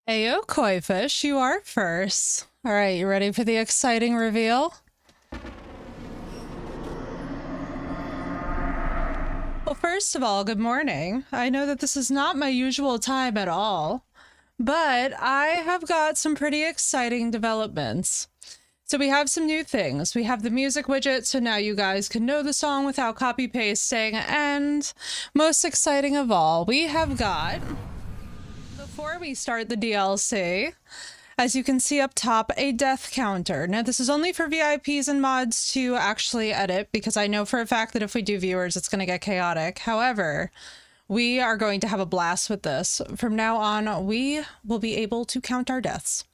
Ayo, Koi Fish, you are first. All right, you ready for the exciting reveal? Well, first of all, good morning. I know that this is not my usual time at all, but I have got some pretty exciting developments. So we have some new things. We have the music widget, so now you guys can know the song without copy pasting. And most exciting of all, we have got, before we start the DLC, as you can see up top, a death counter. Now, this is only for VIPs and mods to actually edit, because I know for a fact that if we do viewers, it's going to get chaotic. However, we are going to have a blast with this. From now on, we will be able to count our deaths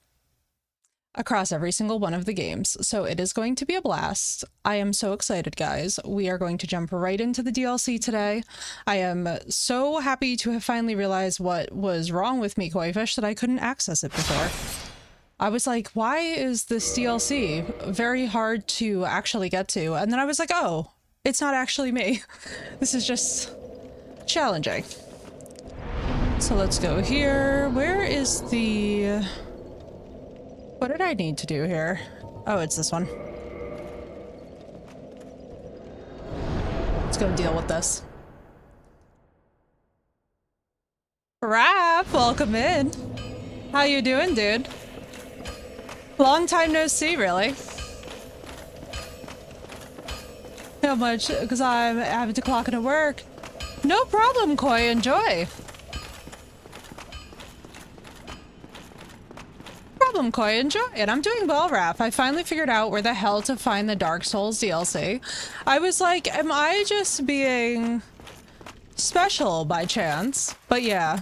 across every single one of the games. So it is going to be a blast. I am so excited, guys. We are going to jump right into the DLC today. I am so happy to have finally realized what was wrong with me, Koi Fish, that I couldn't access it before. I was like, why is this DLC very hard to actually get to? And then I was like, oh, it's not actually me. This is just challenging. So let's go here. Where is the... What did I need to do here? Oh, it's this one. Let's go deal with this. Raph, welcome in. How you doing, dude? Long time no see, really. How much? Because I'm having to clock into work. No problem, Koi. Enjoy. Problem, Koi. Enjoy it. I'm doing well, Raph. I finally figured out where the hell to find the Dark Souls DLC. I was like, am I just being special by chance? But yeah,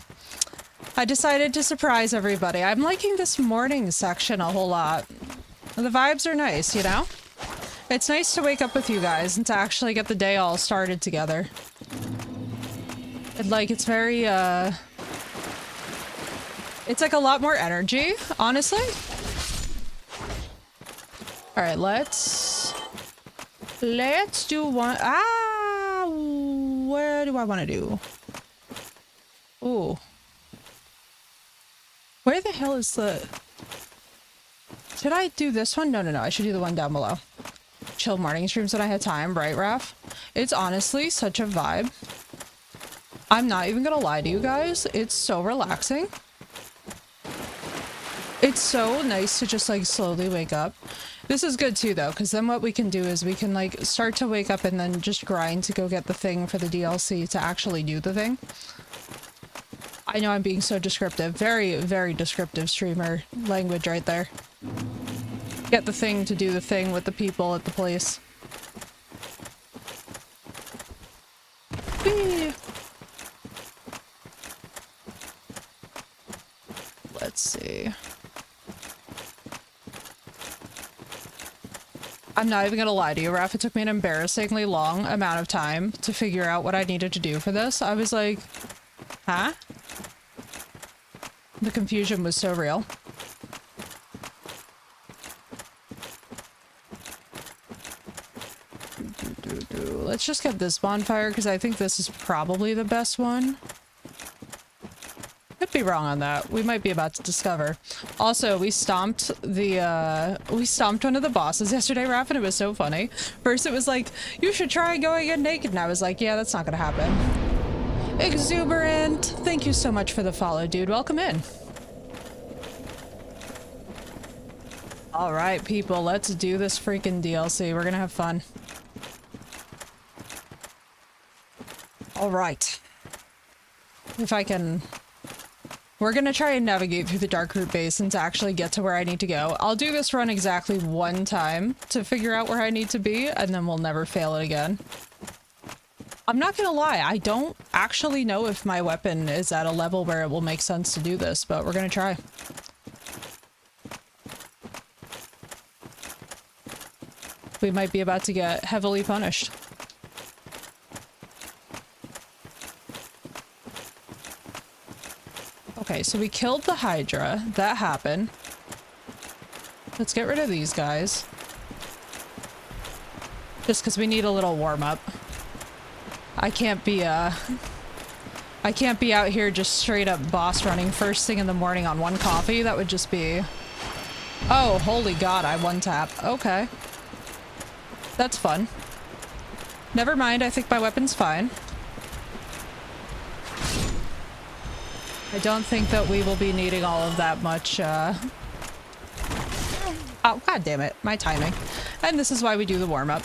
I decided to surprise everybody. I'm liking this morning section a whole lot. The vibes are nice, you know? It's nice to wake up with you guys and to actually get the day all started together. It's very, it's like a lot more energy, honestly. All right, let's do one. Where do I want to do? Ooh. Where the hell is the... Should I do this one? No. I should do the one down below. Chill morning streams when I had time, right, Raph? It's honestly such a vibe. I'm not even gonna lie to you guys. It's so relaxing. It's so nice to just like slowly wake up. This is good too though, because then what we can do is we can like start to wake up and then just grind to go get the thing for the DLC to actually do the thing. I know I'm being so descriptive. Very, very descriptive streamer language right there. Get the thing to do the thing with the people at the place. Whee! Let's see. I'm not even gonna lie to you, Raph. It took me an embarrassingly long amount of time to figure out what I needed to do for this. I was like, huh? The confusion was so real. Let's just get this bonfire because I think this is probably the best one. Could be wrong on that. We might be about to discover. Also, we stomped one of the bosses yesterday, Raph, and it was so funny. First it was like, you should try going in naked, and I was like, yeah, that's not gonna happen. Exuberant, thank you so much for the follow, dude. Welcome in. All right, people, let's do this freaking DLC. We're gonna have fun. All right. If I can... We're gonna try and navigate through the Darkroot Basin to actually get to where I need to go. I'll do this run exactly one time to figure out where I need to be, and then we'll never fail it again. I'm not gonna lie, I don't actually know if my weapon is at a level where it will make sense to do this, but we're gonna try. We might be about to get heavily punished. Okay, so we killed the Hydra. That happened. Let's get rid of these guys. Just because we need a little warm-up. I can't be I can't be out here just straight up boss running first thing in the morning on one coffee. That would just be... Oh, holy god, I one tap. Okay. That's fun. Never mind, I think my weapon's fine. I don't think that we will be needing all of that much, Oh, god damn it. My timing. And this is why we do the warm-up.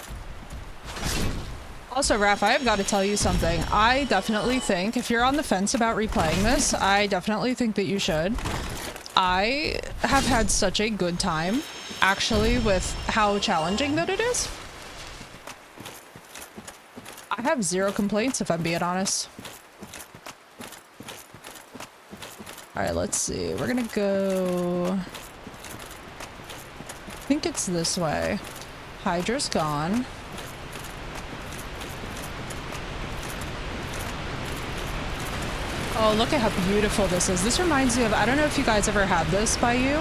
Also, Raph, I have got to tell you something. I definitely think, if you're on the fence about replaying this, I definitely think that you should. I have had such a good time, actually, with how challenging that it is. I have zero complaints, if I'm being honest. Alright, let's see. We're gonna go... I think it's this way. Hydra's gone. Oh, look at how beautiful this is. This reminds me of, I don't know if you guys ever had this by you,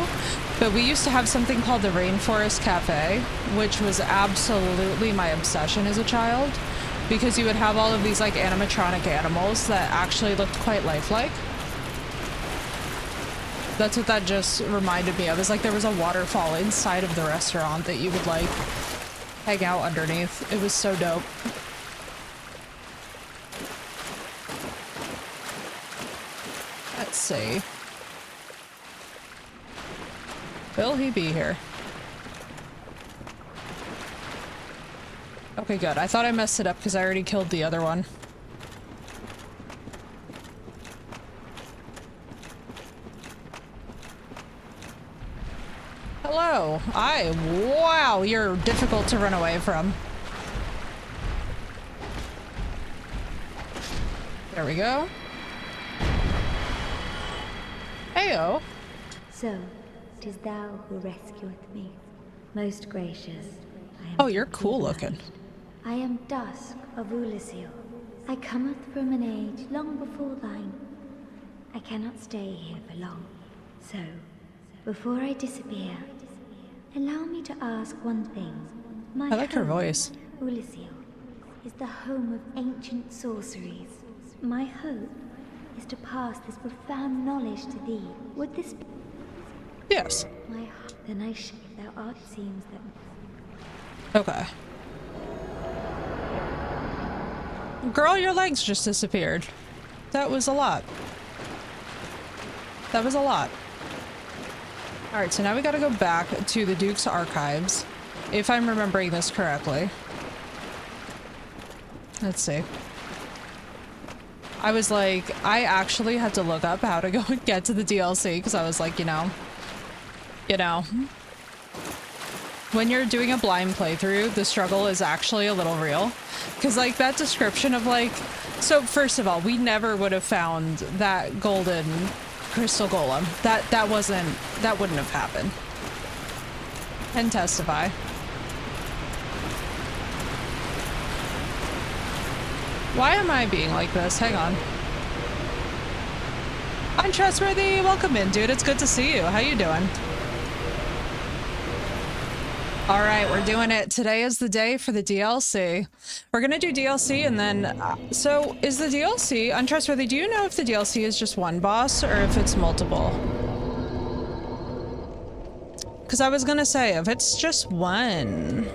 but we used to have something called the Rainforest Cafe, which was absolutely my obsession as a child, because you would have all of these like animatronic animals that actually looked quite lifelike. That's what that just reminded me of. It's like there was a waterfall inside of the restaurant that you would like hang out underneath. It was so dope. Let's see. Will he be here? Okay, good. I thought I messed it up because I already killed the other one. Hello. Wow, you're difficult to run away from. There we go. Heyo. So, 'tis thou who rescueth me, most gracious. Oh, you're cool looking. I am Dusk of Ulyssil. I cometh from an age long before thine. I cannot stay here for long. So, before I disappear, allow me to ask one thing. My I like her home, voice. Ulyssil, is the home of ancient sorceries. My hope is to pass this profound knowledge to thee. Would this be? Yes. Then I shall. Thou art seems that. Okay. Girl, your legs just disappeared. That was a lot. That was a lot. Alright, so now we gotta go back to the Duke's archives, if I'm remembering this correctly. Let's see. I was like, I actually had to look up how to go and get to the DLC, because I was like, you know, when you're doing a blind playthrough, the struggle is actually a little real. Because like that description of like, so first of all, we never would have found that golden crystal golem. That wouldn't have happened. Can testify. Why am I being like this? Hang on. Untrustworthy, welcome in, dude. It's good to see you. How you doing? All right, we're doing it. Today is the day for the DLC. We're gonna do DLC and then, so is the DLC, Untrustworthy, do you know if the DLC is just one boss or if it's multiple? Because I was gonna say, if it's just one,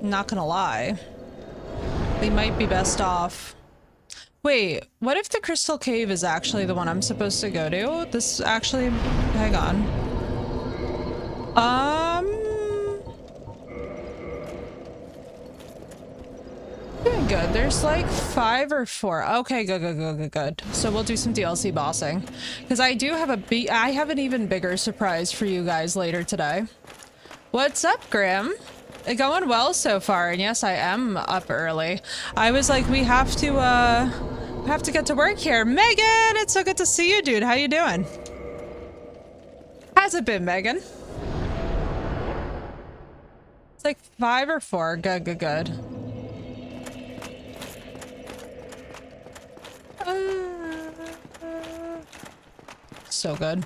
not gonna lie, they might be best off. Wait, what if the Crystal Cave is actually the one I'm supposed to go to? This actually, hang on. Good. There's like 5 or 4. Okay, good. So we'll do some DLC bossing. Because I do have I have an even bigger surprise for you guys later today. What's up, Grim? It going well so far, and yes, I am up early. I was like, we have to get to work here. Megan, it's so good to see you, dude. How you doing? How's it been, Megan? It's like 5 or 4. Good. So good.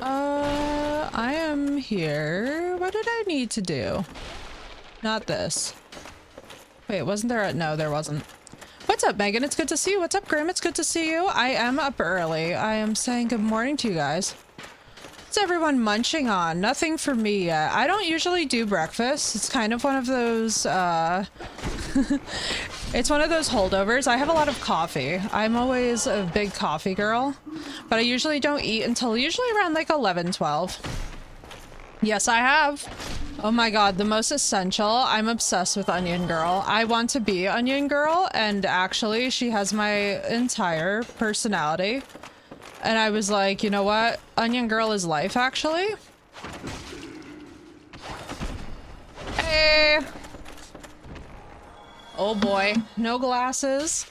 I am here. What did I need to do? Not this. Wait, wasn't there no, there wasn't. What's up, Megan? It's good to see you. What's up, Grim? It's good to see you. I am up early. I am saying good morning to you guys. What's everyone munching on? Nothing for me yet. I don't usually do breakfast. It's kind of one of those, it's one of those holdovers. I have a lot of coffee. I'm always a big coffee girl, but I usually don't eat until usually around like 11, 12. Yes, I have. Oh my god, the most essential. I'm obsessed with Onion Girl. I want to be Onion Girl, and actually she has my entire personality. And I was like, you know what? Onion Girl is life, actually. Hey! Oh boy, no glasses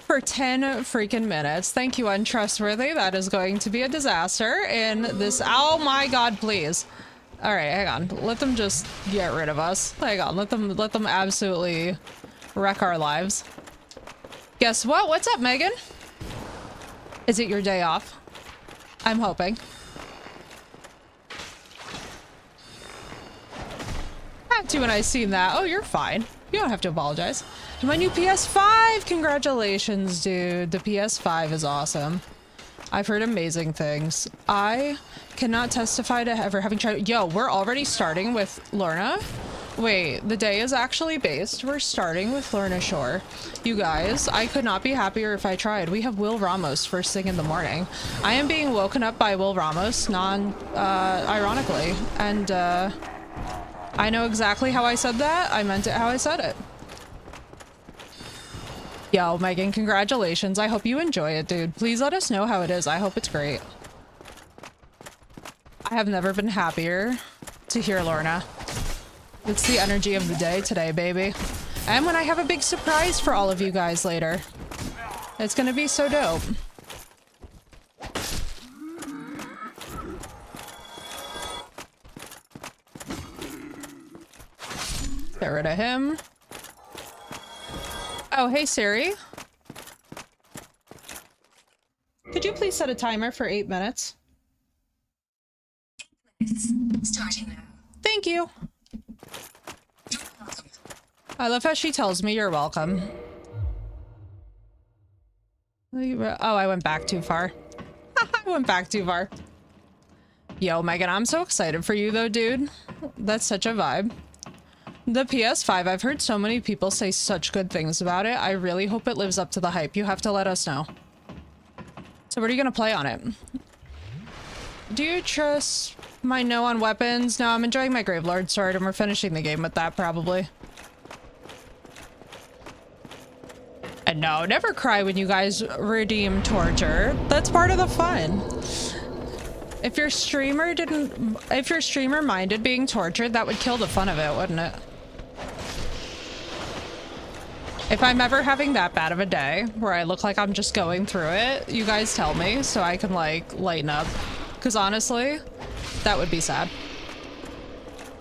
for 10 freaking minutes. Thank you, Untrustworthy. That is going to be a disaster in this. Oh my god, please. All right, hang on. Let them just get rid of us. Hang on, let them absolutely wreck our lives. Guess what? What's up, Megan? Is it your day off? I'm hoping. Had to when I seen that. Oh, you're fine. You don't have to apologize. My new PS5! Congratulations, dude. The PS5 is awesome. I've heard amazing things. I cannot testify to ever having tried. Yo, we're already starting with Lorna. Wait, the day is actually based. We're starting with Lorna Shore. You guys, I could not be happier if I tried. We have Will Ramos first thing in the morning. I am being woken up by Will Ramos, ironically. And, I know exactly how I said that. I meant it how I said it. Yo, Megan, congratulations. I hope you enjoy it, dude. Please let us know how it is. I hope it's great. I have never been happier to hear Lorna. It's the energy of the day today, baby. And when I have a big surprise for all of you guys later. It's gonna be so dope. Get rid of him. Oh, hey Siri. Could you please set a timer for 8 minutes? Starting now. Thank you. I love how she tells me you're welcome. Oh, I went back too far. I went back too far. Yo, Megan, I'm so excited for you though, dude. That's such a vibe. The PS5, I've heard so many people say such good things about it. I really hope it lives up to the hype. You have to let us know. So what are you gonna play on it? Do you trust my no on weapons? No, I'm enjoying my Gravelord sword and we're finishing the game with that probably. And no, never cry when you guys redeem torture. That's part of the fun. If your streamer minded being tortured, that would kill the fun of it, wouldn't it? If I'm ever having that bad of a day where I look like I'm just going through it, you guys tell me so I can like lighten up. Because honestly, that would be sad.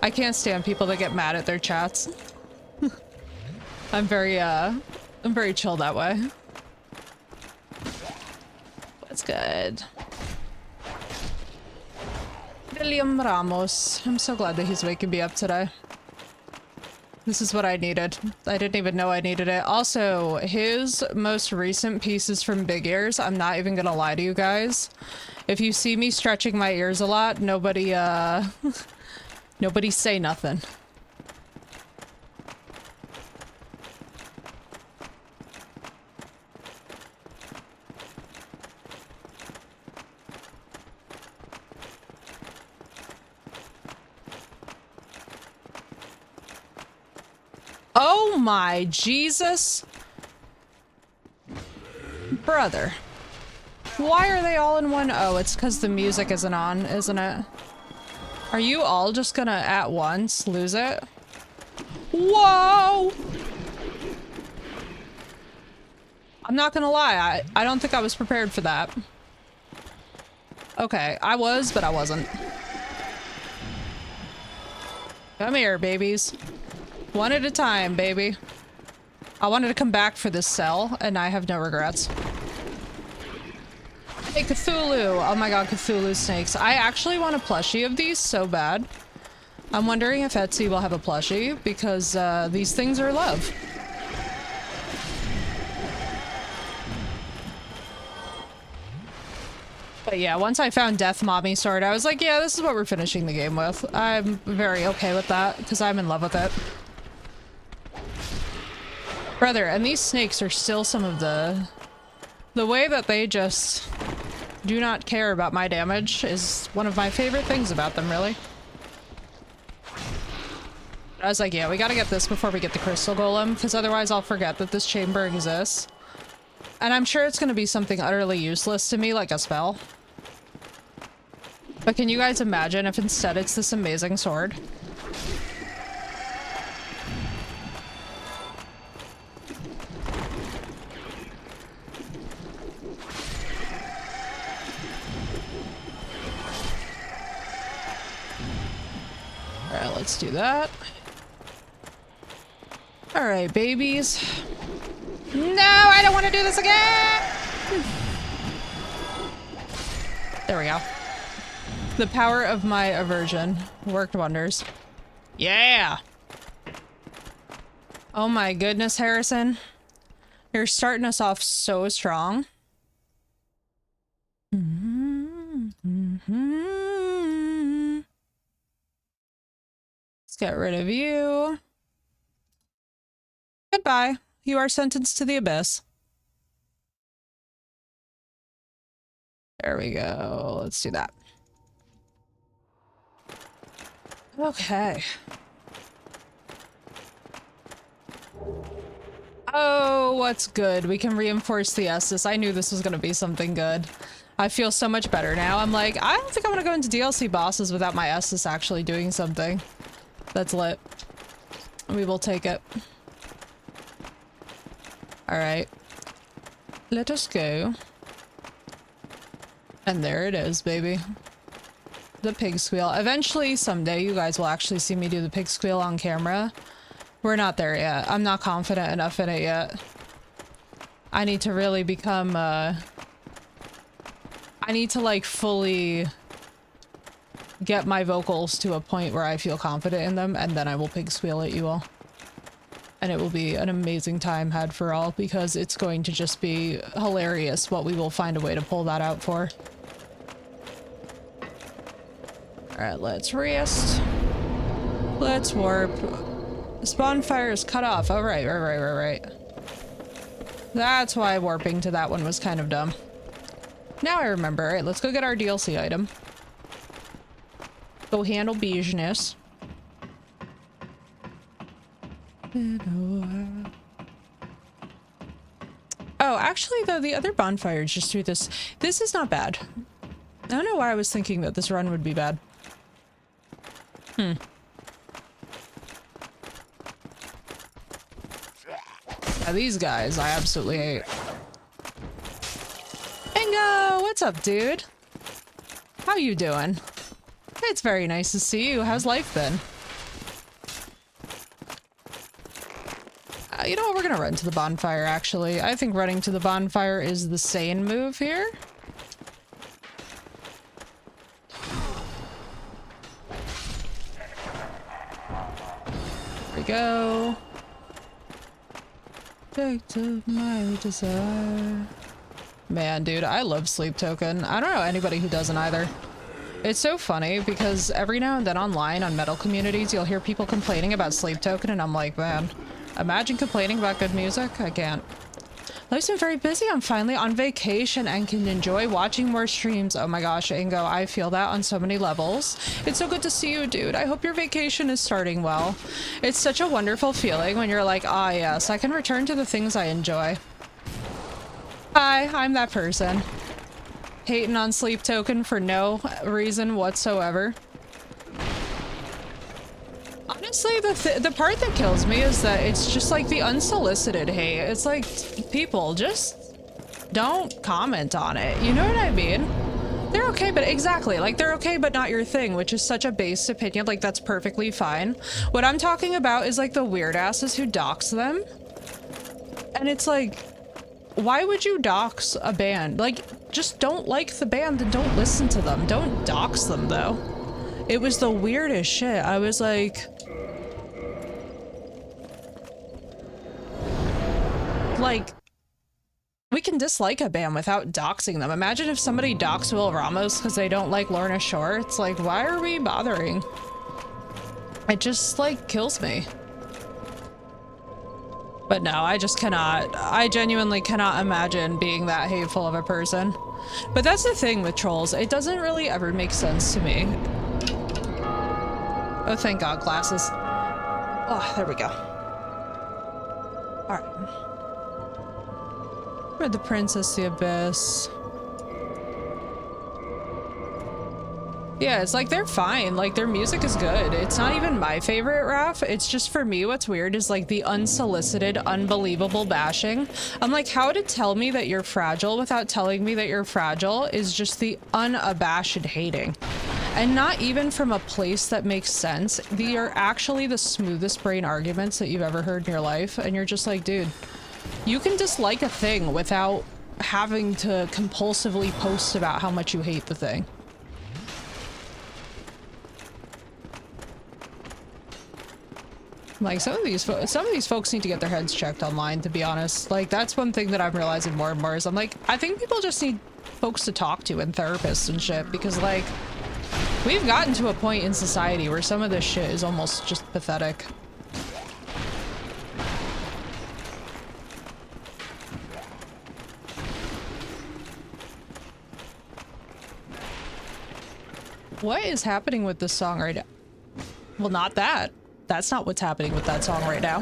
I can't stand people that get mad at their chats. I'm very chill that way. That's good. William Ramos. I'm so glad that he's waking me up today. This is what I needed. I didn't even know I needed it. Also, his most recent pieces from Big Ears, I'm not even gonna lie to you guys. If you see me stretching my ears a lot, nobody say nothing. Oh my Jesus. Brother. Why are they all in one? Oh, it's because the music isn't on, isn't it? Are you all just gonna at once lose it? Whoa! I'm not gonna lie, I don't think I was prepared for that. Okay, I was, but I wasn't. Come here, babies. One at a time, baby. I wanted to come back for this cell, and I have no regrets. Hey, Cthulhu! Oh my god, Cthulhu snakes. I actually want a plushie of these so bad. I'm wondering if Etsy will have a plushie, because these things are love. But yeah, once I found Death Mommy Sword, I was like, yeah, this is what we're finishing the game with. I'm very okay with that, because I'm in love with it. Brother, and these snakes are still some of the way that they just do not care about my damage is one of my favorite things about them, really. I was like, yeah, we gotta get this before we get the crystal golem, because otherwise I'll forget that this chamber exists. And I'm sure it's gonna be something utterly useless to me, like a spell. But can you guys imagine if instead it's this amazing sword? Alright, let's do that. Alright, babies. No, I don't want to do this again! There we go. The power of my aversion worked wonders. Yeah! Oh my goodness, Harrison. You're starting us off so strong. Let's get rid of you. Goodbye. You are sentenced to the abyss. There we go. Let's do that. Okay. Oh, what's good? We can reinforce the Estus. I knew this was going to be something good. I feel so much better now. I'm like, I don't think I want to go into DLC bosses without my Estus actually doing something. That's lit. We will take it. Alright. Let us go. And there it is, baby. The pig squeal. Eventually, someday, you guys will actually see me do the pig squeal on camera. We're not there yet. I'm not confident enough in it yet. I need to really become, I need to, like, fully get my vocals to a point where I feel confident in them, and then I will pig squeal at you all. And it will be an amazing time had for all, because it's going to just be hilarious what we will find a way to pull that out for. Alright, let's rest. Let's warp. This bonfire is cut off. Oh, right. That's why warping to that one was kind of dumb. Now I remember. Alright, let's go get our DLC item. Go handle business. Oh, actually, though, the other bonfire just through this. This is not bad. I don't know why I was thinking that this run would be bad. Now these guys, I absolutely hate. Bingo! What's up, dude? How you doing? It's very nice to see you. How's life been? You know what? We're gonna run to the bonfire, actually. I think running to the bonfire is the sane move here. There we go. Object of my desire. Man, dude, I love Sleep Token. I don't know anybody who doesn't either. It's so funny because every now and then online on metal communities, you'll hear people complaining about Sleep Token, and I'm like, man, imagine complaining about good music. I can't. Life's been very busy. I'm finally on vacation and can enjoy watching more streams. Oh my gosh, Ingo, I feel that on so many levels. It's so good to see you, dude. I hope your vacation is starting well. It's such a wonderful feeling when you're like, ah, yes, I can return to the things I enjoy. Hi, I'm that person. Hating on Sleep Token for no reason whatsoever. Honestly, the part that kills me is that it's just like the unsolicited hate. It's like, people, just don't comment on it. You know what I mean? They're okay, but exactly, like they're okay, but not your thing, which is such a base opinion. Like, that's perfectly fine. What I'm talking about is like the weird asses who dox them. And it's like, why would you dox a band? Like, just don't like the band and don't listen to them. Don't dox them, though. It was the weirdest shit. I was like... We can dislike a band without doxing them. Imagine if somebody doxed Will Ramos because they don't like Lorna Shore. It's like, why are we bothering? It just like kills me. But no, I just cannot. I genuinely cannot imagine being that hateful of a person. But that's the thing with trolls. It doesn't really ever make sense to me. Oh, thank God, glasses. Oh, there we go. All right. Read the Princess, the Abyss. Yeah, it's like they're fine. Like their music is good. It's not even my favorite, Raph. It's just for me what's weird is like the unsolicited, unbelievable bashing. I'm like, how to tell me that you're fragile without telling me that you're fragile is just the unabashed hating. And not even from a place that makes sense. They are actually the smoothest brain arguments that you've ever heard in your life. And you're just like, dude, you can dislike a thing without having to compulsively post about how much you hate the thing. Like some of these folks need to get their heads checked online, to be honest. Like that's one thing that I'm realizing more and more is I'm like, I think people just need folks to talk to and therapists and shit, because like we've gotten to a point in society where some of this shit is almost just pathetic. What is happening with this song right now? Well, not that. That's not what's happening with that song right now.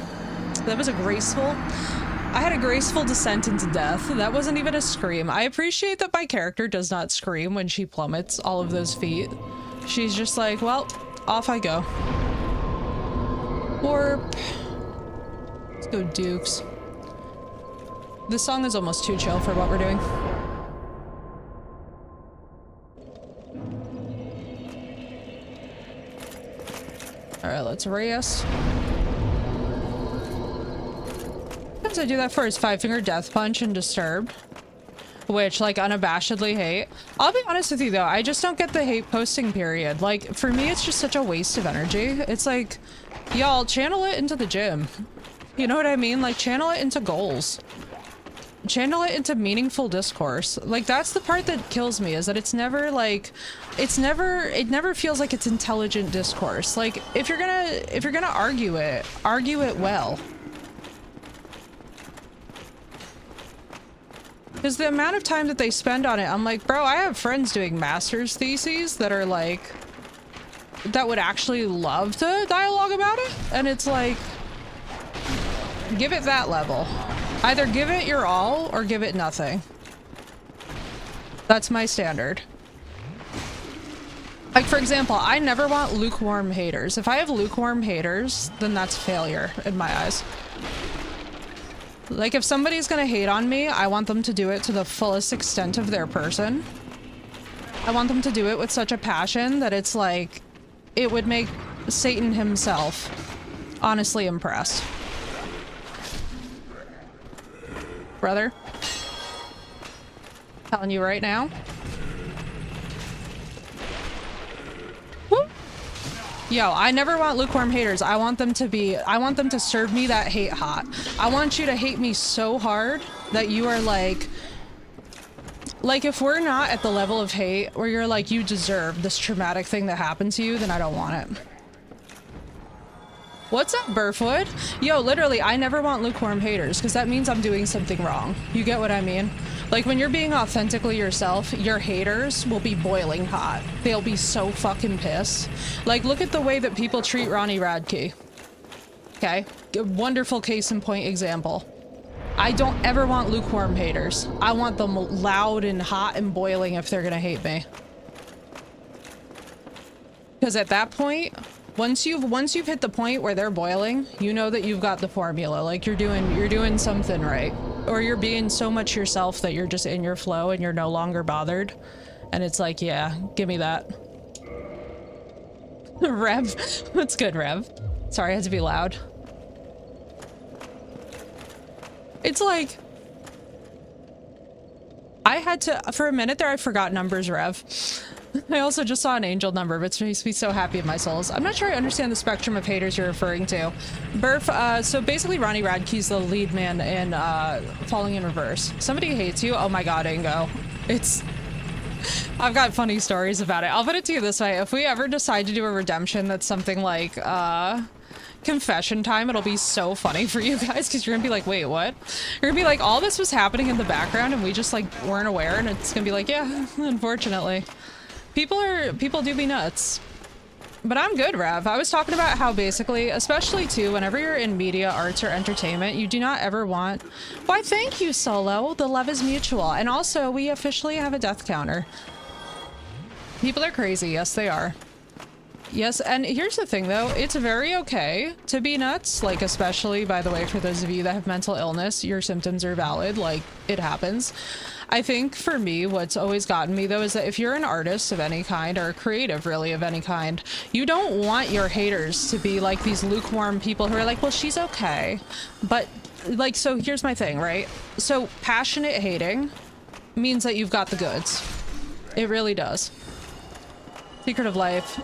That was a graceful... I had a graceful descent into death. That wasn't even a scream. I appreciate that my character does not scream when she plummets all of those feet. She's just like, well, off I go. Warp. Let's go Dukes. This song is almost too chill for what we're doing. Alright, let's race. Sometimes I do that for his 5-finger death punch and Disturbed, which like unabashedly hate. I'll be honest with you though, I just don't get the hate posting period. Like for me it's just such a waste of energy. It's like, y'all channel it into the gym. You know what I mean? Like channel it into goals. Channel it into meaningful discourse. Like that's the part that kills me, is that it's never like, it never feels like it's intelligent discourse. Like if you're gonna argue it well. Because the amount of time that they spend on it, I'm like, bro, I have friends doing master's theses that are like, that would actually love to dialogue about it. And it's like, give it that level. Either give it your all or give it nothing. That's my standard. Like, for example, I never want lukewarm haters. If I have lukewarm haters, then that's failure in my eyes. Like, if somebody's gonna hate on me, I want them to do it to the fullest extent of their person. I want them to do it with such a passion that it's like, it would make Satan himself honestly impressed. Brother, telling you right now. Woo. Yo, I never want lukewarm haters. I want them to serve me that hate hot. I want you to hate me so hard that you are like if we're not at the level of hate where you're like, you deserve this traumatic thing that happened to you, then I don't want it. What's up, Burfwood? Yo, literally, I never want lukewarm haters because that means I'm doing something wrong. You get what I mean? Like, when you're being authentically yourself, your haters will be boiling hot. They'll be so fucking pissed. Like, look at the way that people treat Ronnie Radke. Okay? A wonderful case in point example. I don't ever want lukewarm haters. I want them loud and hot and boiling if they're gonna hate me. Because at that point... Once you've hit the point where they're boiling, you know that you've got the formula. Like you're doing something right. Or you're being so much yourself that you're just in your flow and you're no longer bothered. And it's like, yeah, give me that. Rev. That's good, Rev. Sorry, I had to be loud. It's like... I had to... For a minute there, I forgot numbers, Rev. I also just saw an angel number, but it makes me so happy in my souls. I'm not sure I understand the spectrum of haters you're referring to. Burf, so basically Ronnie Radke's the lead man in Falling in Reverse. Somebody hates you? Oh my god, Ingo. I've got funny stories about it. I'll put it to you this way. If we ever decide to do a redemption that's something like, confession time, it'll be so funny for you guys because you're gonna be like, wait, what? You're gonna be like, all this was happening in the background and we just like weren't aware, and it's gonna be like, yeah, unfortunately. People do be nuts. But I'm good, Rev. I was talking about how basically, especially too, whenever you're in media, arts, or entertainment, you do not ever want... Why, thank you, Solo. The love is mutual. And also, we officially have a death counter. People are crazy. Yes, they are. Yes, and here's the thing, though. It's very okay to be nuts. Like, especially, by the way, for those of you that have mental illness, your symptoms are valid. Like, it happens. I think for me, what's always gotten me, though, is that if you're an artist of any kind, or creative, really, of any kind, you don't want your haters to be like these lukewarm people who are like, well, she's okay. But, like, so here's my thing, right? So, passionate hating means that you've got the goods. It really does. Secret of Life.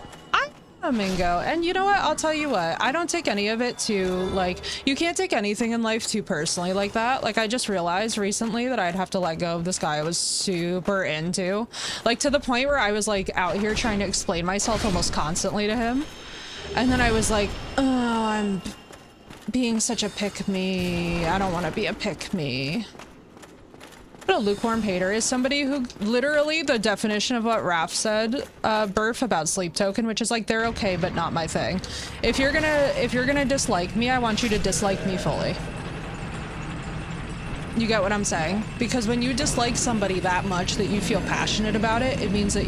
Mingo. And you know what? I'll tell you what. I don't take any of it too, like, you can't take anything in life too personally like that. Like, I just realized recently that I'd have to let go of this guy I was super into. Like, to the point where I was, like, out here trying to explain myself almost constantly to him. And then I was like, oh, I'm being such a pick-me. I don't want to be a pick-me. But a lukewarm hater is somebody who literally the definition of what Raph said, Burf, about Sleep Token, which is like, they're okay, but not my thing. If you're gonna dislike me, I want you to dislike me fully. You get what I'm saying? Because when you dislike somebody that much that you feel passionate about it, it means that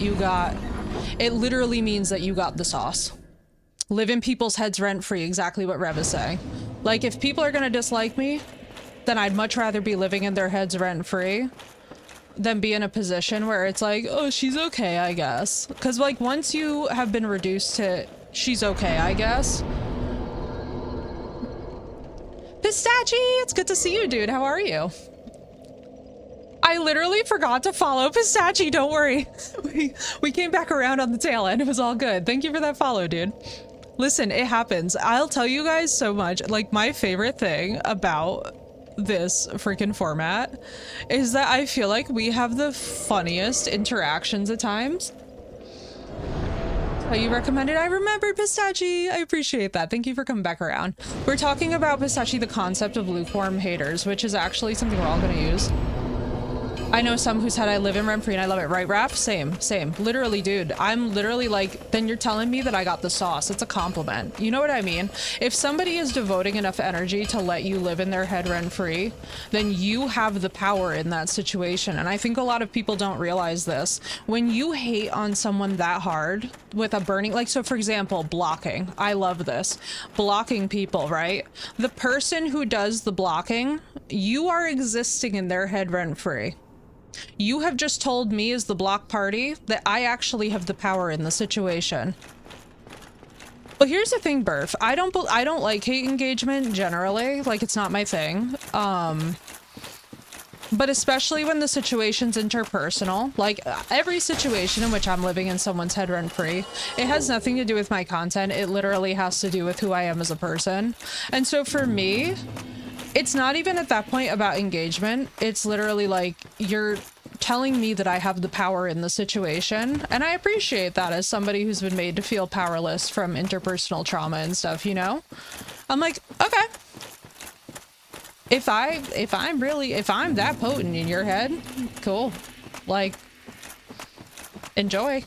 it literally means that you got the sauce. Live in people's heads rent-free, exactly what Rev is saying. Like, if people are gonna dislike me, then I'd much rather be living in their heads rent-free than be in a position where it's like, oh, she's okay, I guess. Because, like, once you have been reduced to she's okay, I guess. Pistachi, it's good to see you, dude. How are you? I literally forgot to follow Pistachi, don't worry. We came back around on the tail end. It was all good. Thank you for that follow, dude. Listen, it happens. I'll tell you guys so much. Like, my favorite thing about this freaking format is that I feel like we have the funniest interactions at times. Oh, you recommended I remembered Pistachi. I appreciate that. Thank you for coming back around. We're talking about Pistachi, the concept of lukewarm haters, which is actually something we're all going to use. I know some who said I live in rent-free and I love it, right, Raph? Same. Literally, dude. I'm literally like, then you're telling me that I got the sauce. It's a compliment. You know what I mean? If somebody is devoting enough energy to let you live in their head rent-free, then you have the power in that situation. And I think a lot of people don't realize this. When you hate on someone that hard with a burning, like, so for example, blocking. I love this. Blocking people, right? The person who does the blocking, you are existing in their head rent-free. You have just told me as the block party that I actually have the power in the situation. Well, here's the thing, Burf. I don't like hate engagement generally. Like, it's not my thing. But especially when the situation's interpersonal, like every situation in which I'm living in someone's head rent-free, it has nothing to do with my content. It literally has to do with who I am as a person. And so for me, it's not even at that point about engagement. It's literally like, you're telling me that I have the power in the situation. And I appreciate that as somebody who's been made to feel powerless from interpersonal trauma and stuff, you know? I'm like, okay. If I'm that potent in your head, cool. Like, enjoy.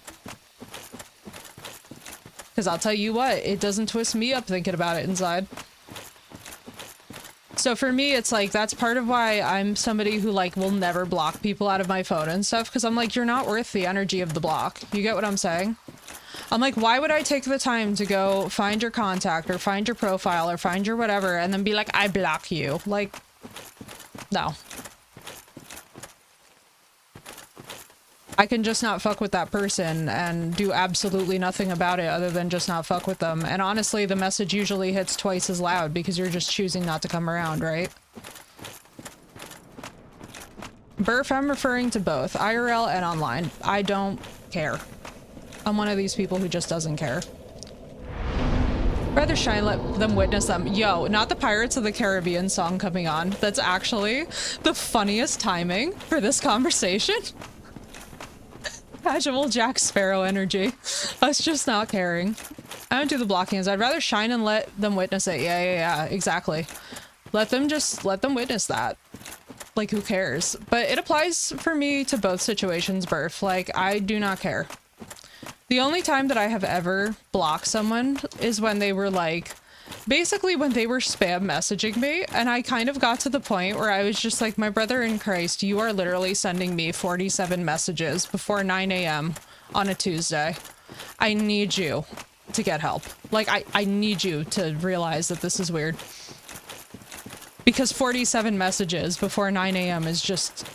Because I'll tell you what, it doesn't twist me up thinking about it inside. So for me, it's like, that's part of why I'm somebody who like will never block people out of my phone and stuff. Because I'm like, you're not worth the energy of the block. You get what I'm saying? I'm like, why would I take the time to go find your contact or find your profile or find your whatever and then be like, I block you? Like, no. I can just not fuck with that person and do absolutely nothing about it other than just not fuck with them. And honestly, the message usually hits twice as loud because you're just choosing not to come around, right? Burf, I'm referring to both IRL and online. I don't care. I'm one of these people who just doesn't care. Rather shine, let them witness them. Yo, not the Pirates of the Caribbean song coming on. That's actually the funniest timing for this conversation. Casual Jack Sparrow energy. Us just not caring. I don't do the blockings. I'd rather shine and let them witness it. Yeah, exactly. Let them witness that. Like, who cares? But it applies for me to both situations, Burf. Like, I do not care. The only time that I have ever blocked someone is when they were like, basically when they were spam messaging me, and I kind of got to the point where I was just like, my brother in Christ, you are literally sending me 47 messages before 9 a.m. on a Tuesday. I need you to get help. Like, I need you to realize that this is weird. Because 47 messages before 9 a.m. is just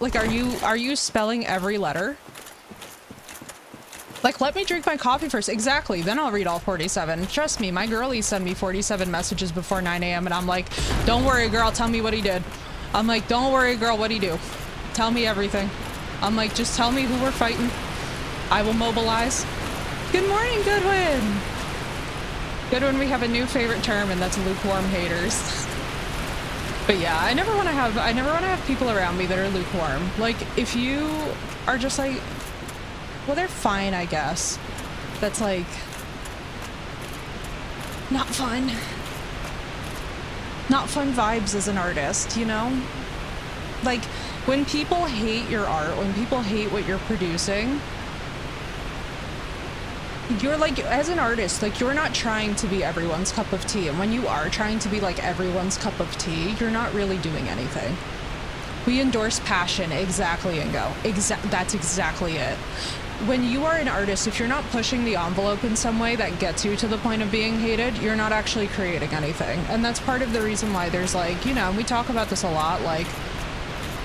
like, are you spelling every letter? Like, let me drink my coffee first. Exactly. Then I'll read all 47. Trust me, my girlies send me 47 messages before 9 a.m. and I'm like, don't worry, girl, tell me what he did. I'm like, don't worry, girl, what'd he do? Tell me everything. I'm like, just tell me who we're fighting. I will mobilize. Good morning, Goodwin. Goodwin, we have a new favorite term, and that's lukewarm haters. But yeah, I never want to have people around me that are lukewarm. Like, if you are just like, well, they're fine, I guess. That's like not fun. Not fun vibes as an artist, you know? Like, when people hate your art, when people hate what you're producing, you're like, as an artist, like, you're not trying to be everyone's cup of tea. And when you are trying to be like everyone's cup of tea, you're not really doing anything. We endorse passion. Exactly, Ingo. That's exactly it. When you are an artist, if you're not pushing the envelope in some way that gets you to the point of being hated, you're not actually creating anything. And that's part of the reason why there's like, you know, we talk about this a lot, like,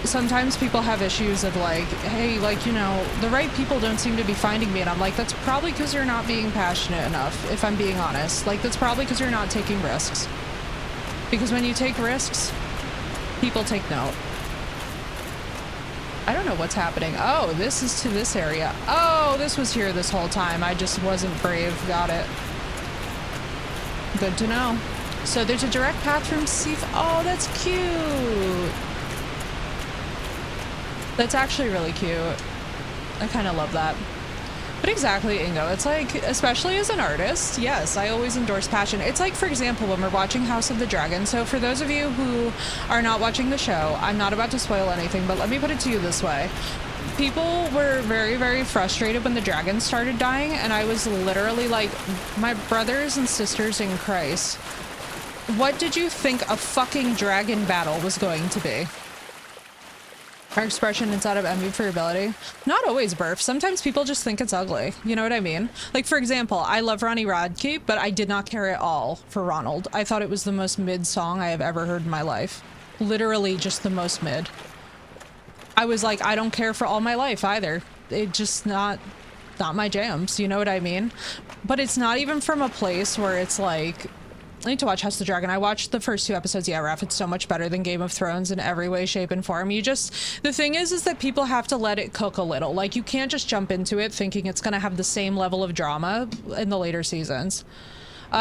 sometimes people have issues of like, hey, like, you know, the right people don't seem to be finding me. And I'm like, that's probably because you're not being passionate enough, if I'm being honest. Like, that's probably because you're not taking risks. Because when you take risks, people take note. I don't know what's happening. Oh, this is to this area. Oh, this was here this whole time. I just wasn't brave. Got it. Good to know. So there's a direct path from Seaf. Oh, that's cute. That's actually really cute. I kind of love that. But exactly, Ingo, it's like, especially as an artist, yes, I always endorse passion. It's like, for example, when we're watching House of the Dragon. So for those of you who are not watching the show, I'm not about to spoil anything, but let me put it to you this way. People were very, very frustrated when the dragons started dying, and I was literally like, my brothers and sisters in Christ, what did you think a fucking dragon battle was going to be? Our expression inside of envy for your ability. Not always, Burf. Sometimes people just think it's ugly. You know what I mean? Like, for example, I love Ronnie Radke, but I did not care at all for Ronald. I thought it was the most mid song I have ever heard in my life. Literally just the most mid. I was like, I don't care for All My Life either. It just not my jams. You know what I mean? But it's not even from a place where it's like, I need to watch House of the Dragon. I watched the first 2 episodes. Yeah, Raph, it's so much better than Game of Thrones in every way, shape, and form. The thing is that people have to let it cook a little. Like, you can't just jump into it thinking it's going to have the same level of drama in the later seasons.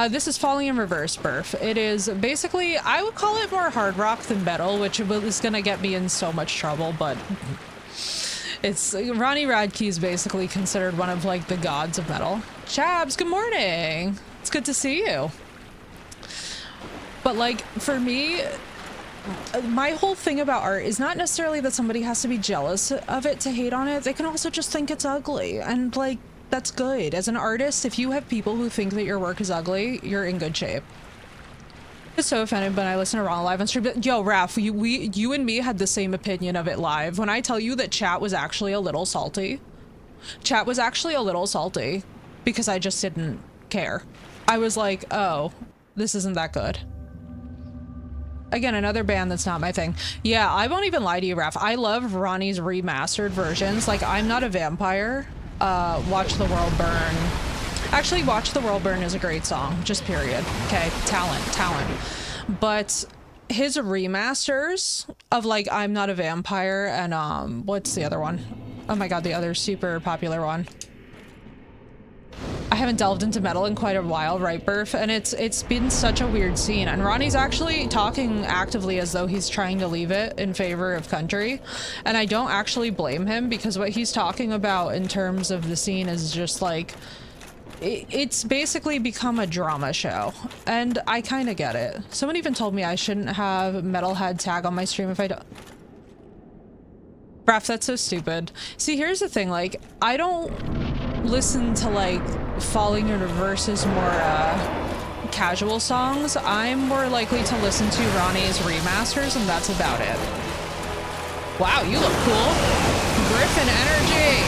This is Falling in Reverse, Burf. It is basically, I would call it more hard rock than metal, which is going to get me in so much trouble, but it's, Ronnie Radke is basically considered one of, like, the gods of metal. Chabs, good morning. It's good to see you. But, like, for me, my whole thing about art is not necessarily that somebody has to be jealous of it to hate on it. They can also just think it's ugly. And, like, that's good. As an artist, if you have people who think that your work is ugly, you're in good shape. I was so offended when I listened to Ron live on stream. But, yo, Raph, you and me had the same opinion of it live. When I tell you that chat was actually a little salty. Chat was actually a little salty because I just didn't care. I was like, oh, this isn't that good. Again, another band that's not my thing. Yeah, I won't even lie to you, Raph. I love Ronnie's remastered versions. Like, I'm Not a Vampire. Watch the World Burn. Actually, Watch the World Burn is a great song. Just period. Okay, talent. But his remasters of, like, I'm Not a Vampire and, what's the other one? Oh my god, the other super popular one. haven't delved into metal in quite a while, right, Burf? And it's been such a weird scene. And Ronnie's actually talking actively as though he's trying to leave it in favor of country. And I don't actually blame him, because what he's talking about in terms of the scene is just like, it's basically become a drama show. And I kind of get it. Someone even told me I shouldn't have Metalhead tag on my stream if I don't. Raph, that's so stupid. See, here's the thing, like, I don't listen to, like, Falling in Reverse's more, casual songs. I'm more likely to listen to Ronnie's remasters, and that's about it. Wow, you look cool. Griffin energy!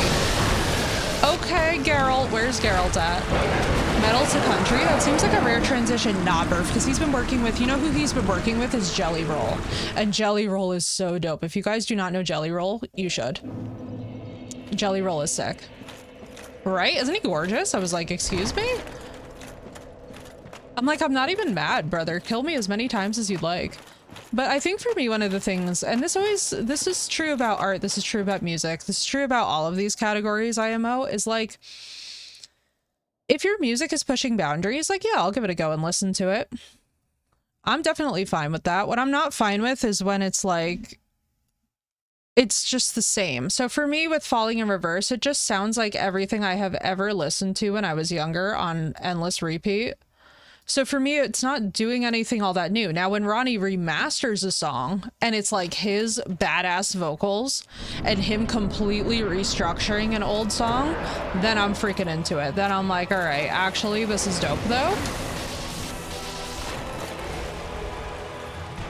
Okay, Geralt. Where's Geralt at? Metal to country? That seems like a rare transition. Nah, Burf, because he's been working with, you know who he's been working with is Jelly Roll. And Jelly Roll is so dope. If you guys do not know Jelly Roll, you should. Jelly Roll is sick. Right? Isn't he gorgeous? I was like, excuse me? I'm like, I'm not even mad, brother. Kill me as many times as you'd like. But I think for me, one of the things, and this is true about art, this is true about music, this is true about all of these categories, IMO, is like, if your music is pushing boundaries, like, yeah, I'll give it a go and listen to it. I'm definitely fine with that. What I'm not fine with is when it's like, it's just the same. So for me, with Falling in Reverse, it just sounds like everything I have ever listened to when I was younger on endless repeat. So for me, it's not doing anything all that new. Now, when Ronnie remasters a song and it's like his badass vocals and him completely restructuring an old song, then I'm freaking into it. Then I'm like, all right, actually, this is dope though.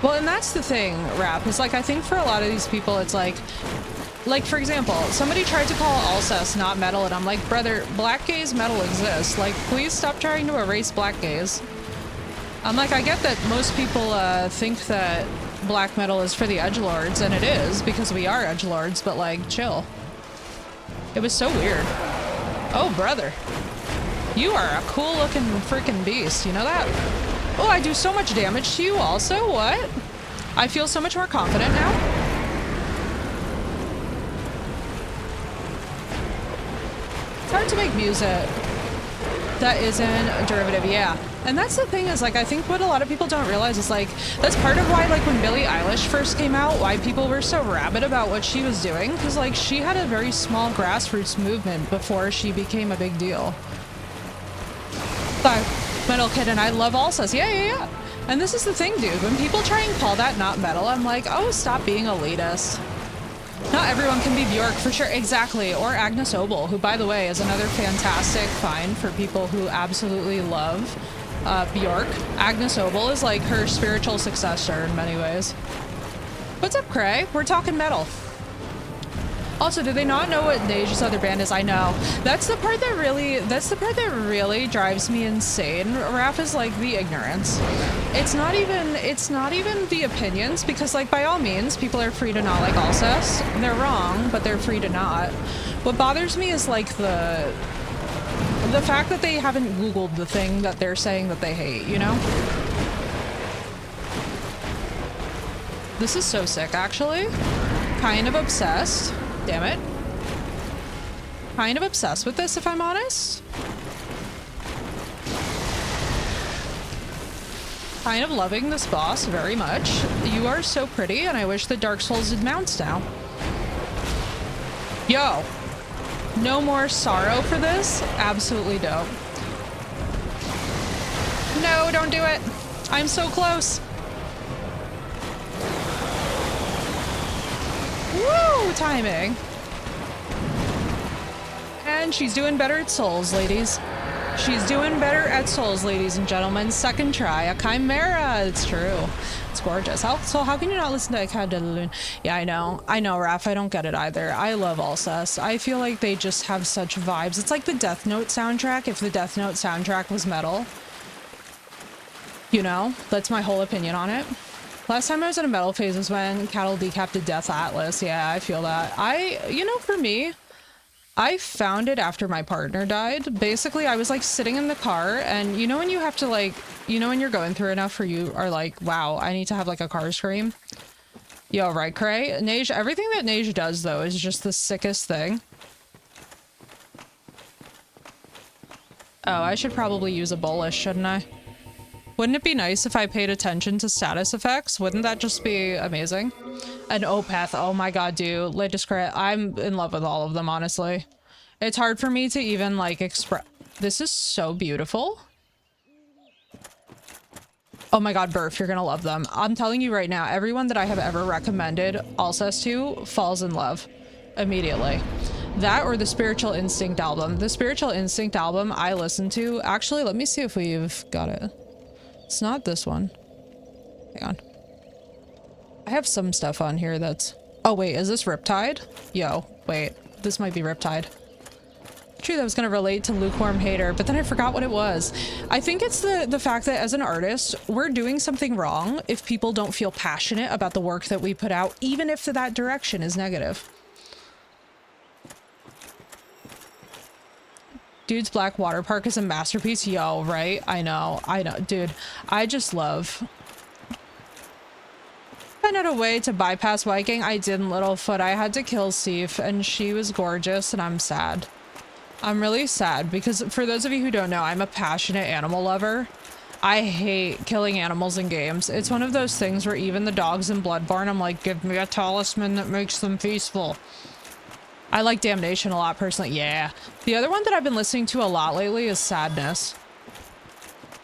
Well, and that's the thing, Rap, is like, I think for a lot of these people, it's like, for example, somebody tried to call Alcest not metal, and I'm like, brother, black gaze metal exists. Like, please stop trying to erase black gaze. I'm like, I get that most people think that black metal is for the edgelords, and it is, because we are edgelords, but like, chill. It was so weird. Oh, brother. You are a cool looking freaking beast, you know that? Oh, I do so much damage to you also, what? I feel so much more confident now. It's hard to make music that isn't a derivative, yeah. And that's the thing is, like, I think what a lot of people don't realize is, like, that's part of why, like, when Billie Eilish first came out, why people were so rabid about what she was doing, because, like, she had a very small grassroots movement before she became a big deal. Sorry, Metal Kid, and I love Alcest. Yeah. And this is the thing, dude. When people try and call that not metal, I'm like, oh, stop being elitist. Not everyone can be Bjork, for sure. Exactly. Or Agnes Obel, who, by the way, is another fantastic find for people who absolutely love Bjork. Agnes Obel is like her spiritual successor in many ways. What's up, Cray? We're talking metal. Also, do they not know what Nage's other band is? I know. That's the part that really drives me insane. Raph, is like the ignorance. It's not even the opinions, because, like, by all means, people are free to not like Alcest. They're wrong, but they're free to not. What bothers me is, like, the fact that they haven't Googled the thing that they're saying that they hate, you know? This is so sick, actually. Kind of obsessed. Damn it. Kind of obsessed with this, if I'm honest. Kind of loving this boss very much. You are so pretty, and I wish that Dark Souls did mounts now. Yo. No more sorrow for this? Absolutely dope. No, don't do it. I'm so close. Woo! Timing. And she's doing better at Souls, ladies. She's doing better at Souls, ladies and gentlemen. Second try. A Chimera. It's true. It's gorgeous. How can you not listen to Ecad de la Lune? Yeah, I know, Raph. I don't get it either. I love Alcest. I feel like they just have such vibes. It's like the Death Note soundtrack, if the Death Note soundtrack was metal. You know? That's my whole opinion on it. Last time I was in a metal phase was when Cattle decapped a Death Atlas. Yeah, I feel that. You know, for me, I found it after my partner died. Basically, I was like sitting in the car, and you know when you have to, like, you know when you're going through enough where you are like, wow, I need to have like a car scream. Yo, right, Cray? Nage, everything that Nage does though is just the sickest thing. Oh, I should probably use a bolus, shouldn't I? Wouldn't it be nice if I paid attention to status effects? Wouldn't that just be amazing? An Opeth, oh my god, dude. Latest crit, I'm in love with all of them, honestly. It's hard for me to even, like, express. This is so beautiful. Oh my god, Burf, you're gonna love them. I'm telling you right now, everyone that I have ever recommended Alcest to falls in love immediately. That or the Spiritual Instinct album. The Spiritual Instinct album I listened to. Actually, let me see if we've got it. It's not this one. Hang on. I have some stuff on here that's... Oh wait, is this Riptide? Yo, wait. This might be Riptide. True, that was going to relate to Lukewarm Hater, but then I forgot what it was. I think it's the fact that as an artist, we're doing something wrong if people don't feel passionate about the work that we put out, even if that direction is negative. Dude's Black Water Park is a masterpiece. Yo, right? I know. Dude, I just love... I found out a way to bypass Viking. I didn't, Littlefoot. I had to kill Sif, and she was gorgeous, and I'm sad. I'm really sad, because for those of you who don't know, I'm a passionate animal lover. I hate killing animals in games. It's one of those things where even the dogs in Bloodborne, I'm like, give me a talisman that makes them peaceful. I like Damnation a lot, personally. Yeah. The other one that I've been listening to a lot lately is Sadness.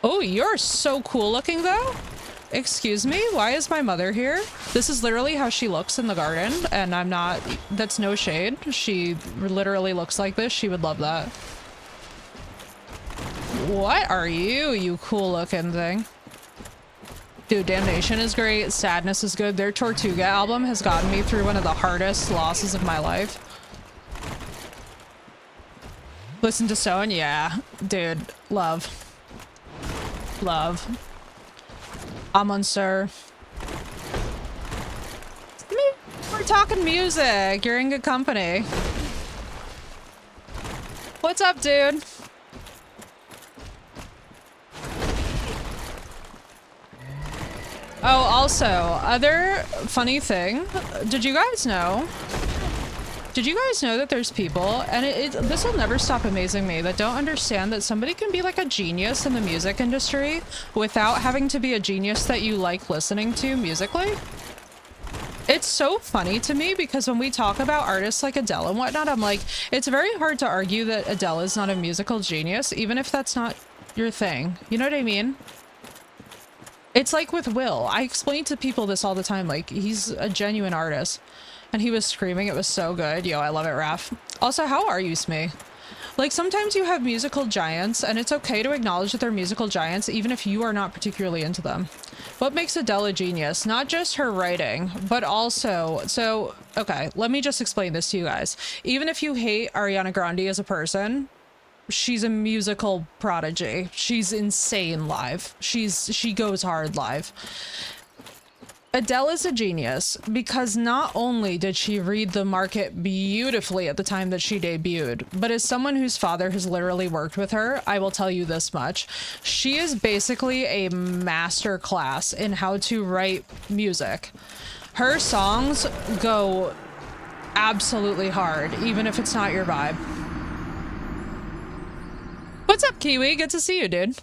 Oh, you're so cool looking, though. Excuse me? Why is my mother here? This is literally how she looks in the garden, and I'm not... That's no shade. She literally looks like this. She would love that. What are you, you cool looking thing? Dude, Damnation is great. Sadness is good. Their Tortuga album has gotten me through one of the hardest losses of my life. Listen to Stone? Yeah. Dude, love. Love. Sir. We're talking music. You're in good company. What's up, dude? Oh, also, other funny thing. Did you guys know that there's people, and this will never stop amazing me, that don't understand that somebody can be like a genius in the music industry without having to be a genius that you like listening to musically? It's so funny to me because when we talk about artists like Adele and whatnot, I'm like, it's very hard to argue that Adele is not a musical genius, even if that's not your thing. You know what I mean? It's like with Will. I explain to people this all the time, like, he's a genuine artist. And he was screaming. It was so good. Yo, I love it, Raph. Also, how are you, Smee? Like, sometimes you have musical giants, and it's okay to acknowledge that they're musical giants, even if you are not particularly into them. What makes Adele a genius? Not just her writing, but also... So, okay, let me just explain this to you guys. Even if you hate Ariana Grande as a person, she's a musical prodigy. She's insane live. She goes hard live. Adele is a genius because not only did she read the market beautifully at the time that she debuted, but as someone whose father has literally worked with her, I will tell you this much. She is basically a master class in how to write music. Her songs go absolutely hard, even if it's not your vibe. What's up, Kiwi? Good to see you, dude.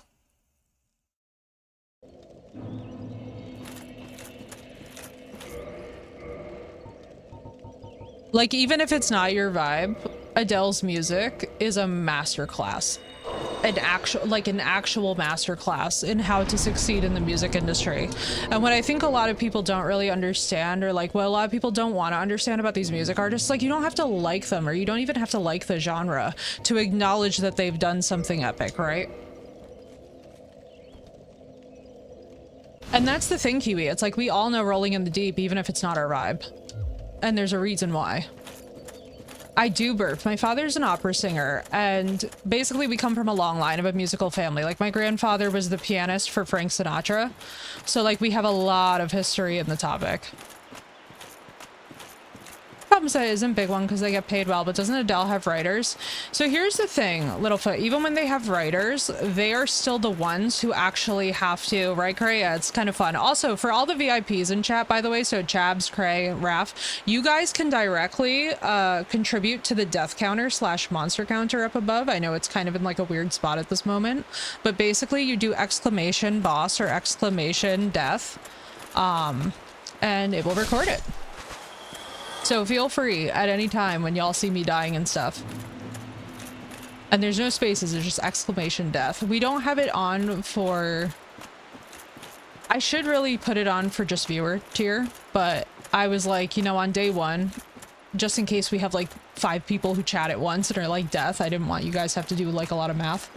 Like, even if it's not your vibe, Adele's music is a masterclass. An actual masterclass in how to succeed in the music industry. And what I think a lot of people don't really understand, or like what a lot of people don't want to understand about these music artists, like, you don't have to like them, or you don't even have to like the genre to acknowledge that they've done something epic, right? And that's the thing, Kiwi. It's like we all know Rolling in the Deep, even if it's not our vibe. And there's a reason why. I do birth. My father's an opera singer, and basically we come from a long line of a musical family. Like, my grandfather was the pianist for Frank Sinatra. So, like, we have a lot of history in the topic. Hamza isn't big one because they get paid well, but doesn't Adele have writers? So here's the thing, Littlefoot, even when they have writers, they are still the ones who actually have to, right, Cray? Yeah, it's kind of fun. Also, for all the VIPs in chat, by the way, so Chabs, Cray, Raf, you guys can directly contribute to the death counter / monster counter up above. I know it's kind of in like a weird spot at this moment, but basically you do exclamation boss or exclamation death, and it will record it. So feel free at any time when y'all see me dying and stuff. And there's no spaces, there's just exclamation death. We don't have it on for... I should really put it on for just viewer tier, but I was like, you know, on day one, just in case we have like 5 people who chat at once and are like death, I didn't want you guys to have to do like a lot of math.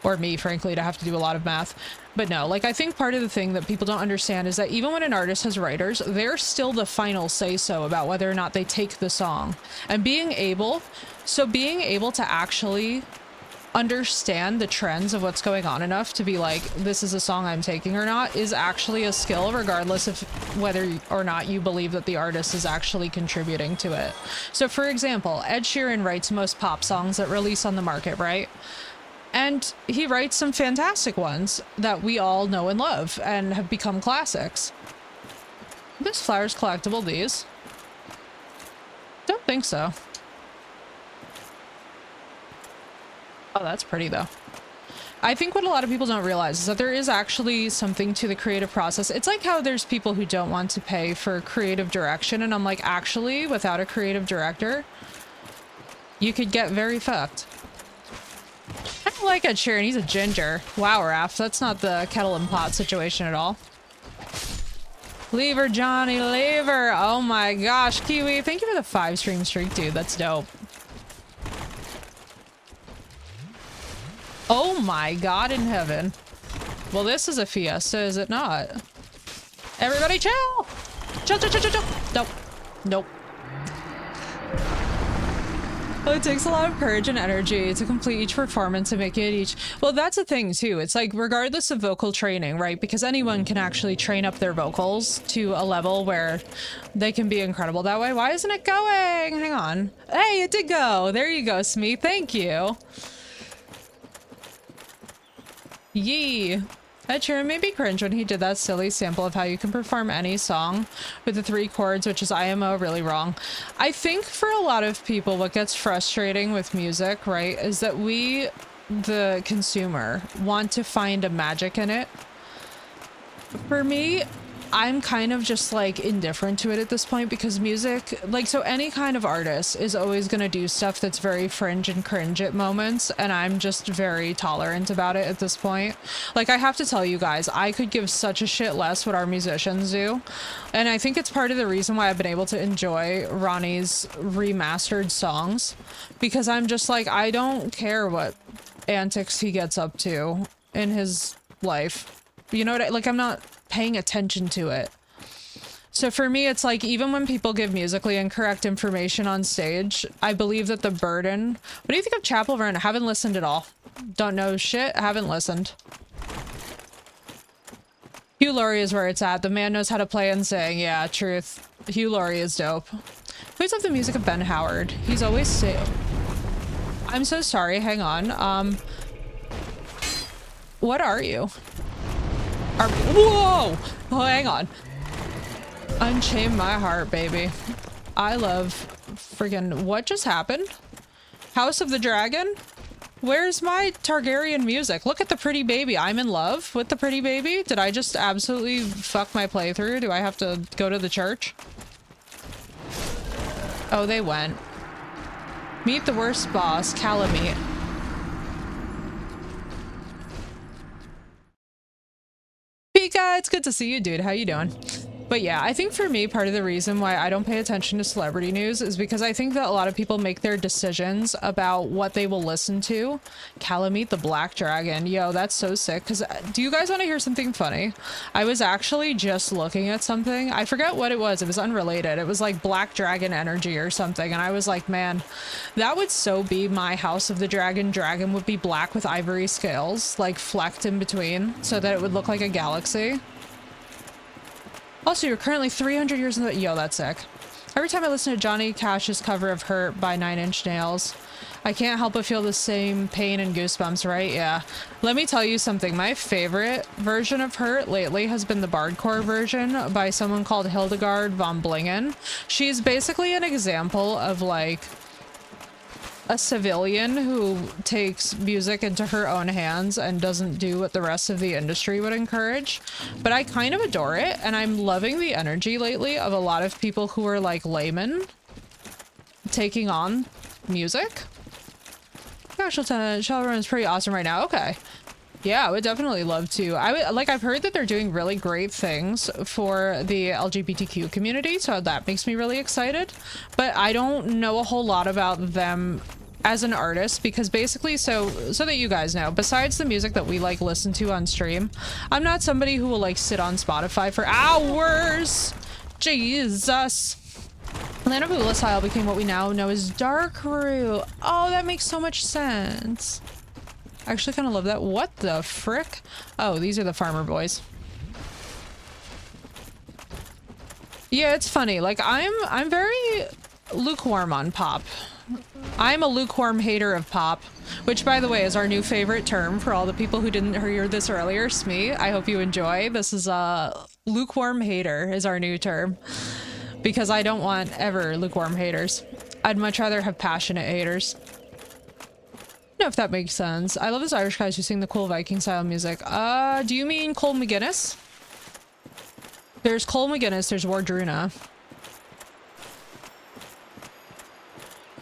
Or me, frankly, to have to do a lot of math. But no, like, I think part of the thing that people don't understand is that even when an artist has writers, they're still the final say-so about whether or not they take the song. And being able to actually understand the trends of what's going on enough to be like, this is a song I'm taking or not, is actually a skill, regardless of whether or not you believe that the artist is actually contributing to it. So for example, Ed Sheeran writes most pop songs that release on the market, right? And he writes some fantastic ones that we all know and love and have become classics. This flower's collectible, these? Don't think so. Oh, that's pretty though. I think what a lot of people don't realize is that there is actually something to the creative process. It's like how there's people who don't want to pay for creative direction, and I'm like, actually, without a creative director, you could get very fucked. I don't like Ed Sheeran, he's a ginger. Wow, Raph, that's not the kettle and pot situation at all. Leave her, Johnny, leave her. Oh my gosh, Kiwi, thank you for the 5 stream streak, dude, that's dope. Oh my god in heaven. Well, this is a fiesta, is it not? Everybody chill! Chill, chill, chill, chill, chill. Nope. Nope. Well, it takes a lot of courage and energy to complete each performance and make it each... Well, that's the thing, too. It's like, regardless of vocal training, right? Because anyone can actually train up their vocals to a level where they can be incredible that way. Why isn't it going? Hang on. Hey, it did go. There you go, Smee. Thank you. Yee. Ed Sheeran made me cringe when he did that silly sample of how you can perform any song with the 3 chords, which is IMO, really wrong. I think for a lot of people, what gets frustrating with music, right, is that we, the consumer, want to find a magic in it. For me, I'm kind of just like indifferent to it at this point, because music, like, so any kind of artist is always going to do stuff that's very fringe and cringe at moments, and I'm just very tolerant about it at this point. Like, I have to tell you guys, I could give such a shit less what our musicians do, and I think it's part of the reason why I've been able to enjoy Ronnie's remastered songs, because I'm just like, I don't care what antics he gets up to in his life. You know what like, I'm not paying attention to it. So for me, it's like, even when people give musically incorrect information on stage, I believe that the burden... What do you think of Chapel Run? I haven't listened at all. Don't know shit. I haven't listened. Hugh Laurie is where it's at. The man knows how to play and sing. Yeah, truth. Hugh Laurie is dope. Please love the music of Ben Howard. He's always so... I'm so sorry. Hang on. What are you? Whoa! Oh, hang on. Unchain my heart, baby. I love friggin' what just happened? House of the Dragon? Where's my Targaryen music? Look at the pretty baby. I'm in love with the pretty baby. Did I just absolutely fuck my playthrough? Do I have to go to the church? Oh, they went. Meet the worst boss, Calamite. Pika, it's good to see you, dude. How you doing? But yeah, I think for me, part of the reason why I don't pay attention to celebrity news is because I think that a lot of people make their decisions about what they will listen to. Calamite the Black Dragon. Yo, that's so sick. Because do you guys want to hear something funny? I was actually just looking at something. I forget what it was. It was unrelated. It was like Black Dragon energy or something. And I was like, man, that would so be my House of the Dragon. Dragon would be black with ivory scales, like flecked in between so that it would look like a galaxy. Also, you're currently 300 years in the... Yo, that's sick. Every time I listen to Johnny Cash's cover of Hurt by Nine Inch Nails, I can't help but feel the same pain and goosebumps, right? Yeah. Let me tell you something. My favorite version of Hurt lately has been the Bardcore version by someone called Hildegard von Blingen. She's basically an example of like a civilian who takes music into her own hands and doesn't do what the rest of the industry would encourage. But I kind of adore it, and I'm loving the energy lately of a lot of people who are like laymen taking on music. Gosh, Shadowrun is pretty awesome right now. Okay. Yeah, I would definitely love to. I've heard that they're doing really great things for the LGBTQ community, so that makes me really excited. But I don't know a whole lot about them as an artist, because basically, so that you guys know, besides the music that we like listen to on stream, I'm not somebody who will like sit on Spotify for hours. Jesus. Land of Ulasile became what we now know as Darkroot. Oh, that makes so much sense. I actually kind of love that. What the frick? Oh, these are the farmer boys. Yeah, it's funny. Like, I'm very lukewarm on pop. I'm a lukewarm hater of pop, which, by the way, is our new favorite term for all the people who didn't hear this earlier. Smee, I hope you enjoy. This is a lukewarm hater is our new term, because I don't want ever lukewarm haters. I'd much rather have passionate haters. I don't know if that makes sense. I love those Irish guys who sing the cool Viking style music. Do you mean Cole McGuinness? There's Cole McGuinness, there's Wardruna.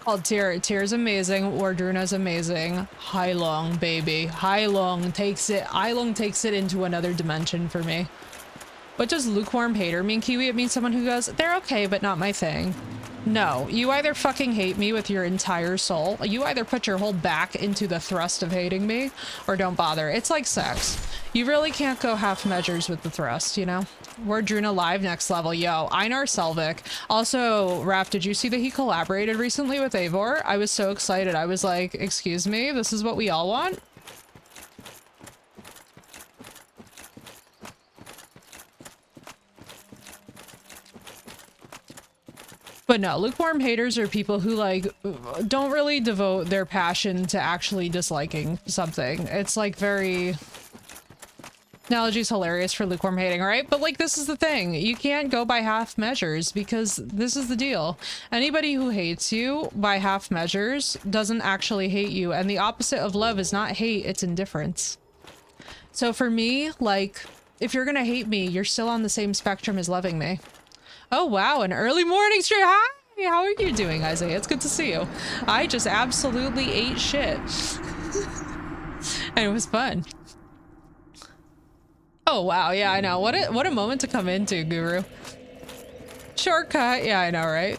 Called Tyr. Tyr's amazing. Wardruna's amazing. Heilung, baby. Heilung takes it into another dimension for me. What does lukewarm hater mean, Kiwi? It means someone who goes, they're okay, but not my thing. No, you either fucking hate me with your entire soul, you either put your whole back into the thrust of hating me, or don't bother. It's like sex. You really can't go half measures with the thrust, you know? Wardruna live next level. Yo, Einar Selvik. Also, Raph, did you see that he collaborated recently with Eivor? I was so excited. I was like, excuse me, this is what we all want? But no, lukewarm haters are people who like don't really devote their passion to actually disliking something. It's like very... Analogy's hilarious for lukewarm hating, right? But like, this is the thing. You can't go by half measures, because this is the deal. Anybody who hates you by half measures doesn't actually hate you. And the opposite of love is not hate, it's indifference. So for me, like, if you're gonna hate me, you're still on the same spectrum as loving me. Oh wow, an early morning stream. Hi, how are you doing, Isaiah? It's good to see you. I just absolutely ate shit. And it was fun. Oh wow, yeah, I know. What a moment to come into, Guru. Shortcut, yeah, I know, right?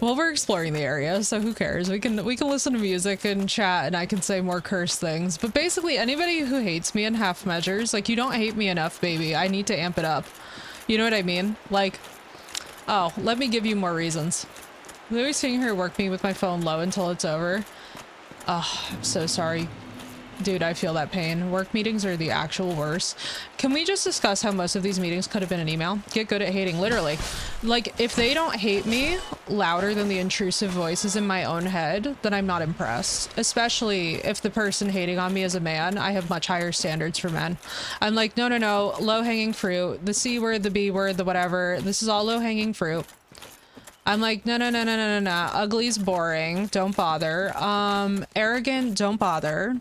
Well, we're exploring the area, so who cares? We can listen to music and chat, and I can say more curse things. But basically, anybody who hates me in half measures, like, you don't hate me enough, baby. I need to amp it up. You know what I mean? Like, oh, let me give you more reasons. Literally seeing her work me with my phone low until it's over. Oh, I'm so sorry. Dude, I feel that pain. Work meetings are the actual worst. Can we just discuss how most of these meetings could have been an email? Get good at hating, literally. Like, if they don't hate me louder than the intrusive voices in my own head, then I'm not impressed. Especially if the person hating on me is a man. I have much higher standards for men. I'm like, no, low-hanging fruit. The C word, the B word, the whatever. This is all low-hanging fruit. I'm like, no. Ugly's boring. Don't bother. Arrogant, don't bother.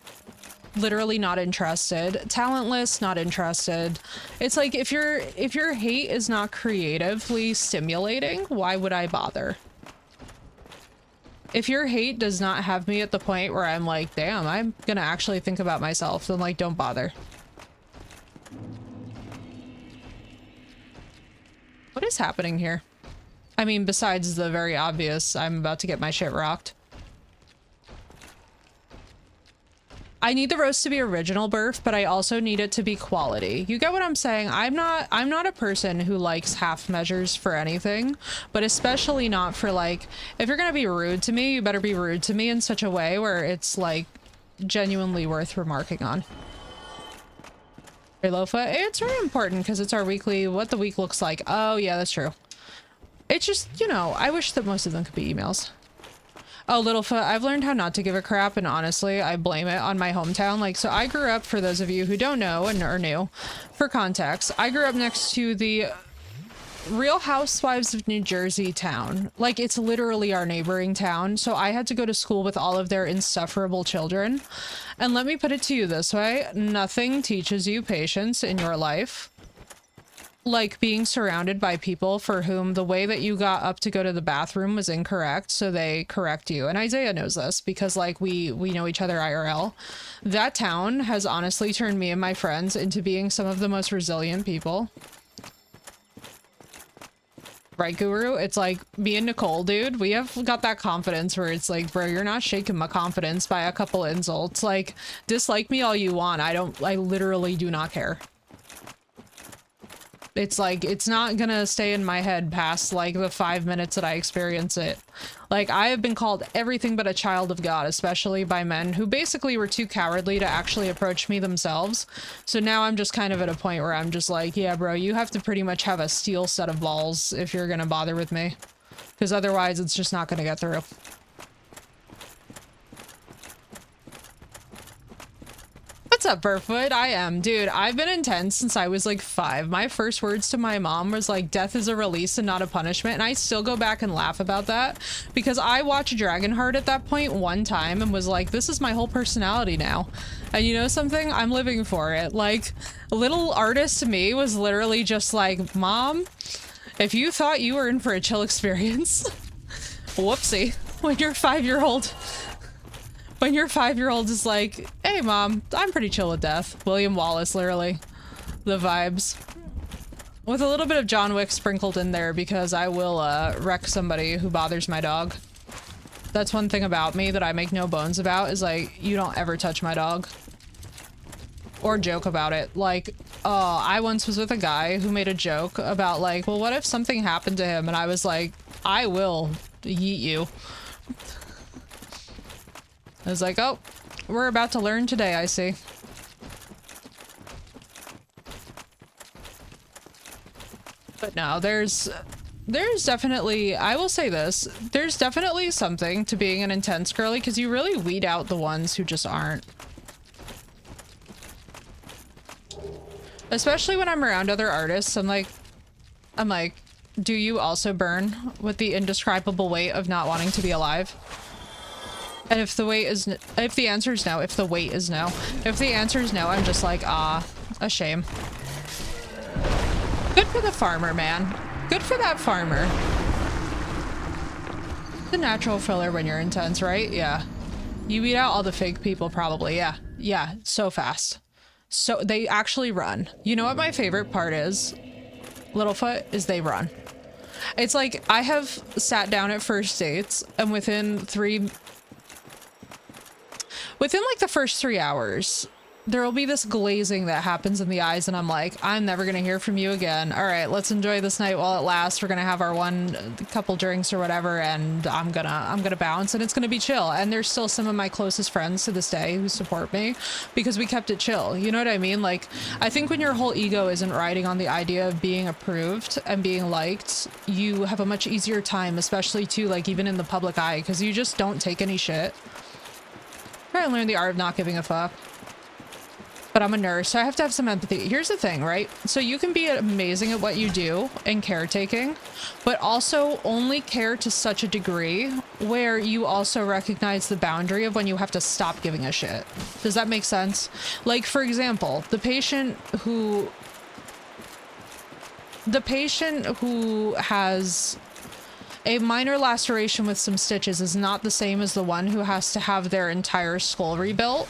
Literally not interested. Talentless, not interested. It's like, if your hate is not creatively stimulating, why would I bother? If your hate does not have me at the point where I'm like, damn, I'm gonna actually think about myself, then like, don't bother. What is happening here? I mean, besides the very obvious, I'm about to get my shit rocked. I need the roast to be original, Burf, but I also need it to be quality. You get what I'm saying? I'm not a person who likes half measures for anything, but especially not for like, if you're gonna be rude to me, you better be rude to me in such a way where it's like genuinely worth remarking on. Hey, Lofa, it's very important because it's our weekly, what the week looks like. Oh yeah, that's true. It's just, you know, I wish that most of them could be emails. Oh, Littlefoot, I've learned how not to give a crap, and honestly, I blame it on my hometown. Like, so I grew up, for those of you who don't know and are new, for context, I grew up next to the Real Housewives of New Jersey town. Like, it's literally our neighboring town, so I had to go to school with all of their insufferable children. And let me put it to you this way, nothing teaches you patience in your life like being surrounded by people for whom the way that you got up to go to the bathroom was incorrect, so they correct you. And Isaiah knows this because like we know each other IRL. That town has honestly turned me and my friends into being some of the most resilient people. Right, Guru? It's like me and Nicole, dude, we have got that confidence where it's like, bro, you're not shaking my confidence by a couple insults. Like, dislike me all you want. I literally do not care. It's like, it's not gonna stay in my head past like the 5 minutes that I experience it. Like, I have been called everything but a child of God, especially by men who basically were too cowardly to actually approach me themselves. So now I'm just kind of at a point where I'm just like, yeah, bro, you have to pretty much have a steel set of balls if you're gonna bother with me. Because otherwise it's just not gonna get through. What's up, Burfoot? I am. Dude, I've been intense since I was like 5. My first words to my mom was like, death is a release and not a punishment. And I still go back and laugh about that because I watched Dragonheart at that point one time and was like, this is my whole personality now. And you know something? I'm living for it. Like, little artist to me was literally just like, Mom, if you thought you were in for a chill experience, whoopsie, when your 5-year-old... When your 5-year-old is like, hey mom, I'm pretty chill with death. William Wallace, literally. The vibes. With a little bit of John Wick sprinkled in there because I will wreck somebody who bothers my dog. That's one thing about me that I make no bones about is like, you don't ever touch my dog. Or joke about it. Like, I once was with a guy who made a joke about like, well, what if something happened to him? And I was like, I will yeet you. I was like, oh, we're about to learn today, I see. But no, there's definitely, I will say this, there's definitely something to being an intense girly because you really weed out the ones who just aren't. Especially when I'm around other artists, I'm like, do you also burn with the indescribable weight of not wanting to be alive? And if the answer is no, if the weight is no, if the answer is no, I'm just like, ah, a shame. Good for the farmer, man. Good for that farmer. The natural filler when you're intense, right? Yeah. You weed out all the fake people, probably. Yeah. Yeah. So fast. So they actually run. You know what my favorite part is? Littlefoot is they run. It's like I have sat down at first dates and within like the first 3 hours, there will be this glazing that happens in the eyes and I'm like, I'm never going to hear from you again. All right, let's enjoy this night while it lasts. We're going to have our couple drinks or whatever. And I'm going to bounce and it's going to be chill. And there's still some of my closest friends to this day who support me because we kept it chill. You know what I mean? Like, I think when your whole ego isn't riding on the idea of being approved and being liked, you have a much easier time, especially too, like even in the public eye, because you just don't take any shit. I learned the art of not giving a fuck. But I'm a nurse, so I have to have some empathy. Here's the thing, right? So you can be amazing at what you do in caretaking, but also only care to such a degree where you also recognize the boundary of when you have to stop giving a shit. Does that make sense? Like, for example, the patient who has a minor laceration with some stitches is not the same as the one who has to have their entire skull rebuilt.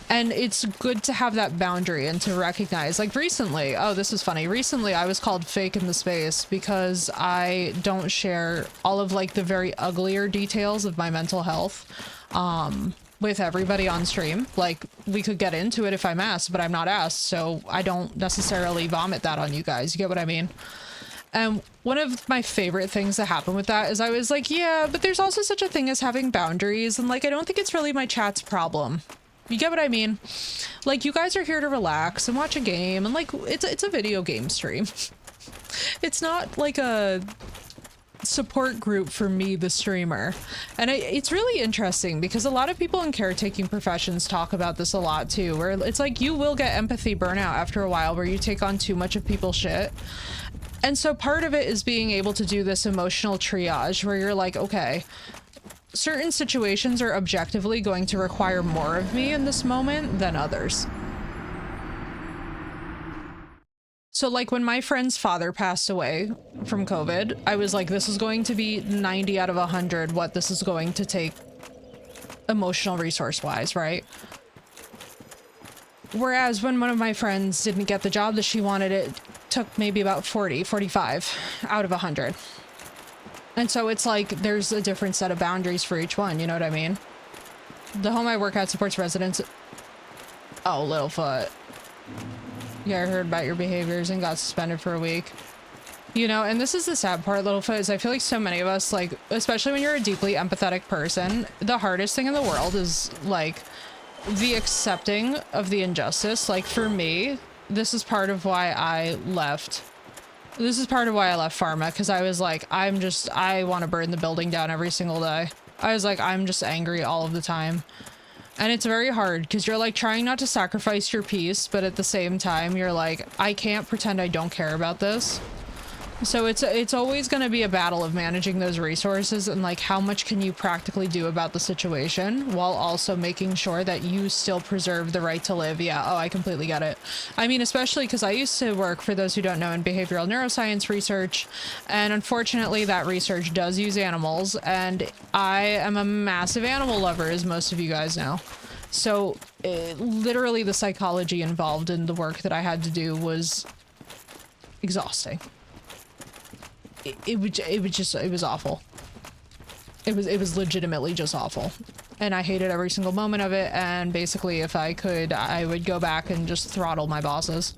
And it's good to have that boundary and to recognize, like recently, oh, this is funny. Recently, I was called fake in the space because I don't share all of like the very uglier details of my mental health with everybody on stream. Like, we could get into it if I'm asked, but I'm not asked. So I don't necessarily vomit that on you guys. You get what I mean? And one of my favorite things that happened with that is I was like, yeah, but there's also such a thing as having boundaries. And like, I don't think it's really my chat's problem. You get what I mean? Like, you guys are here to relax and watch a game and like, it's a video game stream. It's not like a support group for me, the streamer. And it's really interesting because a lot of people in caretaking professions talk about this a lot too, where it's like you will get empathy burnout after a while where you take on too much of people's shit. And so part of it is being able to do this emotional triage where you're like, okay, certain situations are objectively going to require more of me in this moment than others. So like when my friend's father passed away from COVID, I was like, this is going to be 90 out of 100 what this is going to take emotional resource wise, right? Whereas when one of my friends didn't get the job that she wanted, it took maybe about 40, 45 out of 100. And so it's like there's a different set of boundaries for each one, you know what I mean? The home I work at supports residents. Oh, Littlefoot. Yeah, I heard about your behaviors and got suspended for a week. You know, and this is the sad part, Littlefoot, is I feel like so many of us, like, especially when you're a deeply empathetic person, the hardest thing in the world is, like, the accepting of the injustice. Like, for me, this is part of why I left. This is part of why I left Pharma, because I was like, I want to burn the building down every single day. I was like, I'm just angry all of the time. And it's very hard because you're like trying not to sacrifice your peace, but at the same time, you're like, I can't pretend I don't care about this. So it's always going to be a battle of managing those resources and like how much can you practically do about the situation while also making sure that you still preserve the right to live. Yeah, oh, I completely get it. I mean, especially because I used to work, for those who don't know, in behavioral neuroscience research, and unfortunately that research does use animals, and I am a massive animal lover, as most of you guys know. So literally the psychology involved in the work that I had to do was exhausting. It was awful. It was legitimately just awful. And I hated every single moment of it, and basically if I could, I would go back and just throttle my bosses.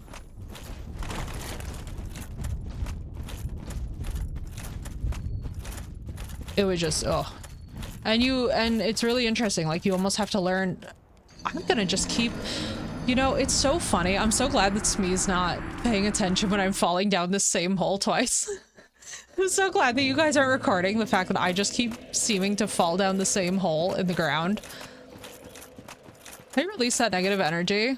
It was just, oh. And it's really interesting, like you almost have to learn. I'm gonna just keep, you know, it's so funny. I'm so glad that Smee's not paying attention when I'm falling down the same hole twice. I'm so glad that you guys aren't recording the fact that I just keep seeming to fall down the same hole in the ground. I release that negative energy.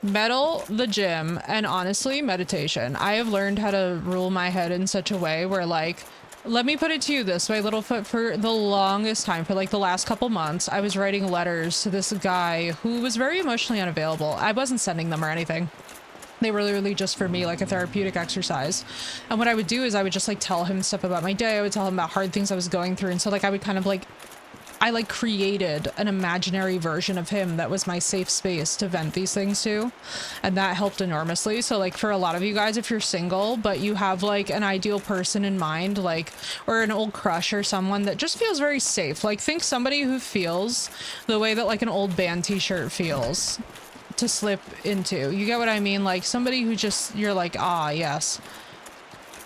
Metal, the gym, and honestly, meditation. I have learned how to rule my head in such a way where, like, let me put it to you this way, Littlefoot, for the longest time, for like the last couple months, I was writing letters to this guy who was very emotionally unavailable. I wasn't sending them or anything. They were literally just for me, like a therapeutic exercise. And what I would do is I would just like tell him stuff about my day. I would tell him about hard things I was going through. And so like I would kind of like, I like created an imaginary version of him that was my safe space to vent these things to. And that helped enormously. So like for a lot of you guys, if you're single, but you have like an ideal person in mind, like, or an old crush or someone that just feels very safe. Like think somebody who feels the way that like an old band t-shirt feels to slip into. You get what I mean? Like somebody who just, you're like, ah, yes.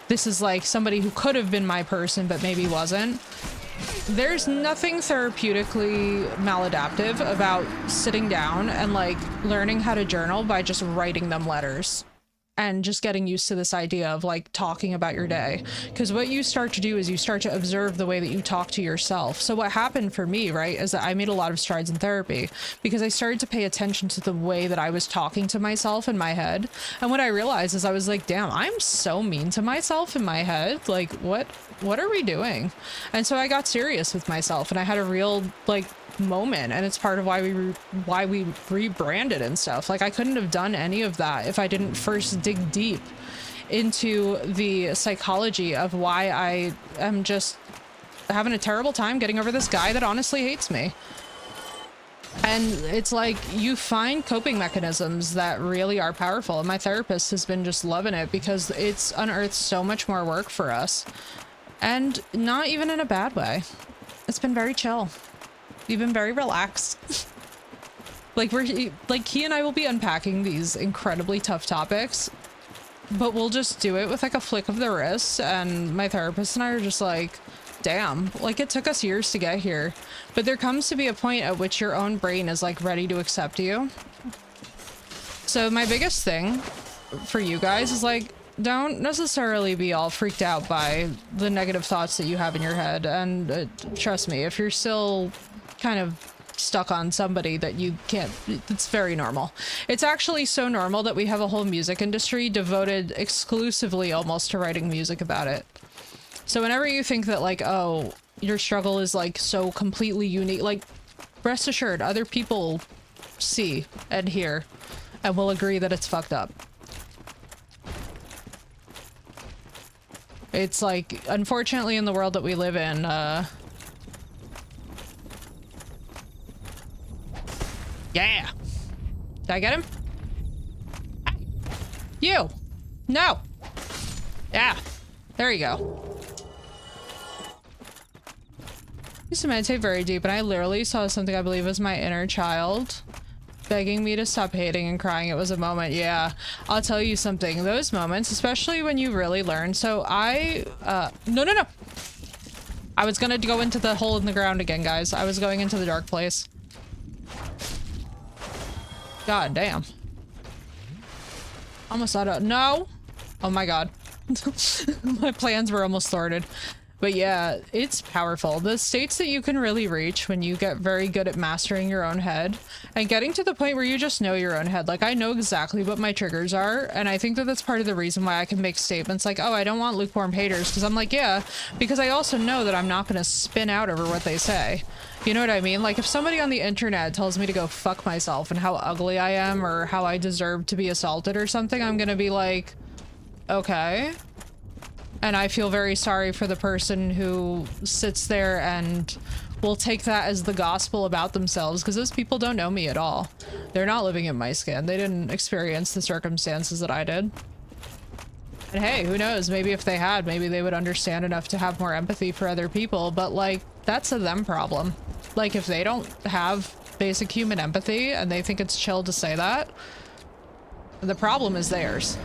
This is like somebody who could have been my person, but maybe wasn't. There's nothing therapeutically maladaptive about sitting down and like learning how to journal by just writing them letters and just getting used to this idea of like talking about your day. Because what you start to do is you start to observe the way that you talk to yourself. So what happened for me, right, is that I made a lot of strides in therapy because I started to pay attention to the way that I was talking to myself in my head. And what I realized is I was like, damn, I'm so mean to myself in my head. Like, what are we doing? And so I got serious with myself and I had a real like moment, and it's part of why we rebranded and stuff. Like I couldn't have done any of that if I didn't first dig deep into the psychology of why I am just having a terrible time getting over this guy that honestly hates me. And it's like you find coping mechanisms that really are powerful, and my therapist has been just loving it because it's unearthed so much more work for us, and not even in a bad way. It's been very chill. We've been very relaxed. Like he and I will be unpacking these incredibly tough topics, but we'll just do it with like a flick of the wrist. And my therapist and I are just like, damn, like it took us years to get here, but there comes to be a point at which your own brain is like ready to accept you. So my biggest thing for you guys is like, don't necessarily be all freaked out by the negative thoughts that you have in your head. And trust me, if you're still kind of stuck on somebody that you can't, it's very normal. It's actually so normal that we have a whole music industry devoted exclusively almost to writing music about it. So whenever you think that like, oh, your struggle is like so completely unique, like rest assured other people see and hear and will agree that it's fucked up. It's like, unfortunately in the world that we live in, yeah. Did I get him? Hey. You! No! Yeah. There you go. I used to meditate very deep, and I literally saw something I believe was my inner child begging me to stop hating and crying. It was a moment. Yeah. I'll tell you something. Those moments, especially when you really learn. So no. I was gonna go into the hole in the ground again, guys. I was going into the dark place. God damn. Almost out of... No! Oh my god. My plans were almost thwarted. But yeah, it's powerful. The states that you can really reach when you get very good at mastering your own head and getting to the point where you just know your own head. Like, I know exactly what my triggers are, and I think that that's part of the reason why I can make statements like, oh, I don't want lukewarm haters, because I'm like, yeah, because I also know that I'm not going to spin out over what they say. You know what I mean? Like, if somebody on the internet tells me to go fuck myself and how ugly I am or how I deserve to be assaulted or something, I'm gonna be like, okay. And I feel very sorry for the person who sits there and will take that as the gospel about themselves, because those people don't know me at all. They're not living in my skin. They didn't experience the circumstances that I did. And hey, who knows? Maybe if they had, maybe they would understand enough to have more empathy for other people, but like, that's a them problem. Like, if they don't have basic human empathy and they think it's chill to say that, the problem is theirs.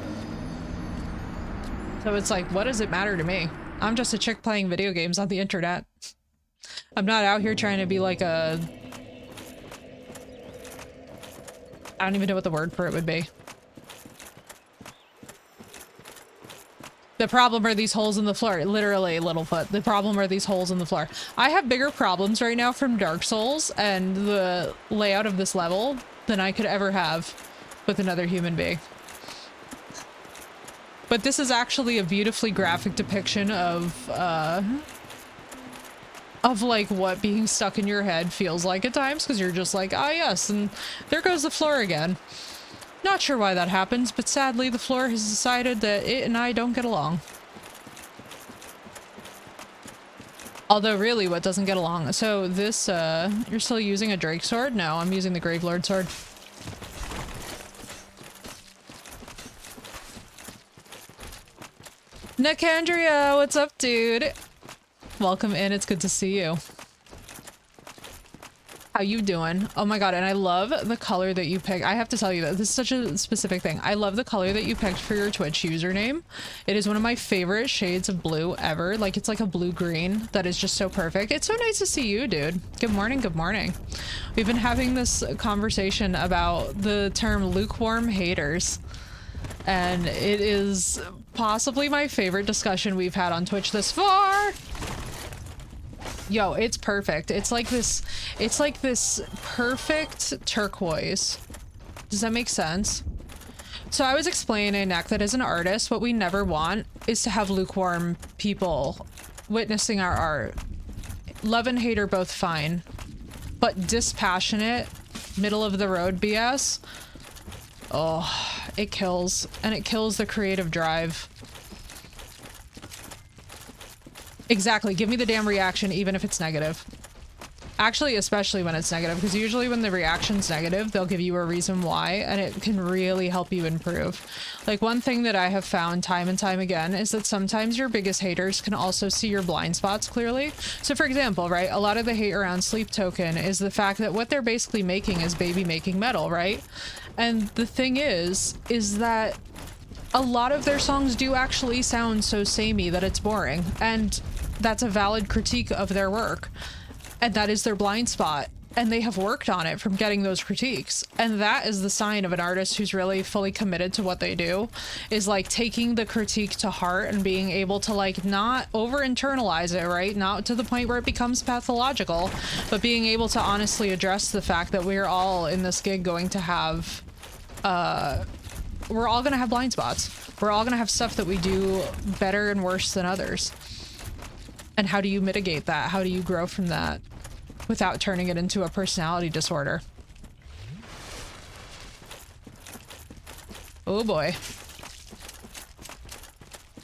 So it's like, what does it matter to me? I'm just a chick playing video games on the internet. I'm not out here trying to be like a... I don't even know what the word for it would be. The problem are these holes in the floor. Literally, Littlefoot. The problem are these holes in the floor. I have bigger problems right now from Dark Souls and the layout of this level than I could ever have with another human being. But this is actually a beautifully graphic depiction of like what being stuck in your head feels like at times, because you're just like, ah, yes, and there goes the floor again. Not sure why that happens, but sadly the floor has decided that it and I don't get along. Although really, what doesn't get along? So this, you're still using a Drake sword? No, I'm using the Gravelord sword. Nicandria, what's up, dude? Welcome in, it's good to see you. How you doing? Oh my god, and I love the color that you picked. I have to tell you that this is such a specific thing. I love the color that you picked for your Twitch username. It is one of my favorite shades of blue ever. Like, it's like a blue-green that is just so perfect. It's so nice to see you, dude. Good morning, good morning. We've been having this conversation about the term lukewarm haters. And it is possibly my favorite discussion we've had on Twitch this far. Yo, it's perfect. It's like this perfect turquoise. Does that make sense? So I was explaining, Nick, that as an artist, what we never want is to have lukewarm people witnessing our art. Love and hate are both fine, but dispassionate, middle of the road BS, oh, it kills, and it kills the creative drive. Exactly. Give me the damn reaction, even if it's negative. Actually, especially when it's negative, because usually when the reaction's negative, they'll give you a reason why, and it can really help you improve. Like, one thing that I have found time and time again is that sometimes your biggest haters can also see your blind spots clearly. So for example, right, a lot of the hate around Sleep Token is the fact that what they're basically making is baby making metal, right? And the thing is that a lot of their songs do actually sound so samey that it's boring, and that's a valid critique of their work, and that is their blind spot. and they have worked on it from getting those critiques. And that is the sign of an artist who's really fully committed to what they do, is like taking the critique to heart and being able to like not over internalize it, right? Not to the point where it becomes pathological, but being able to honestly address the fact that we're all in this gig going to have, we're all going to have blind spots. We're all going to have stuff that we do better and worse than others. And how do you mitigate that? How do you grow from that without turning it into a personality disorder? Oh boy.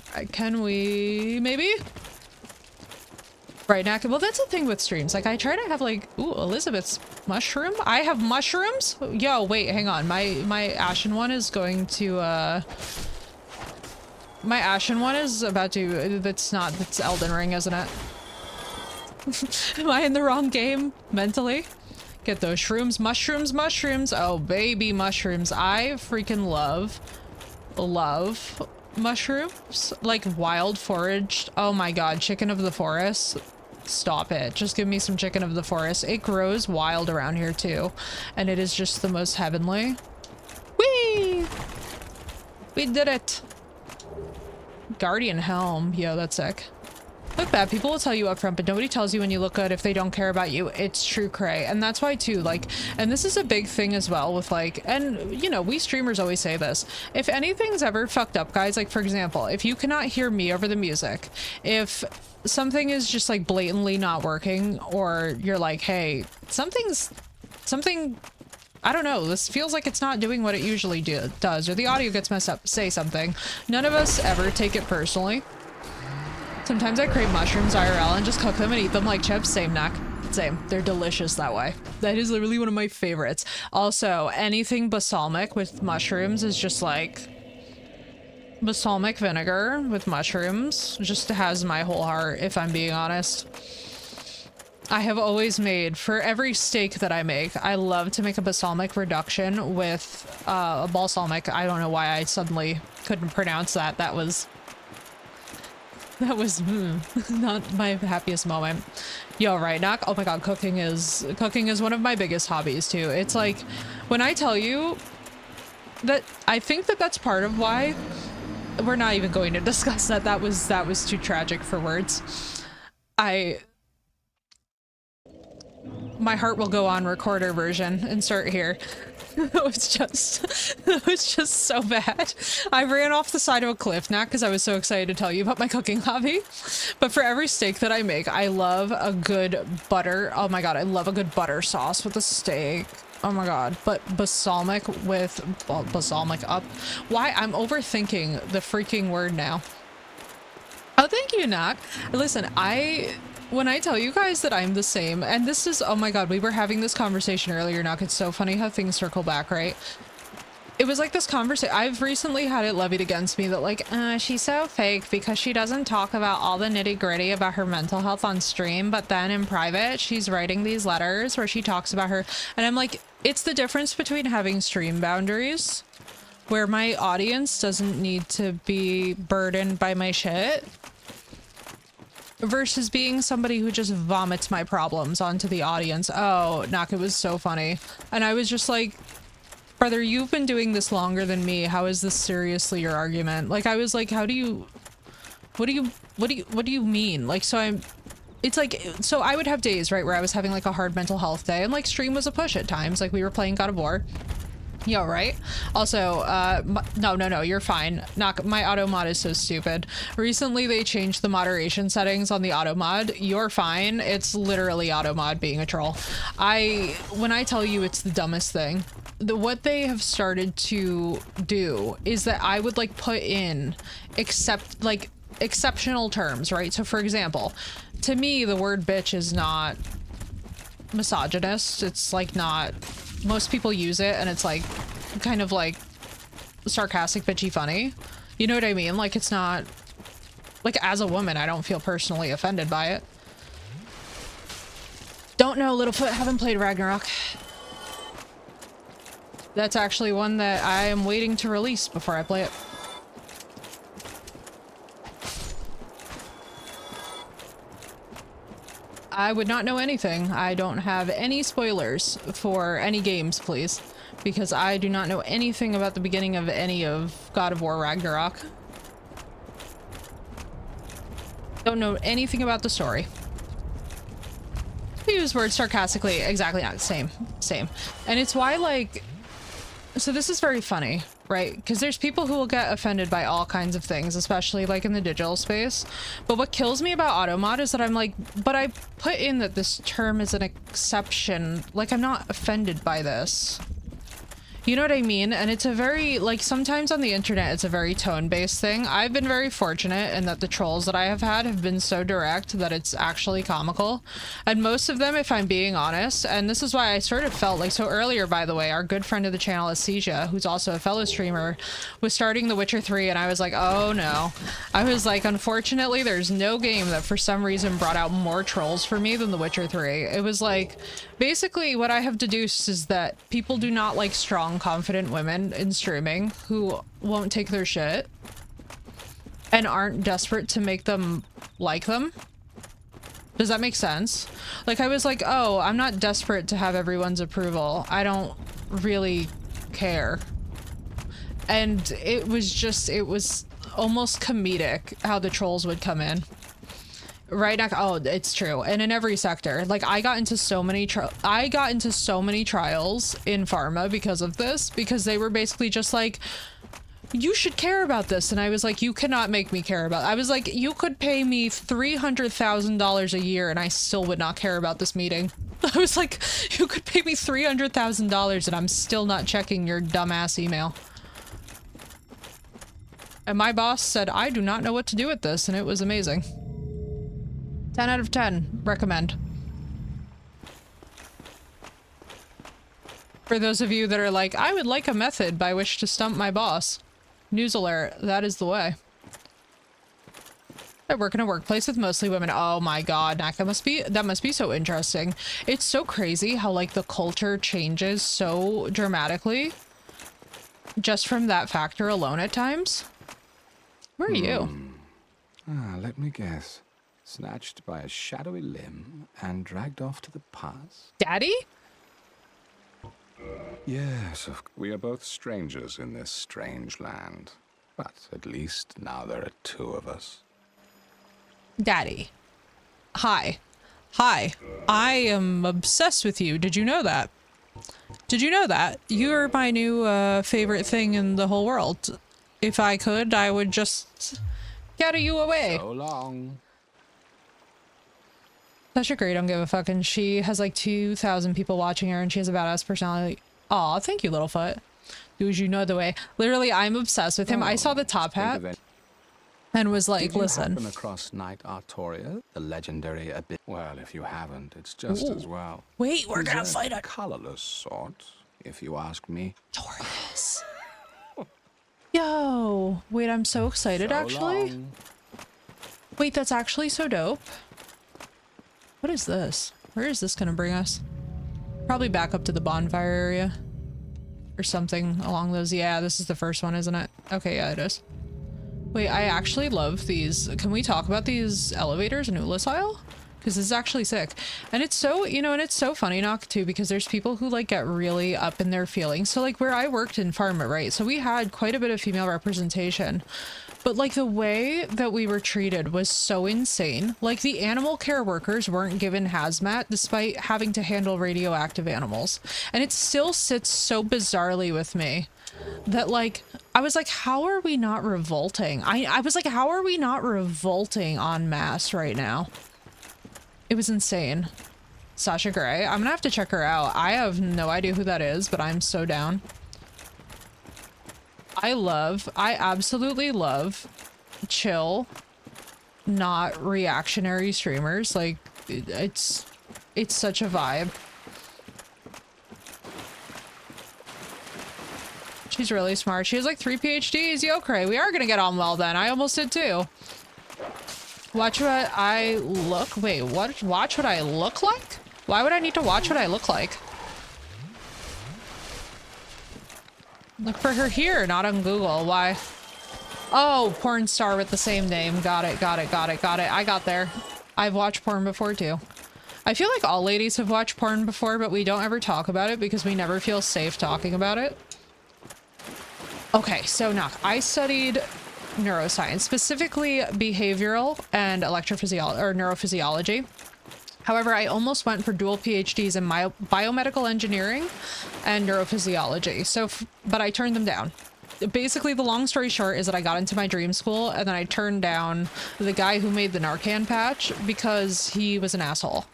Alright, can we maybe? Right, Nak. Well, that's the thing with streams. Like, I try to have like, ooh, Elizabeth's mushroom. I have mushrooms? Yo, wait, hang on. My ashen one is going to, my ashen one is about to, that's Elden Ring, isn't it? Am I in the wrong game mentally? Get those shrooms, mushrooms, mushrooms. Oh, baby mushrooms. I freaking love mushrooms. Like wild foraged. Oh my god, chicken of the forest. Stop it. Just give me some chicken of the forest. It grows wild around here too. And it is just the most heavenly. Whee! We did it. Guardian helm. Yo, that's sick. Look bad. People will tell you up front, but nobody tells you when you look good if they don't care about you. It's true, Cray. And that's why too, like, and this is a big thing as well with like, and you know, we streamers always say this. If anything's ever fucked up, guys, like for example, if you cannot hear me over the music, if something is just like blatantly not working, or you're like, hey, something, I don't know, this feels like it's not doing what it usually does, or the audio gets messed up, say something. None of us ever take it personally. Sometimes I crave mushrooms IRL and just cook them and eat them like chips. Same, Nak. Same. They're delicious that way. That is literally one of my favorites. Also, anything balsamic with mushrooms is just like balsamic vinegar with mushrooms. Just has my whole heart, if I'm being honest. I have always made, for every steak that I make, I love to make a balsamic reduction with a balsamic. I don't know why I suddenly couldn't pronounce that. That was not my happiest moment. Yo, right, Nak? Oh my god, cooking is one of my biggest hobbies too. It's like, when I tell you that, I think that that's part of why we're not even going to discuss that. That was too tragic for words. My heart will go on recorder version. Insert here. That was just so bad. I ran off the side of a cliff, not because I was so excited to tell you about my cooking hobby, but for every steak that I make, I love a good butter. Oh my god, I love a good butter sauce with a steak. Oh my god, but balsamic with balsamic up. Why? I'm overthinking the freaking word now. Oh, thank you, Nak. Listen, when I tell you guys that I'm the same, and this is, oh my god, we were having this conversation earlier, Nak. It's so funny how things circle back, right? It was like this conversation, I've recently had it levied against me that like, she's so fake because she doesn't talk about all the nitty gritty about her mental health on stream, but then in private, she's writing these letters where she talks about her, and I'm like, it's the difference between having stream boundaries, where my audience doesn't need to be burdened by my shit, versus being somebody who just vomits my problems onto the audience. Oh, Nak, it was so funny. And I was just like, brother, you've been doing this longer than me. How is this seriously your argument? Like, I was like, what do you mean? Like, it's like, so I would have days, right, where I was having like a hard mental health day, and like stream was a push at times. Like we were playing God of War. Yeah, right? Also, no, you're fine. My auto mod is so stupid. Recently, they changed the moderation settings on the auto mod. You're fine. It's literally auto mod being a troll. When I tell you it's the dumbest thing, what they have started to do is that I would like put in exceptional terms, right? So for example, to me, the word bitch is not misogynist. It's like not, most people use it and it's like kind of like sarcastic, bitchy, funny. You know what I mean? Like it's not like, as a woman, I don't feel personally offended by it. Don't know, Littlefoot, haven't played Ragnarok. That's actually one that I am waiting to release before I play it. I would not know anything. I don't have any spoilers for any games, please, because I do not know anything about the beginning of any of God of War Ragnarok. Don't know anything about the story. We use words sarcastically. Exactly. Same. And it's why, like, so this is very funny, right? Because there's people who will get offended by all kinds of things, especially like in the digital space. But what kills me about automod is that I'm like, but I put in that this term is an exception. Like, I'm not offended by this. You know what I mean? And it's a very, like, sometimes on the internet, it's a very tone-based thing. I've been very fortunate in that the trolls that I have been so direct that it's actually comical. And most of them, if I'm being honest, and this is why I sort of felt like, so earlier, by the way, our good friend of the channel, Asesia, who's also a fellow streamer, was starting The Witcher 3, and I was like, oh no. I was like, unfortunately, there's no game that for some reason brought out more trolls for me than The Witcher 3. It was like, basically what I have deduced is that people do not like strong, confident women in streaming who won't take their shit and aren't desperate to make them like them. Does that make sense? Like, I was like, oh, I'm not desperate to have everyone's approval. I don't really care. And it was almost comedic how the trolls would come in. Right now, oh, it's true. And in every sector, like, I got into so many trials in pharma because of this, because they were basically just like, you should care about this. And I was like, you cannot make me care about it. I was like, you could pay me $300,000 a year and I still would not care about this meeting. I was like, you could pay me $300,000 and I'm still not checking your dumbass email. And my boss said, I do not know what to do with this. And it was amazing. 10 out of 10. Recommend. For those of you that are like, I would like a method by which to stump my boss. News alert. That is the way. I work in a workplace with mostly women. Oh my god, Nak, that must be so interesting. It's so crazy how, like, the culture changes so dramatically just from that factor alone at times. Where are you? Let me guess. Snatched by a shadowy limb and dragged off to the past? Daddy? Yes, we are both strangers in this strange land. But at least now there are two of us. Daddy. Hi. Hi. I am obsessed with you. Did you know that? Did you know that? You're my new favorite thing in the whole world. If I could, I would just carry you away. So long. Sasha Grey don't give a fuck, and she has like 2,000 people watching her, and she has a badass personality. Aw, thank you, Littlefoot. Dude, you know the way. Literally, I'm obsessed with him. I saw the top hat and was like, Did you listen. happen across Knight Artoria, the legendary abyss? Well, if you haven't, it's just as well. Wait, we're gonna He's fight a colorless sort, if you ask me. Taurus. Yo, wait, I'm so excited, So actually. long. Wait, that's actually so dope. What is this? Where is this gonna bring us? Probably back up to the bonfire area. Or something along those. Yeah, this is the first one, isn't it? Okay, yeah, it is. Wait, I actually love these. Can we talk about these elevators in Ulisile? Because this is actually sick. And it's so, you know, and it's so funny, Nock, too, because there's people who, like, get really up in their feelings. So, like, where I worked in pharma, right? So we had quite a bit of female representation. But, like, the way that we were treated was so insane. Like, the animal care workers weren't given hazmat despite having to handle radioactive animals. And it still sits so bizarrely with me that, like, I was like, how are we not revolting? I was like, how are we not revolting en masse right now? It was insane. Sasha Grey. I'm gonna have to check her out. I have no idea who that is, but I'm so down. I absolutely love chill, not reactionary streamers. Like, it's such a vibe. She's really smart. She has like 3 PhDs. Yo, Cray, we are gonna get on well then. I almost did too. Watch what I look. Wait, what? Watch what I look like? Why would I need to watch what I look like? Look for her here, not on Google. Why? Oh, porn star with the same name. Got it, got it, got it, got it. I got there. I've watched porn before too. I feel like all ladies have watched porn before, but we don't ever talk about it because we never feel safe talking about it. Okay, so Knock, I studied neuroscience, specifically behavioral and electrophysiology or neurophysiology. However, I almost went for dual PhDs in biomedical engineering and neurophysiology. But I turned them down. Basically, the long story short is that I got into my dream school and then I turned down the guy who made the Narcan patch because he was an asshole.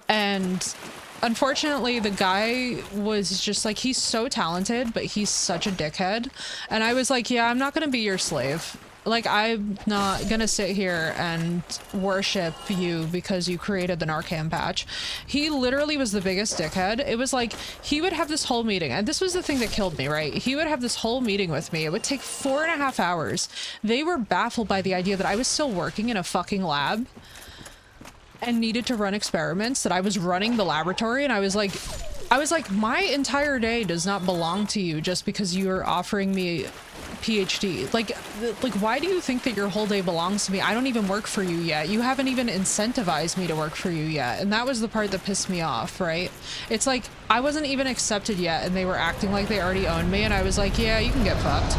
And unfortunately, the guy was just like, he's so talented, but he's such a dickhead. And I was like, yeah, I'm not going to be your slave. Like, I'm not gonna sit here and worship you because you created the Narcan patch. He literally was the biggest dickhead. It was like, he would have this whole meeting, and this was the thing that killed me, right? He would have this whole meeting with me. It would take 4.5 hours. They were baffled by the idea that I was still working in a fucking lab and needed to run experiments, that I was running the laboratory, and I was like, my entire day does not belong to you just because you're offering me PhD. Like why do you think that your whole day belongs to me? I don't even work for you yet. You haven't even incentivized me to work for you yet. And that was the part that pissed me off, right? It's like, I wasn't even accepted yet and they were acting like they already owned me, and I was like, yeah, you can get fucked.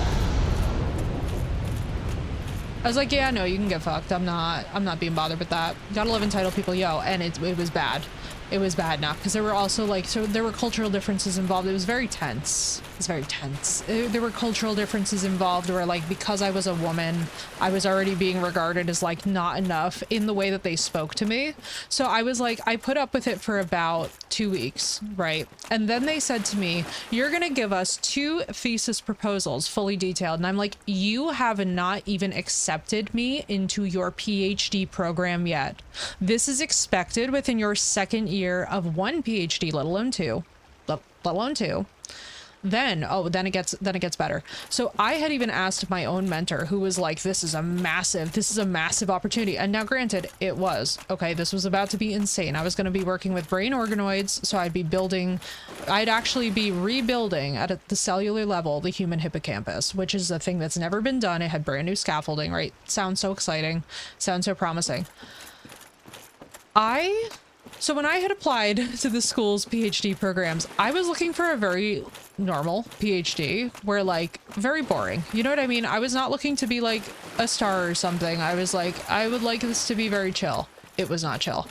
I was like, yeah, no, you can get fucked. I'm not being bothered with that. Gotta live entitled people, yo. And it was bad. It was bad now because there were also like, so there were cultural differences involved. It was very tense. It was very tense. There were cultural differences involved where, like, because I was a woman, I was already being regarded as like not enough in the way that they spoke to me. So I was like, I put up with it for about 2 weeks, right? And then they said to me, you're gonna give us 2 thesis proposals fully detailed. And I'm like, you have not even accepted me into your PhD program yet. This is expected within your second year of 1 PhD, let alone 2. Let alone 2. Then it gets better. So I had even asked my own mentor, who was like, this is a massive opportunity. And now granted, it was okay. This was about to be insane. I was going to be working with brain organoids. So I'd actually be rebuilding at the cellular level, the human hippocampus, which is a thing that's never been done. It had brand new scaffolding, right? Sounds so exciting. Sounds so promising. So when I had applied to the school's PhD programs, I was looking for a very normal PhD where, like, very boring. You know what I mean? I was not looking to be like a star or something. I was like, I would like this to be very chill. It was not chill.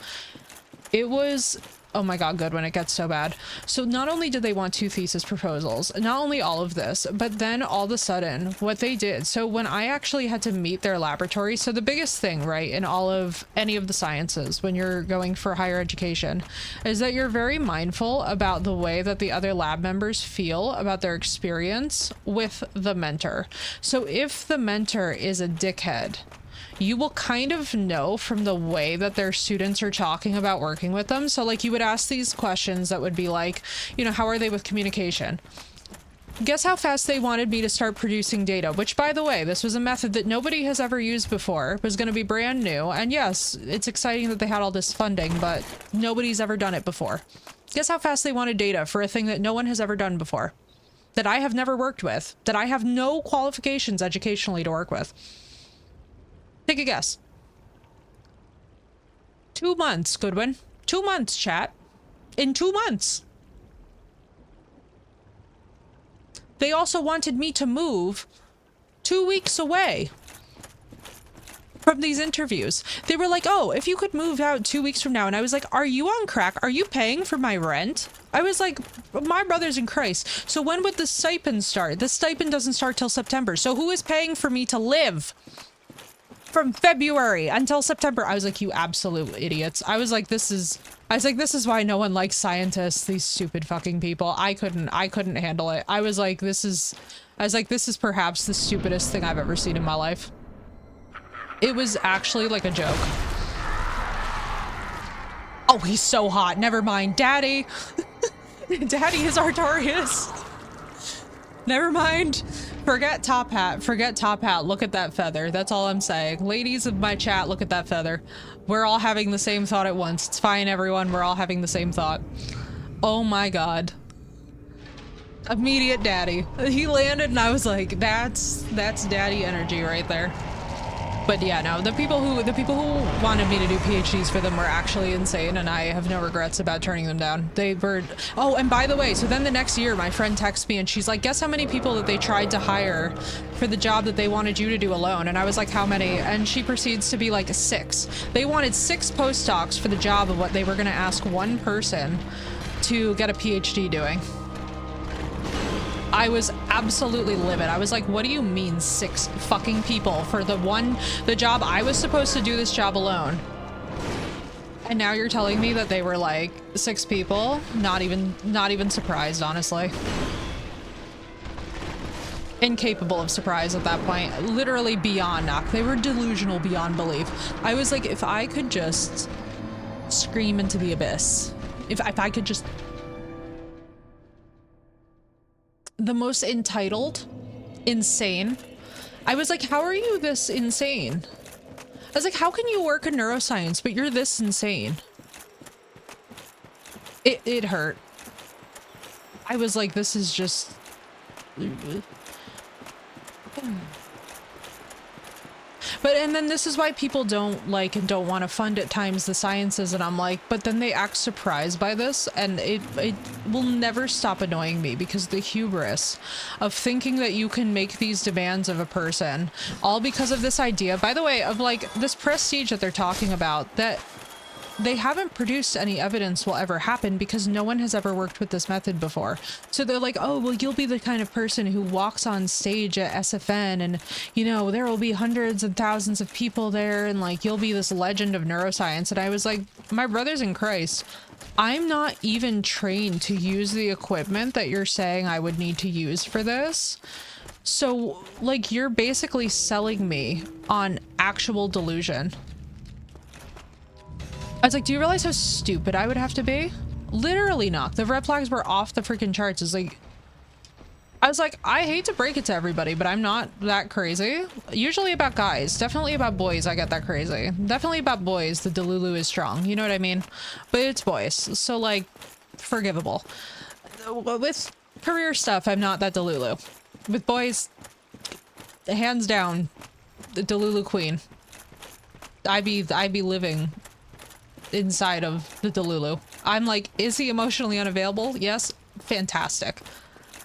It was, oh my God, good when it gets so bad. So not only did they want 2 thesis proposals, not only all of this, but then all of a sudden what they did. So when I actually had to meet their laboratory, so the biggest thing, right, in all of any of the sciences when you're going for higher education is that you're very mindful about the way that the other lab members feel about their experience with the mentor. So if the mentor is a dickhead, you will kind of know from the way that their students are talking about working with them. So like, you would ask these questions that would be like, you know, how are they with communication? Guess how fast they wanted me to start producing data, which, by the way, this was a method that nobody has ever used before. It was going to be brand new. And yes, it's exciting that they had all this funding, but nobody's ever done it before. Guess how fast they wanted data for a thing that no one has ever done before, that I have never worked with, that I have no qualifications educationally to work with. Take a guess. 2 months, Goodwin. 2 months, chat. In 2 months. They also wanted me to move 2 weeks away from these interviews. They were like, oh, if you could move out 2 weeks from now. And I was like, are you on crack? Are you paying for my rent? I was like, my brothers in Christ. So when would the stipend start? The stipend doesn't start till September. So who is paying for me to live from February until September? I was like, you absolute idiots. I was like, this is why no one likes scientists, these stupid fucking people. I couldn't handle it. I was like, this is perhaps the stupidest thing I've ever seen in my life. It was actually like a joke. Oh, he's so hot. Never mind. Daddy. Daddy is Artorias. Never mind. Forget top hat. Forget top hat. Look at that feather. That's all I'm saying. Ladies of my chat, look at that feather. We're all having the same thought at once. It's fine, everyone. We're all having the same thought. Oh my God. Immediate daddy. He landed and I was like, that's daddy energy right there. But yeah, no, the people who wanted me to do PhDs for them were actually insane, and I have no regrets about turning them down. They were, oh, and by the way, so then the next year my friend texts me and she's like, guess how many people that they tried to hire for the job that they wanted you to do alone? And I was like, how many? And she proceeds to be like 6. They wanted 6 postdocs for the job of what they were going to ask one person to get a PhD doing. I was absolutely livid. I was like, what do you mean 6 fucking people for the job I was supposed to do this job alone? And now you're telling me that they were like 6 people? Not even surprised, honestly. Incapable of surprise at that point. Literally beyond knock. They were delusional beyond belief. I was like, if I could just scream into the abyss. If I could just... The most entitled, insane. I was like, how are you this insane? I was like, how can you work in neuroscience, but you're this insane? It hurt. I was like, this is just... But, and then this is why people don't like and don't want to fund at times the sciences, and I'm like, but then they act surprised by this, and it will never stop annoying me, because the hubris of thinking that you can make these demands of a person, all because of this idea, by the way, of like this prestige that they're talking about, that they haven't produced any evidence will ever happen because no one has ever worked with this method before. So they're like, oh, well, you'll be the kind of person who walks on stage at SFN and, you know, there will be hundreds and thousands of people there and like, you'll be this legend of neuroscience. And I was like, my brothers in Christ, I'm not even trained to use the equipment that you're saying I would need to use for this. So like, you're basically selling me on actual delusion. I was like, do you realize how stupid I would have to be? Literally not. The red flags were off the freaking charts. It's like, I was like, I hate to break it to everybody, but I'm not that crazy. Usually about guys, definitely about boys, I get that crazy. Definitely about boys, the Delulu is strong. You know what I mean? But it's boys, so like, forgivable. With career stuff, I'm not that Delulu. With boys, hands down, the Delulu queen. I be living inside of the Delulu. I'm like, is he emotionally unavailable? Yes. Fantastic.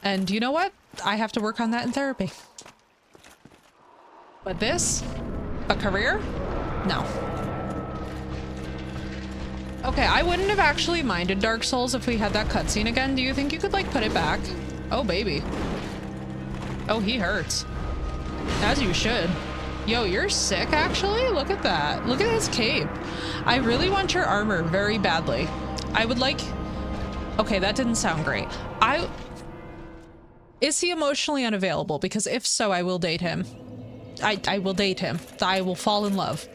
And you know what? I have to work on that in therapy. But this? A career? No. Okay, I wouldn't have actually minded Dark Souls if we had that cutscene again. Do you think you could like put it back? Oh, baby. Oh, he hurts. As you should. Yo, you're sick, actually? Look at that. Look at his cape. I really want your armor very badly. I would like... Okay, that didn't sound great. Is he emotionally unavailable? Because if so, I will date him. I will date him. I will fall in love.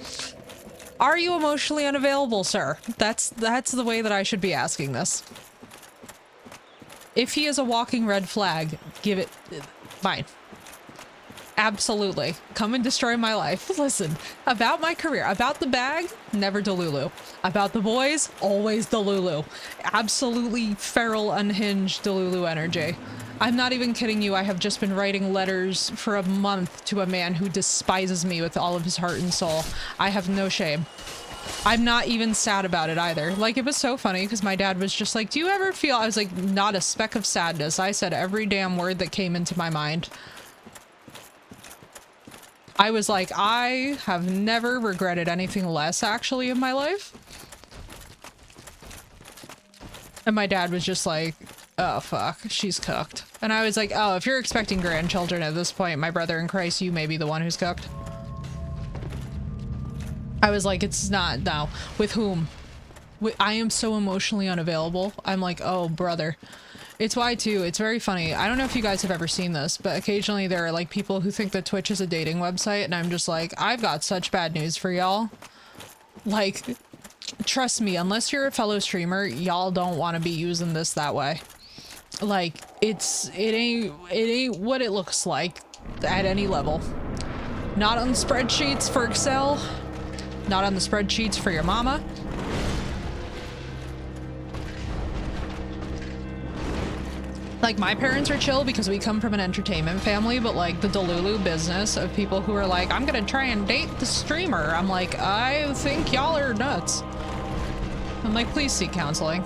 Are you emotionally unavailable, sir? That's the way that I should be asking this. If he is a walking red flag, give it... Fine. Absolutely. Come and destroy my life. Listen, about my career, about the bag, never Delulu. About the boys, always Delulu. Absolutely feral, unhinged Delulu energy. I'm not even kidding you. I have just been writing letters for a month to a man who despises me with all of his heart and soul. I have no shame. I'm not even sad about it either. Like, it was so funny because my dad was just like, do you ever feel... I was like, not a speck of sadness. I said every damn word that came into my mind. I was like, I have never regretted anything less, actually, in my life. And my dad was just like, oh, fuck, she's cooked. And I was like, oh, if you're expecting grandchildren at this point, my brother in Christ, you may be the one who's cooked. I was like, it's not, no. With whom? I am so emotionally unavailable. I'm like, oh, brother. It's why, too, it's very funny. I don't know if you guys have ever seen this, but occasionally there are, like, people who think that Twitch is a dating website, and I'm just like, I've got such bad news for y'all. Like, trust me, unless you're a fellow streamer, y'all don't want to be using this that way. Like, it ain't what it looks like at any level. Not on spreadsheets for Excel, not on the spreadsheets for your mama. Like, my parents are chill because we come from an entertainment family, but like the Delulu business of people who are like, I'm gonna try and date the streamer. I'm like, I think y'all are nuts. I'm like, please seek counseling.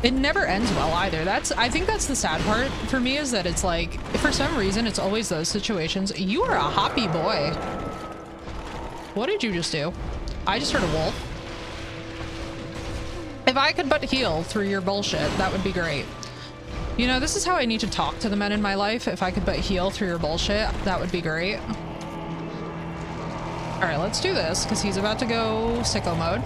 It never ends well either. I think that's the sad part for me, is that it's like, for some reason, it's always those situations. You are a hoppy boy. What did you just do? I just heard a wolf. If I could but heal through your bullshit, that would be great. You know, this is how I need to talk to the men in my life. If I could but heal through your bullshit, that would be great. All right, let's do this, because he's about to go sicko mode.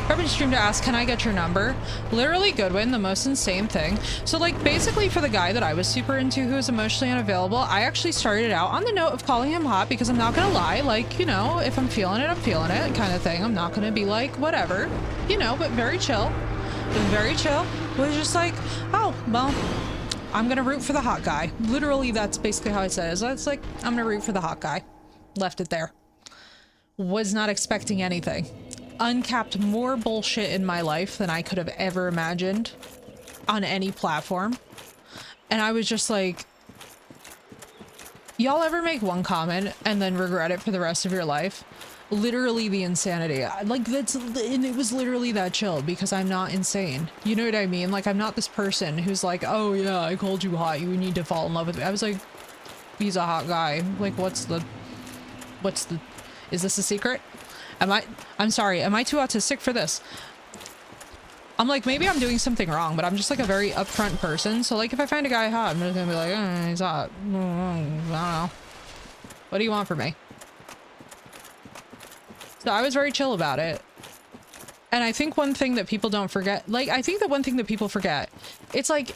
Garbage stream to ask, can I get your number? Literally, Goodwin, the most insane thing. So, like, basically for the guy that I was super into who was emotionally unavailable, I actually started out on the note of calling him hot, because I'm not gonna lie, like, you know, if I'm feeling it, I'm feeling it kind of thing. I'm not gonna be like, whatever, you know, but very chill. Very chill. Was just like, oh, well, I'm gonna root for the hot guy. Literally, that's basically how I said it. So it's like, I'm gonna root for the hot guy. Left it there. Was not expecting anything. Uncapped more bullshit in my life than I could have ever imagined on any platform. And I was just like, y'all ever make one comment and then regret it for the rest of your life? Literally the insanity. Like, and it was literally that chill, because I'm not insane. You know what I mean? Like, I'm not this person who's like, oh yeah, I called you hot, you need to fall in love with me. I was like, he's a hot guy. Like, is this a secret? I'm sorry, am I too autistic for this? I'm like, maybe I'm doing something wrong, but I'm just like a very upfront person. So like, if I find a guy hot, I'm just gonna be like, he's hot. I don't know. What do you want from me? So I was very chill about it. And I think one thing that people don't forget, like, I think that one thing that people forget, it's like,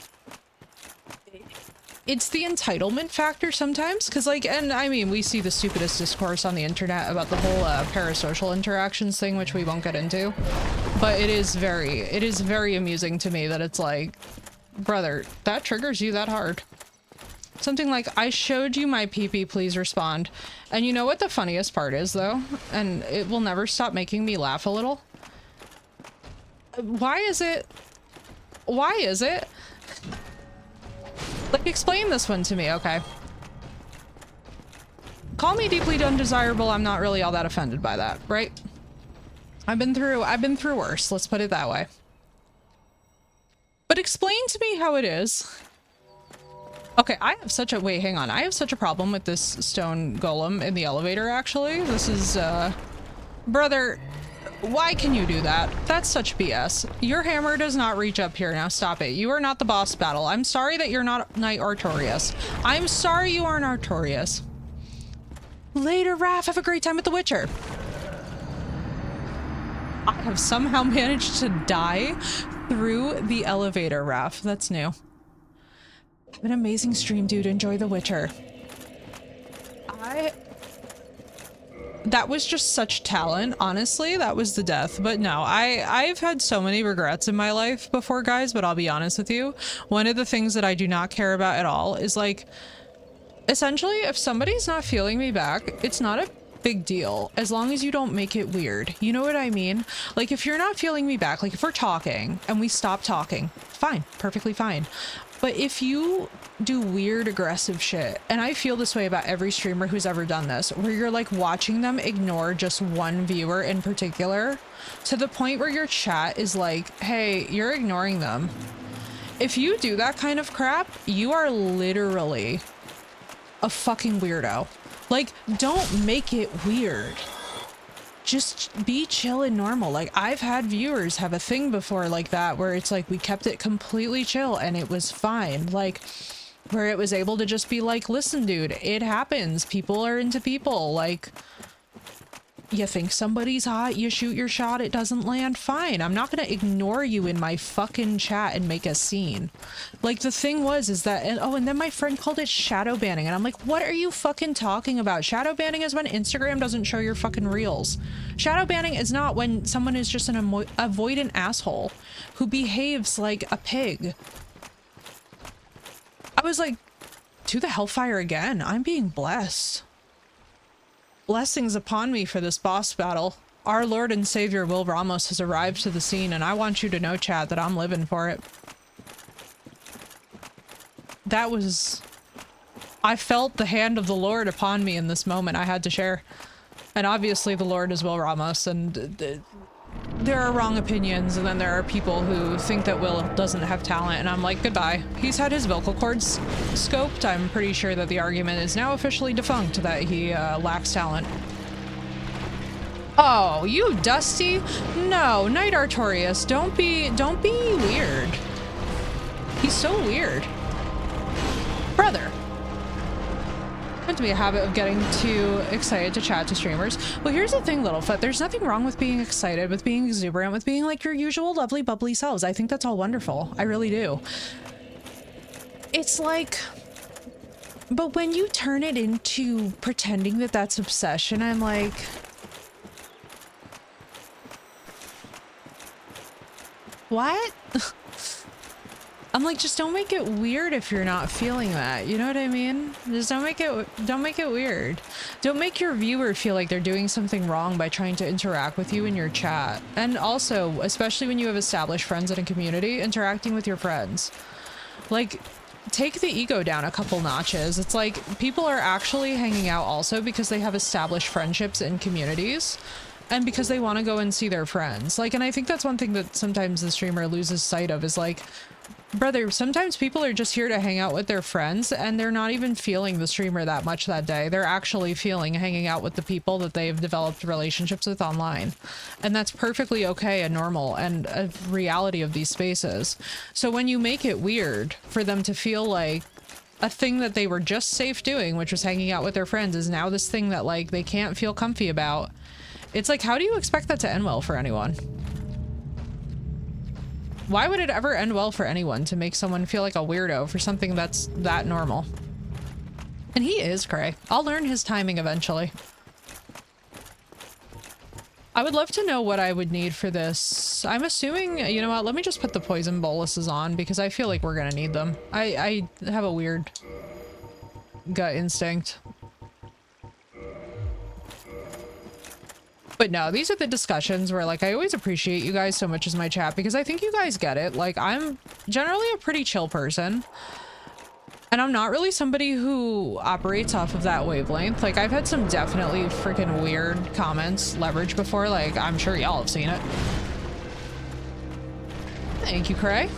it's the entitlement factor sometimes, because like, and I mean, we see the stupidest discourse on the internet about the whole parasocial interactions thing, which we won't get into, but it is very amusing to me that it's like, brother, that triggers you that hard. Something like, I showed you my pee-pee, please respond. And you know what the funniest part is though, and it will never stop making me laugh a little? Why is it like, explain this one to me, okay? Call me deeply undesirable, I'm not really all that offended by that, right? I've been through worse, let's put it that way. But explain to me how it is. Okay, I have such a problem with this stone golem in the elevator, actually. This is, brother, why can you do that? That's such BS. Your hammer does not reach up here. Now stop it. You are not the boss battle. I'm sorry that you're not Knight Artorias. I'm sorry you aren't Artorias. Later, Raph. Have a great time with The Witcher. I have somehow managed to die through the elevator, Raph. That's new. Have an amazing stream, dude. Enjoy The Witcher. That was just such talent, honestly. That was the death. But no, I've had so many regrets in my life before, guys, but I'll be honest with you. One of the things that I do not care about at all is, like, essentially, if somebody's not feeling me back, it's not a big deal as long as you don't make it weird. You know what I mean? Like, if you're not feeling me back, like if we're talking and we stop talking, fine, perfectly fine. But if you do weird, aggressive shit, and I feel this way about every streamer who's ever done this, where you're like watching them ignore just one viewer in particular, to the point where your chat is like, hey, you're ignoring them. If you do that kind of crap, you are literally a fucking weirdo. Like, don't make it weird. Just be chill and normal. Like, I've had viewers have a thing before like that where it's like we kept it completely chill and it was fine. Like, where it was able to just be like, listen, dude, it happens. People are into people. Like, you think somebody's hot, you shoot your shot, it doesn't land, fine. I'm not gonna ignore you in my fucking chat and make a scene. Like, the thing is that, and then my friend called it shadow banning, and I'm like, what are you fucking talking about? Shadow banning is when Instagram doesn't show your fucking reels. Shadow banning is not when someone is just an avoidant asshole who behaves like a pig. I was like, to the hellfire again. I'm being blessed. Blessings upon me for this boss battle. our Lord and Savior Will Ramos has arrived to the scene, and I want you to know, chat, that I'm living for it. That was... I felt the hand of the Lord upon me in this moment. I had to share. And obviously the Lord is Will Ramos, and there are wrong opinions, and then there are people who think that Will doesn't have talent, and I'm like, goodbye. He's had his vocal cords scoped. I'm pretty sure that the argument is now officially defunct that he lacks talent. Oh, you Dusty? No, Knight Artorias, don't be weird. He's so weird. Brother. Meant to be a habit of getting too excited to chat to streamers. Well, here's the thing, Littlefoot. There's nothing wrong with being excited, with being exuberant, with being like your usual lovely, bubbly selves. I think that's all wonderful. I really do. It's like... But when you turn it into pretending that that's obsession, I'm like... What? I'm like, just don't make it weird if you're not feeling that. You know what I mean? Just don't make it weird. Don't make your viewer feel like they're doing something wrong by trying to interact with you in your chat. And also, especially when you have established friends in a community, interacting with your friends. Like, take the ego down a couple notches. It's like people are actually hanging out also because they have established friendships in communities. And because they want to go and see their friends. Like, and I think that's one thing that sometimes the streamer loses sight of is like, brother, sometimes people are just here to hang out with their friends and they're not even feeling the streamer that much that day. They're actually feeling hanging out with the people that they've developed relationships with online. And that's perfectly okay and normal and a reality of these spaces. So when you make it weird for them to feel like a thing that they were just safe doing, which was hanging out with their friends, is now this thing that like they can't feel comfy about. It's like, how do you expect that to end well for anyone? Why would it ever end well for anyone to make someone feel like a weirdo for something that's that normal? And he is cray. I'll learn his timing eventually. I would love to know what I would need for this. I'm assuming, you know what, let me just put the poison boluses on because I feel like we're gonna need them. I have a weird gut instinct. But no, these are the discussions where like I always appreciate you guys so much as my chat because I think you guys get it. Like I'm generally a pretty chill person. And I'm not really somebody who operates off of that wavelength. Like I've had some definitely freaking weird comments leverage before. Like I'm sure y'all have seen it. Thank you, Cray.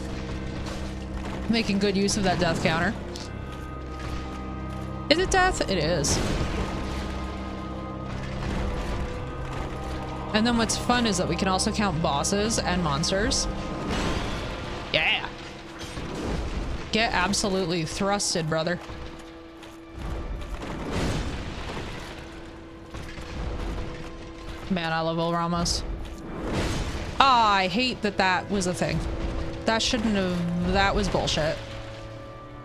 Making good use of that death counter. Is it death? It is. And then what's fun is that we can also count bosses and monsters. Yeah. Get absolutely thrusted, brother. Man, I love Will Ramos. Ah, I hate that that was a thing. That shouldn't have... That was bullshit.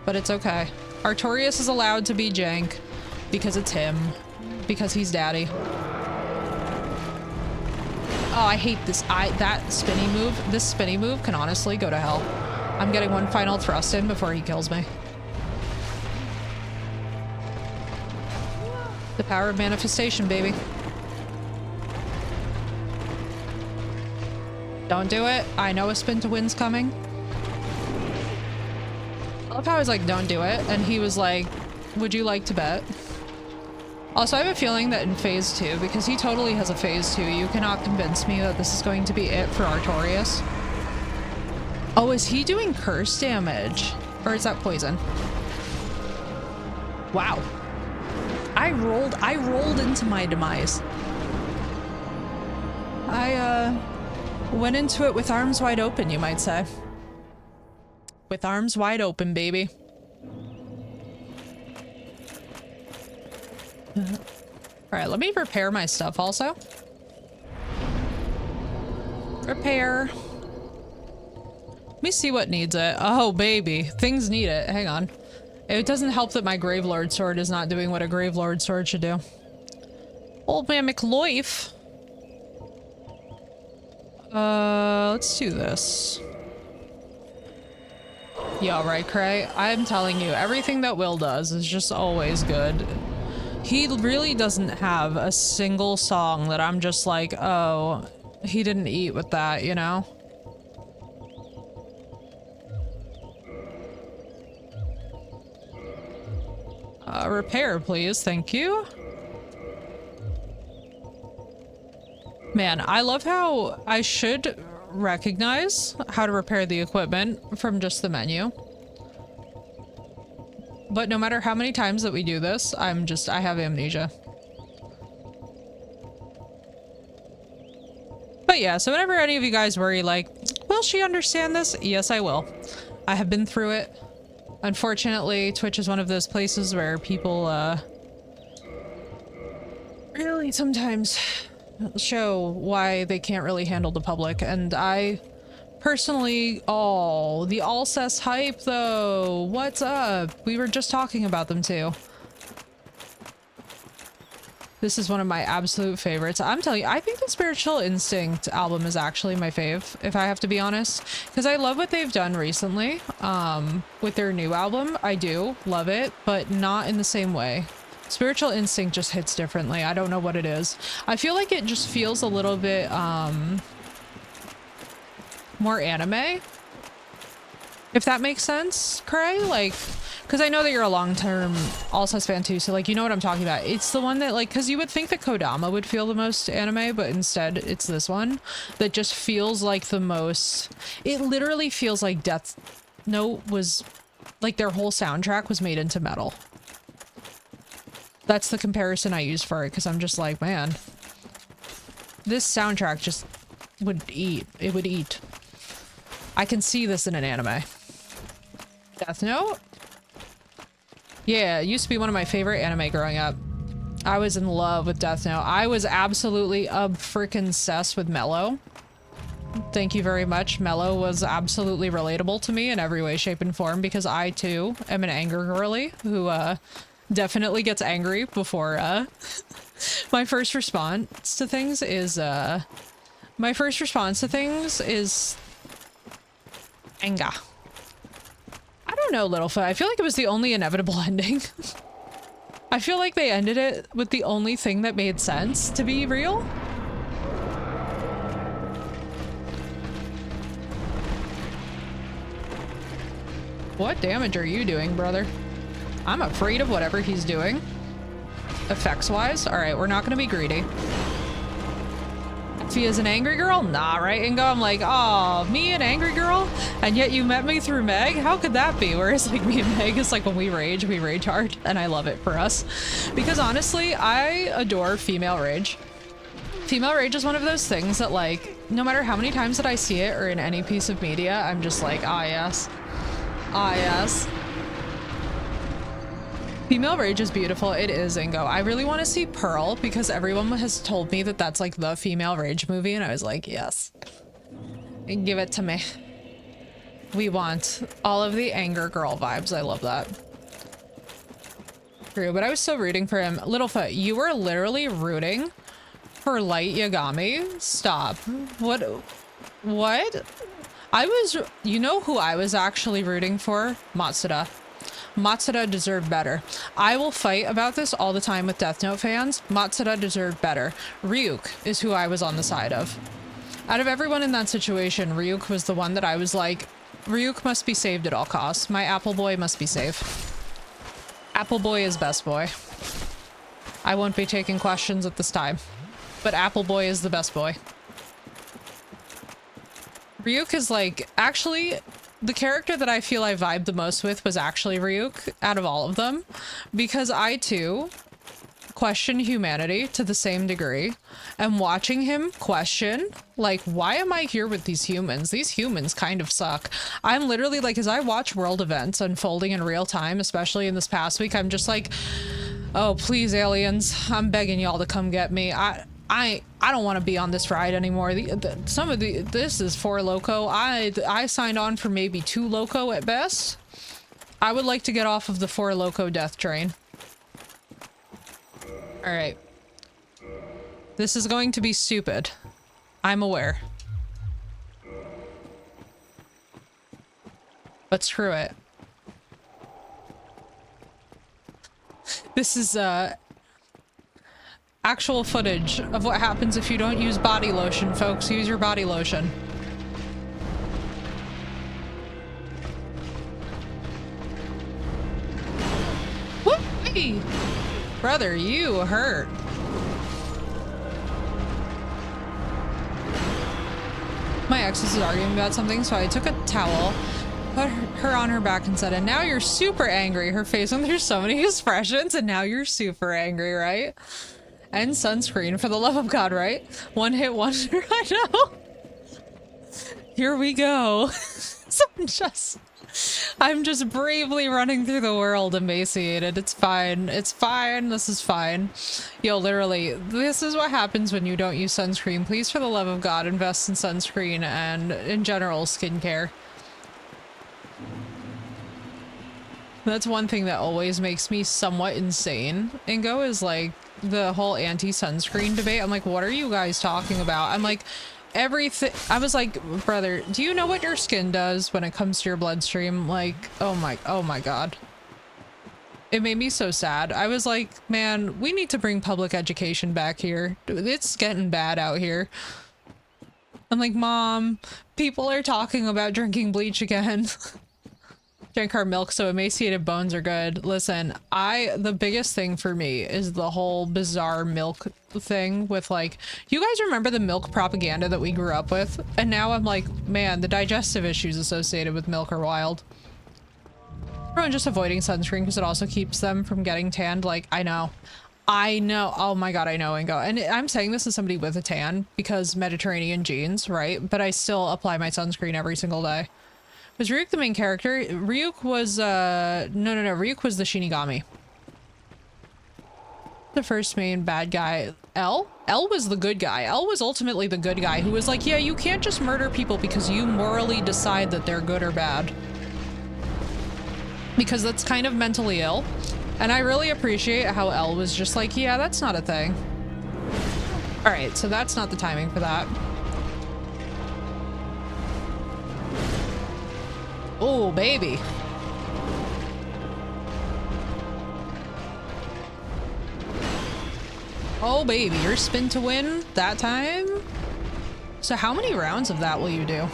But it's okay. Artorias is allowed to be jank because it's him. Because he's daddy. Oh, I hate this. That spinny move. This spinny move can honestly go to hell. I'm getting one final thrust in before he kills me. The power of manifestation, baby. Don't do it. I know a spin to win's coming. I love how I was like, don't do it. And he was like, would you like to bet? Also, I have a feeling that in phase 2, because he totally has a phase 2, you cannot convince me that this is going to be it for Artorias. Oh, is he doing curse damage? Or is that poison? Wow. I rolled into my demise. I went into it with arms wide open, you might say. With arms wide open, baby. All right, let me repair my stuff also. Repair. Let me see what needs it. Oh, baby. Things need it. Hang on. It doesn't help that my Gravelord sword is not doing what a Gravelord sword should do. Old man McLoif. Let's do this. Yeah, right, Cray? I'm telling you, everything that Will does is just always good. He really doesn't have a single song that I'm just like, oh, he didn't eat with that, you know? Repair, please. Thank you. Man, I love how I should recognize how to repair the equipment from just the menu. But no matter how many times that we do this, I have amnesia. But yeah, so whenever any of you guys worry, like, will she understand this? Yes, I will. I have been through it. Unfortunately, Twitch is one of those places where people, really sometimes show why they can't really handle the public, and I personally, oh, the Alcest hype though, what's up? We were just talking about them too. This is one of my absolute favorites. I'm telling you, I think the Spiritual Instinct album is actually my fave, if I have to be honest, because I love what they've done recently with their new album. I do love it, but not in the same way. Spiritual Instinct just hits differently. I don't know what it is. I feel like it just feels a little bit more anime, if that makes sense, Cray. Like, because I know that you're a long-term Alcest fan too, so like, you know what I'm talking about. It's the one that, like, because you would think that Kodama would feel the most anime, but instead it's this one that just feels like the most. It literally feels like Death Note was, like, their whole soundtrack was made into metal. That's the comparison I use for it, because I'm just like, man, this soundtrack just would eat. It would eat. I can see this in an anime. Death Note? Yeah, it used to be one of my favorite anime growing up. I was in love with Death Note. I was absolutely freaking obsessed with Mello. Thank you very much. Mello was absolutely relatable to me in every way, shape, and form, because I too am an anger girly who definitely gets angry before my first response to things is anger. I don't know, Littlefoot. I feel like it was the only inevitable ending. I feel like they ended it with the only thing that made sense, to be real. What damage are you doing, brother? I'm afraid of whatever he's doing. Effects-wise? Alright, we're not gonna be greedy. If he is an angry girl? Nah, right, Ingo? I'm like, oh, me an angry girl? And yet you met me through Meg? How could that be? Whereas, like, me and Meg is like, when we rage hard. And I love it for us. Because honestly, I adore female rage. Female rage is one of those things that, like, no matter how many times that I see it or in any piece of media, I'm just like, ah, yes. Ah, yes. Female rage is beautiful. It is, Ingo. I really want to see Pearl because everyone has told me that that's like the female rage movie, and I was like, yes. Give it to me. We want all of the anger girl vibes. I love that. True, but I was so rooting for him. Littlefoot, you were literally rooting for Light Yagami? Stop. What? You know who I was actually rooting for? Matsuda. Matsuda deserved better. I will fight about this all the time with Death Note fans. Matsuda deserved better. Ryuk is who I was on the side of. Out of everyone in that situation, Ryuk was the one that I was like, Ryuk must be saved at all costs. My Apple Boy must be saved. Apple Boy is best boy. I won't be taking questions at this time, but Apple Boy is the best boy. Ryuk is like, actually, the character that I feel I vibed the most with was actually Ryuk out of all of them, because I too question humanity to the same degree, and watching him question, like, why am I here with these humans? These humans kind of suck. I'm literally like, as I watch world events unfolding in real time, especially in this past week, I'm just like, oh, please, aliens, I'm begging y'all to come get me. I don't want to be on this ride anymore. This is 4 Loco. I signed on for maybe 2 Loco at best. I would like to get off of the 4 Loco death train. All right. This is going to be stupid. I'm aware. But screw it. This is actual footage of what happens if you don't use body lotion, folks. Use your body lotion. Whoopee! Brother, you hurt. My ex was arguing about something, so I took a towel, put her on her back and said, and now you're super angry. Her face went through so many expressions, and now you're super angry, right? And sunscreen, for the love of God, right? One hit wonder, I know. Here we go. So I'm just bravely running through the world emaciated. It's fine. It's fine. This is fine. Yo, literally, this is what happens when you don't use sunscreen. Please, for the love of God, invest in sunscreen and, in general, skincare. That's one thing that always makes me somewhat insane, Ingo, is like the whole anti-sunscreen debate. I'm like, what are you guys talking about? I'm like, everything. I was like, brother, do you know what your skin does when it comes to your bloodstream? Like, oh my God. It made me so sad. I was like, man, we need to bring public education back here. It's getting bad out here. I'm like, Mom, people are talking about drinking bleach again. Drink our milk so emaciated bones are good. Listen, the biggest thing for me is the whole bizarre milk thing with like, you guys remember the milk propaganda that we grew up with? And now I'm like, man, the digestive issues associated with milk are wild. Everyone just avoiding sunscreen because it also keeps them from getting tanned. Like, I know. Oh my God, I know, Ingo. And I'm saying this as somebody with a tan because Mediterranean genes, right? But I still apply my sunscreen every single day. Was Ryuk the main character? Ryuk was, no, Ryuk was the Shinigami. The first main bad guy. L? L was the good guy. L was ultimately the good guy who was like, yeah, you can't just murder people because you morally decide that they're good or bad. Because that's kind of mentally ill. And I really appreciate how L was just like, yeah, that's not a thing. All right, so that's not the timing for that. Oh, baby. Oh, baby. Your spin to win that time? So how many rounds of that will you do?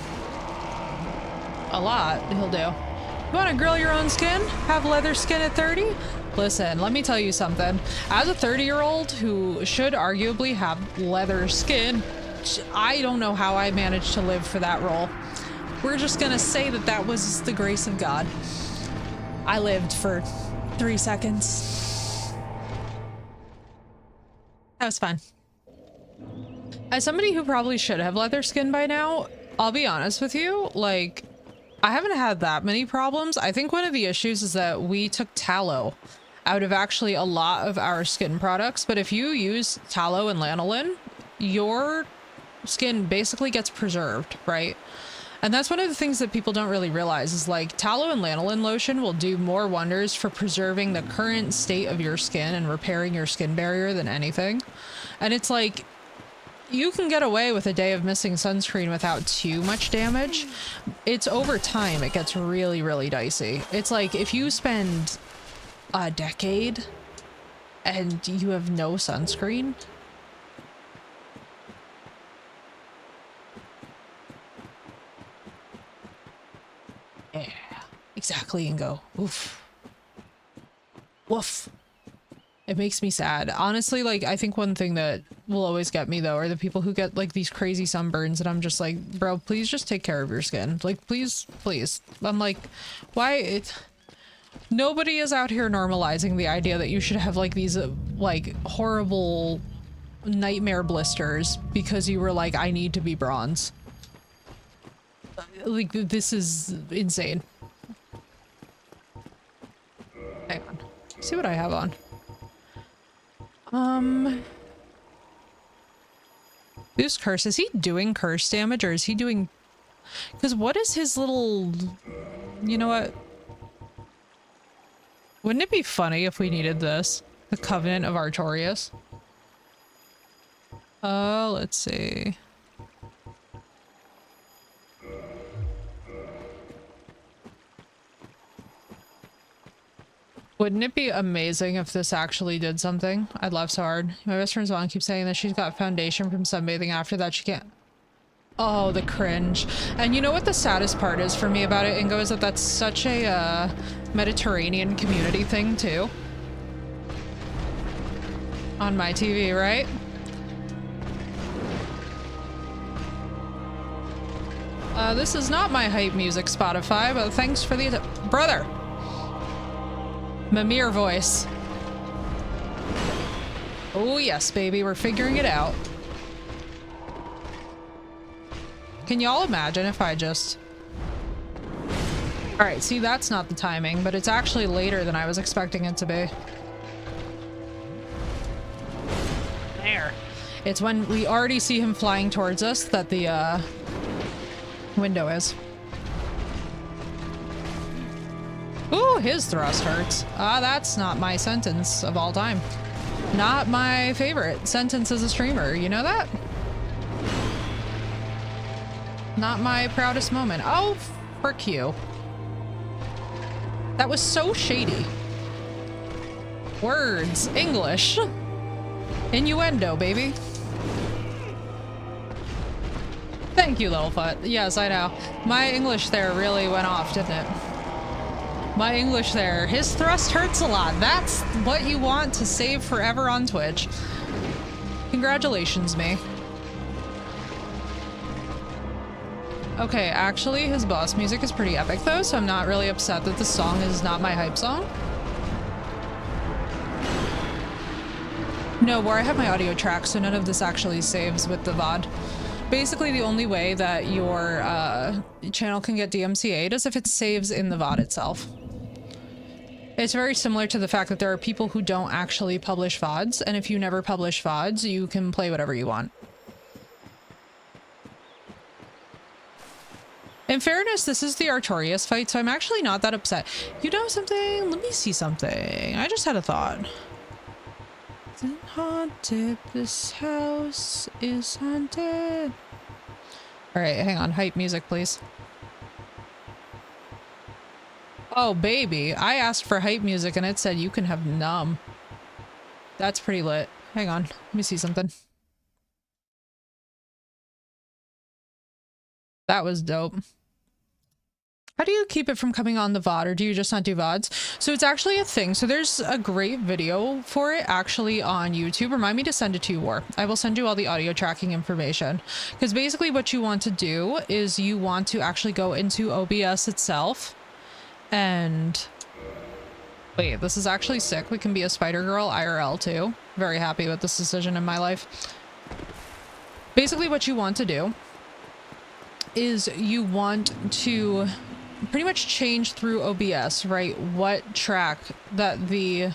A lot, he'll do. You want to grill your own skin? Have leather skin at 30? Listen, let me tell you something. As a 30-year-old who should arguably have leather skin, I don't know how I managed to live for that role. We're just gonna say that that was the grace of God. I lived for 3 seconds. That was fun. As somebody who probably should have leather skin by now, I'll be honest with you, like, I haven't had that many problems. I think one of the issues is that we took tallow out of actually a lot of our skin products, but if you use tallow and lanolin, your skin basically gets preserved, right? And that's one of the things that people don't really realize is like tallow and lanolin lotion will do more wonders for preserving the current state of your skin and repairing your skin barrier than anything. And it's like, you can get away with a day of missing sunscreen without too much damage. It's over time, it gets really, really dicey. It's like if you spend a decade and you have no sunscreen, yeah, exactly, Ingo. Oof. Woof. It makes me sad. Honestly, like, I think one thing that will always get me, though, are the people who get, like, these crazy sunburns, and I'm just like, bro, please just take care of your skin. Like, please, please. I'm like, why? Nobody is out here normalizing the idea that you should have, like, these, like, horrible nightmare blisters because you were like, I need to be bronze. Like, this is insane. Hang on. See what I have on. Who's curse? Is he doing curse damage or is he doing... Because what is his little... You know what? Wouldn't it be funny if we needed this? The Covenant of Artorias. Let's see. Wouldn't it be amazing if this actually did something? I'd laugh so hard. My best friend's mom keeps saying that she's got foundation from sunbathing. After that, she can't. Oh, the cringe. And you know what the saddest part is for me about it, Ingo, is that that's such a Mediterranean community thing, too. On my TV, right? This is not my hype music Spotify, but thanks for the... Brother! Mimir voice. Oh yes, baby, we're figuring it out. Can y'all imagine if I just... Alright, see, that's not the timing, but it's actually later than I was expecting it to be. There. It's when we already see him flying towards us that the window is. Ooh, his thrust hurts. That's not my sentence of all time. Not my favorite sentence as a streamer. You know that? Not my proudest moment. Oh, frick you. That was so shady. Words. English. Innuendo, baby. Thank you, Littlefoot. Yes, I know. My English there really went off, didn't it? My English there. His thrust hurts a lot. That's what you want to save forever on Twitch. Congratulations, me. Okay, actually, his boss music is pretty epic, though, so I'm not really upset that the song is not my hype song. No, where I have my audio track, so none of this actually saves with the VOD. Basically, the only way that your channel can get DMCA'd is if it saves in the VOD itself. It's very similar to the fact that there are people who don't actually publish VODs, and if you never publish VODs, you can play whatever you want. In fairness, this is the Artorias fight, so I'm actually not that upset. You know something? Let me see something. I just had a thought. It's haunted. This house is haunted. Alright, hang on. Hype music, please. Oh, baby. I asked for hype music and it said you can have numb. That's pretty lit. Hang on. Let me see something. That was dope. How do you keep it from coming on the VOD, or do you just not do VODs? So it's actually a thing. So there's a great video for it actually on YouTube. Remind me to send it to you, War. I will send you all the audio tracking information. Because basically what you want to do is you want to actually go into OBS itself. And wait, this is actually sick. We can be a Spider-Girl IRL too. Very happy with this decision in my life. Basically what you want to do is you want to pretty much change through OBS, right? What track that the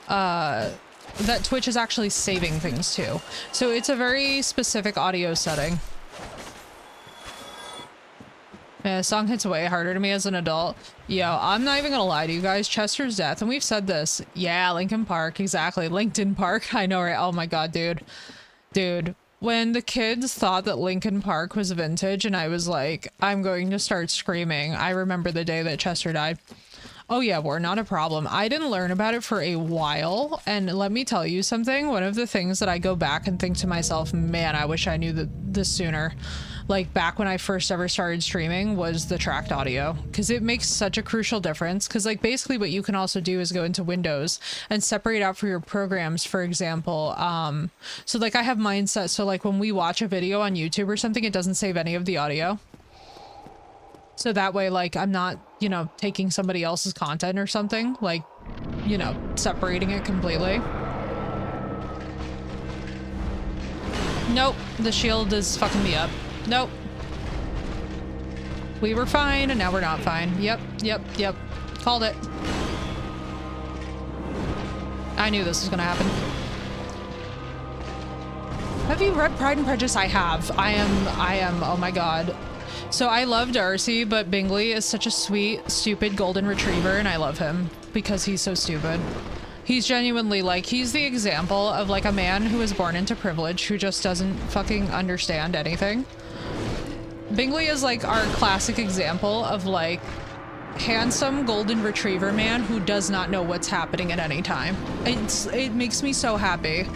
that Twitch is actually saving things to. So it's a very specific audio setting. Yeah, song hits way harder to me as an adult. Yo, I'm not even gonna lie to you guys. Chester's death, and we've said this. Yeah, Linkin Park, exactly. Linkin Park. I know, right? Oh my god, dude. Dude. When the kids thought that Linkin Park was vintage and I was like, I'm going to start screaming, I remember the day that Chester died. Oh yeah, we're not a problem. I didn't learn about it for a while, and let me tell you something. One of the things that I go back and think to myself, man, I wish I knew this sooner. Like back when I first ever started streaming was the tracked audio, because it makes such a crucial difference. Because like basically what you can also do is go into Windows and separate out for your programs, for example. So like I have mine set so like when we watch a video on YouTube or something, it doesn't save any of the audio. So that way, like, I'm not, you know, taking somebody else's content or something, like, you know, separating it completely. Nope, the shield is fucking me up. Nope. We were fine, and now we're not fine. Yep. Called it. I knew this was gonna happen. Have you read Pride and Prejudice? I have. I am, oh my god. So I love Darcy, but Bingley is such a sweet, stupid golden retriever, and I love him because he's so stupid. He's genuinely, like, he's the example of, like, a man who was born into privilege who just doesn't fucking understand anything. Bingley is, like, our classic example of, like, handsome golden retriever man who does not know what's happening at any time. It makes me so happy.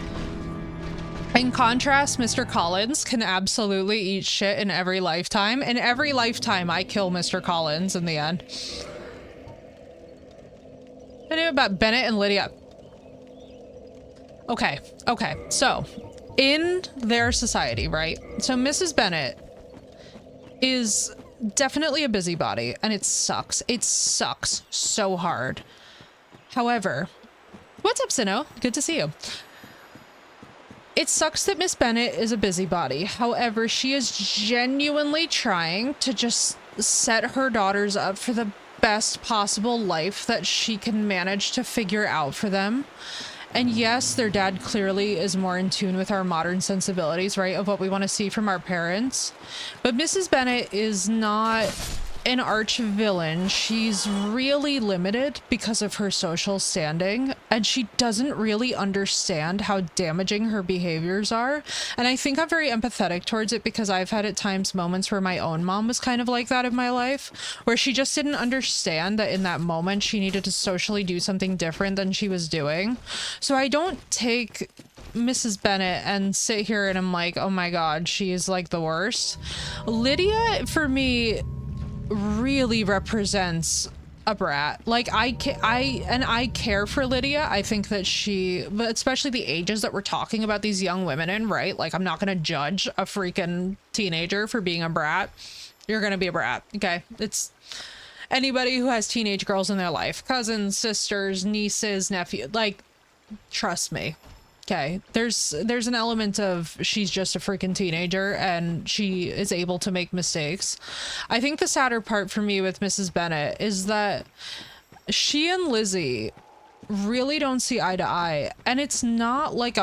In contrast, Mr. Collins can absolutely eat shit in every lifetime. In every lifetime, I kill Mr. Collins in the end. I knew about Bennett and Lydia. Okay, so in their society, right? So Mrs. Bennett is definitely a busybody, and it sucks. It sucks so hard. However, what's up, Sino? Good to see you. It sucks that Miss Bennett is a busybody. However, she is genuinely trying to just set her daughters up for the best possible life that she can manage to figure out for them. And yes, their dad clearly is more in tune with our modern sensibilities, right, of what we want to see from our parents. But Mrs. Bennett is not an arch villain. She's really limited because of her social standing, and she doesn't really understand how damaging her behaviors are. And I think I'm very empathetic towards it because I've had at times moments where my own mom was kind of like that in my life, where she just didn't understand that in that moment she needed to socially do something different than she was doing. So I don't take Mrs. Bennett and sit here and I'm like, oh my god, she's like the worst. Lydia, for me, really represents a brat. Like I care for Lydia. I think that but especially the ages that we're talking about these young women in, right? Like I'm not gonna judge a freaking teenager for being a brat. You're gonna be a brat, okay? It's anybody who has teenage girls in their life, cousins, sisters, nieces, nephew, like trust me. Okay, there's an element of she's just a freaking teenager and she is able to make mistakes. I think the sadder part for me with Mrs. Bennett is that she and Lizzie really don't see eye to eye, and it's not like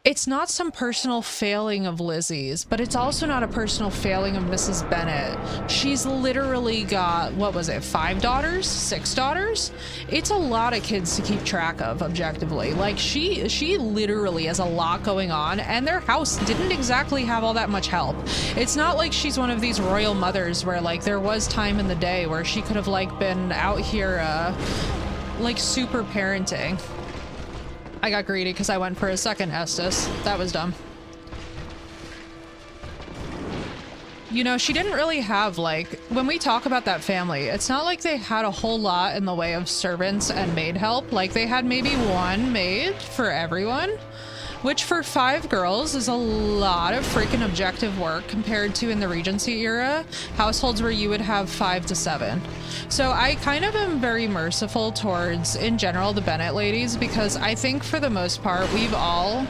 it's not some personal failing of Lizzie's, but it's also not a personal failing of Mrs. Bennett. She's literally got, what was it, 5 daughters? 6 daughters? It's a lot of kids to keep track of, objectively. Like, she literally has a lot going on, and their house didn't exactly have all that much help. It's not like she's one of these royal mothers where, like, there was time in the day where she could have, like, been out here, like, super parenting. I got greedy because I went for a second Estes. That was dumb. You know, she didn't really have, like, when we talk about that family, it's not like they had a whole lot in the way of servants and maid help. Like, they had maybe one maid for everyone, which for 5 girls is a lot of freaking objective work compared to in the Regency era, households where you would have 5 to 7. So I kind of am very merciful towards, in general, the Bennett ladies, because I think for the most part, we've all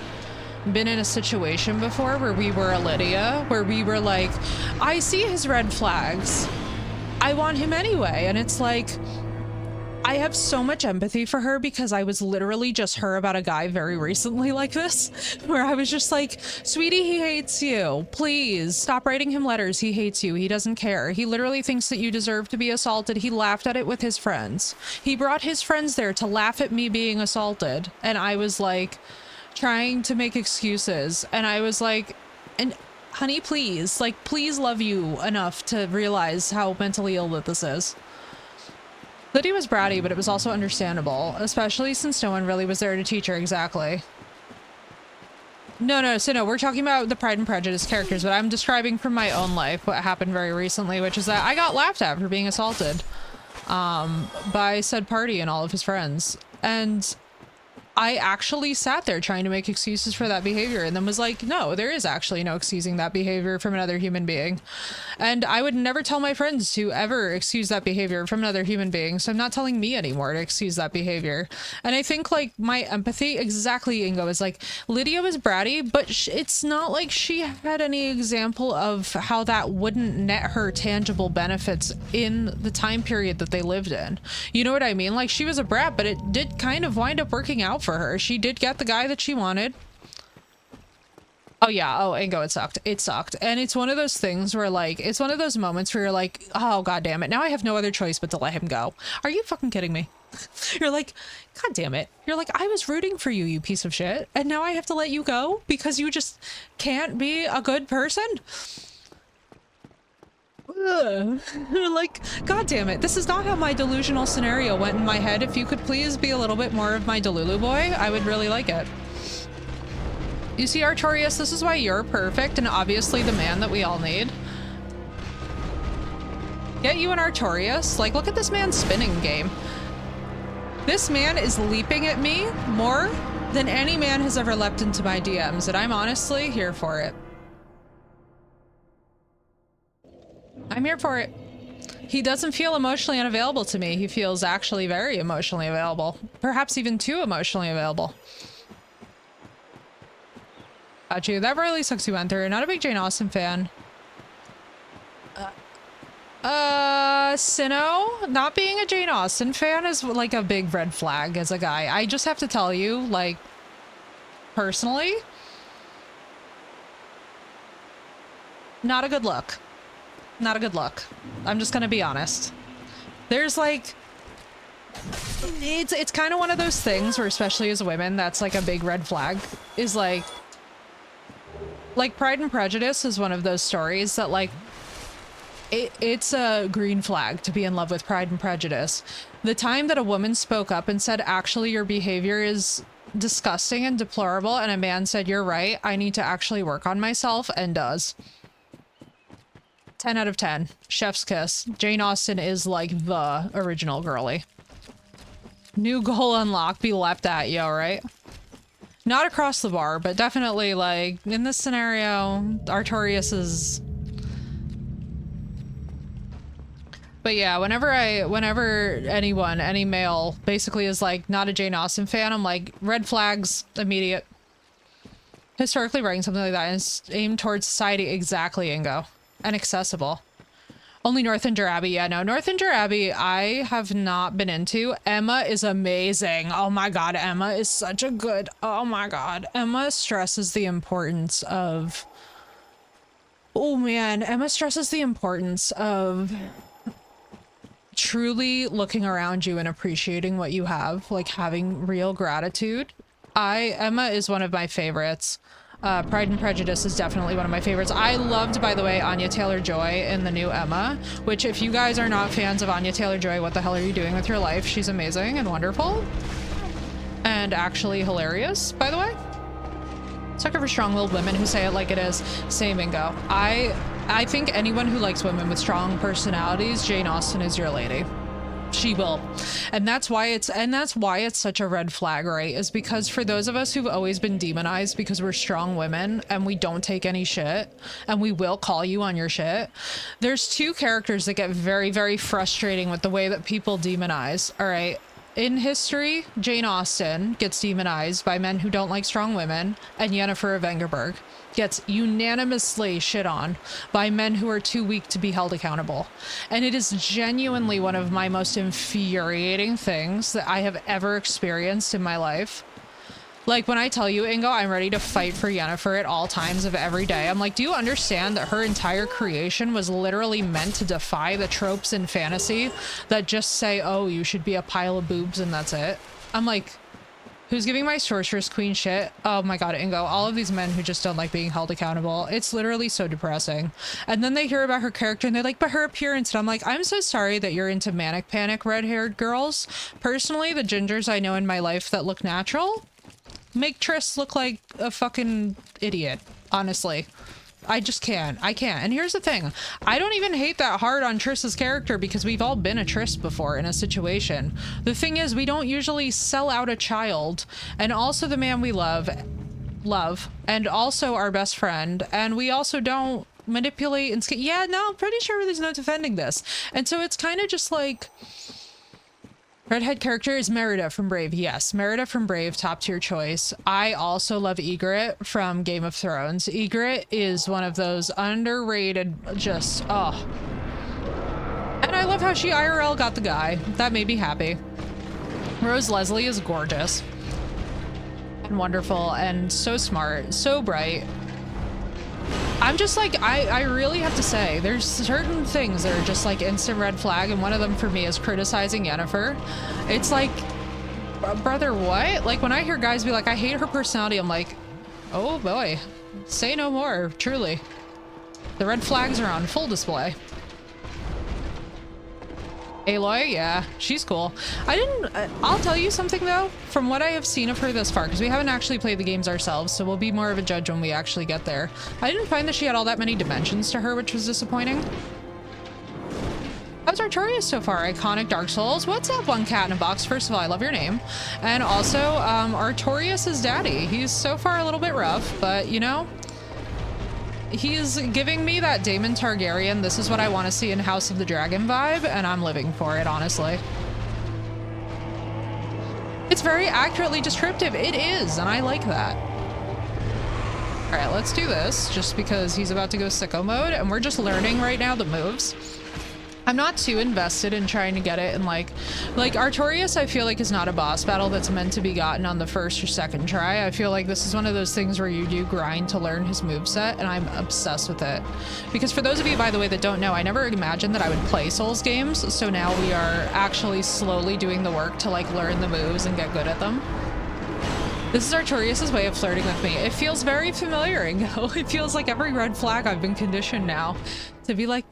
been in a situation before where we were a Lydia, where we were like, I see his red flags. I want him anyway. And it's like, I have so much empathy for her because I was literally just her about a guy very recently like this, where I was just like, sweetie, he hates you. Please stop writing him letters. He hates you. He doesn't care. He literally thinks that you deserve to be assaulted. He laughed at it with his friends. He brought his friends there to laugh at me being assaulted. And I was like trying to make excuses. And I was like, and honey, please, like, please love you enough to realize how mentally ill that this is. Lydia was bratty, but it was also understandable, especially since no one really was there to teach her exactly. No, we're talking about the Pride and Prejudice characters, but I'm describing from my own life what happened very recently, which is that I got laughed at for being assaulted by said party and all of his friends. And I actually sat there trying to make excuses for that behavior and then was like, no, there is actually no excusing that behavior from another human being. And I would never tell my friends to ever excuse that behavior from another human being. So I'm not telling me anymore to excuse that behavior. And I think like my empathy, exactly, Ingo, is like Lydia was bratty, but it's not like she had any example of how that wouldn't net her tangible benefits in the time period that they lived in. You know what I mean? Like she was a brat, but it did kind of wind up working out for her. She did get the guy that she wanted. Oh yeah, oh Ingo, it sucked. It sucked. And it's one of those things where like, it's one of those moments where you're like, oh god damn it, now I have no other choice but to let him go. Are you fucking kidding me? You're like, god damn it. You're like, I was rooting for you, you piece of shit, and now I have to let you go because you just can't be a good person? Ugh. Like, god damn it. This is not how my delusional scenario went in my head. If you could please be a little bit more of my Delulu boy, I would really like it. You see, Artorias, this is why you're perfect and obviously the man that we all need. Get you an Artorias. Like, look at this man's spinning game. This man is leaping at me more than any man has ever leapt into my DMs, and I'm honestly here for it. I'm here for it. He doesn't feel emotionally unavailable to me. He feels actually very emotionally available. Perhaps even too emotionally available. Got you. That really sucks you went through. Not a big Jane Austen fan. Sinnoh, not being a Jane Austen fan is like a big red flag as a guy. I just have to tell you, like, personally, not a good look. Not a good look. I'm just gonna be honest. There's like, it's kind of one of those things where, especially as women, that's like a big red flag. Is like Pride and Prejudice is one of those stories that like, it's a green flag to be in love with Pride and Prejudice. The time that a woman spoke up and said, actually, your behavior is disgusting and deplorable, and a man said, you're right, I need to actually work on myself, and does. 10 out of 10. Chef's kiss. Jane Austen is like the original girly. New goal unlocked, be leapt at, yo, right? Not across the bar, but definitely like in this scenario, Artorias is... But yeah, whenever anyone, any male basically is like not a Jane Austen fan, I'm like, red flags, immediate. Historically writing something like that is aimed towards society, exactly, Ingo. And accessible. Only Northanger Abbey. Yeah, no, Northanger Abbey I have not been into. Emma is amazing. Oh my god, Emma is such a good... Oh my god. Emma stresses the importance of... Oh man, Emma stresses the importance of truly looking around you and appreciating what you have. Like having real gratitude. Emma is one of my favorites. Pride and Prejudice is definitely one of my favorites. I loved, by the way, Anya Taylor-Joy in the new Emma, which if you guys are not fans of Anya Taylor-Joy, what the hell are you doing with your life? She's amazing and wonderful. And actually hilarious, by the way. Sucker for strong-willed women who say it like it is. Same, Ingo. I think anyone who likes women with strong personalities, Jane Austen is your lady. She will. And that's why it's such a red flag, right? Is because for those of us who've always been demonized because we're strong women and we don't take any shit and we will call you on your shit, there's two characters that get very, very frustrating with the way that people demonize. All right. In history, Jane Austen gets demonized by men who don't like strong women, and Yennefer of Vengerberg gets unanimously shit on by men who are too weak to be held accountable. And it is genuinely one of my most infuriating things that I have ever experienced in my life. Like when I tell you, Ingo, I'm ready to fight for Yennefer at all times of every day. I'm like, do you understand that her entire creation was literally meant to defy the tropes in fantasy that just say, oh, you should be a pile of boobs and that's it? I'm like, who's giving my sorceress queen shit? Oh my god, Ingo, all of these men who just don't like being held accountable. It's literally so depressing. And then they hear about her character and they're like, but her appearance. And I'm like, I'm so sorry that you're into manic panic red-haired girls. Personally, the gingers I know in my life that look natural make Triss look like a fucking idiot, honestly. I just can't. I can't. And here's the thing. I don't even hate that hard on Triss's character because we've all been a Triss before in a situation. The thing is, we don't usually sell out a child and also the man we love, and also our best friend. And we also don't manipulate and yeah, no, I'm pretty sure there's no defending this. And so it's kind of just like... Redhead character is Merida from Brave. Yes, Merida from Brave, top tier choice. I also love Ygritte from Game of Thrones. Ygritte is one of those underrated, just, oh. And I love how she IRL got the guy. That made me happy. Rose Leslie is gorgeous. And wonderful and so smart, so bright. I'm just like, I really have to say, there's certain things that are just like instant red flag, and one of them for me is criticizing Yennefer. It's like, brother, what? Like when I hear guys be like, I hate her personality, I'm like, oh boy, say no more, truly. The red flags are on full display. Aloy, yeah, she's cool. I'll tell you something though, from what I have seen of her thus far, because we haven't actually played the games ourselves, so we'll be more of a judge when we actually get there. I didn't find that she had all that many dimensions to her, which was disappointing. How's Artorias so far? Iconic Dark Souls. What's up, One Cat in a Box? First of all, I love your name. And also, Artorias' daddy. He's so far a little bit rough, but you know, he's giving me that Daemon Targaryen, this is what I want to see in House of the Dragon vibe, and I'm living for it, honestly. It's very accurately descriptive. It is, and I like that. All right, let's do this, just because he's about to go sicko mode, and we're just learning right now the moves. I'm not too invested in trying to get it, and like Artorias, I feel like is not a boss battle that's meant to be gotten on the first or second try. I feel like this is one of those things where you do grind to learn his moveset, and I'm obsessed with it. Because for those of you, by the way, that don't know, I never imagined that I would play Souls games, so now we are actually slowly doing the work to like learn the moves and get good at them. This is Artorias' way of flirting with me. It feels very familiar, Ingo. It feels like every red flag I've been conditioned now to be like,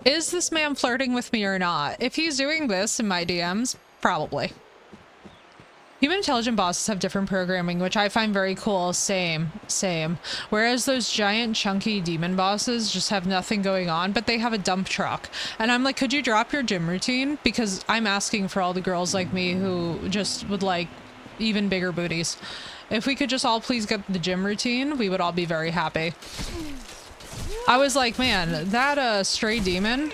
Is this man flirting with me or not? If he's doing this in my DMs, probably. Human intelligent bosses have different programming, which I find very cool. Same. Whereas those giant chunky demon bosses just have nothing going on, but they have a dump truck. And I'm like, could you drop your gym routine? Because I'm asking for all the girls like me who just would like even bigger booties. If we could just all please get the gym routine, we would all be very happy. I was like, man, that stray demon,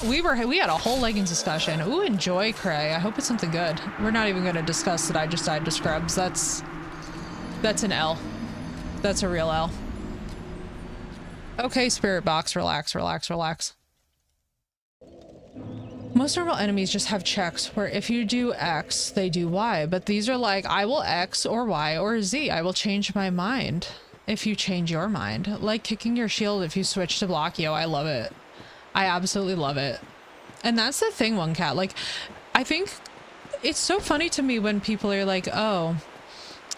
we had a whole leggings discussion. Ooh, enjoy, Cray. I hope it's something good. We're not even going to discuss that I just died to scrubs. That's an L. That's a real L. Okay, Spirit Box, relax. Most normal enemies just have checks where if you do X, they do Y, but these are like, I will X or Y or Z. I will change my mind if you change your mind. Like kicking your shield if you switch to block. Yo, I love it. I absolutely love it. And that's the thing, One Cat. Like, I think it's so funny to me when people are like, oh,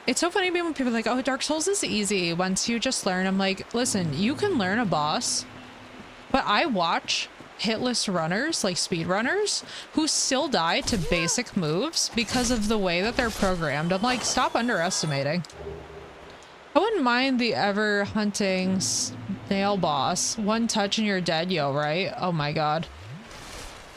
it's so funny to me when people are like, oh, Dark Souls is easy once you just learn. I'm like, listen, you can learn a boss, but I watch hitless runners, like speed runners, who still die to basic moves because of the way that they're programmed. I'm like, stop underestimating. I wouldn't mind the ever hunting snail boss. One touch and you're dead, yo, right? Oh my god.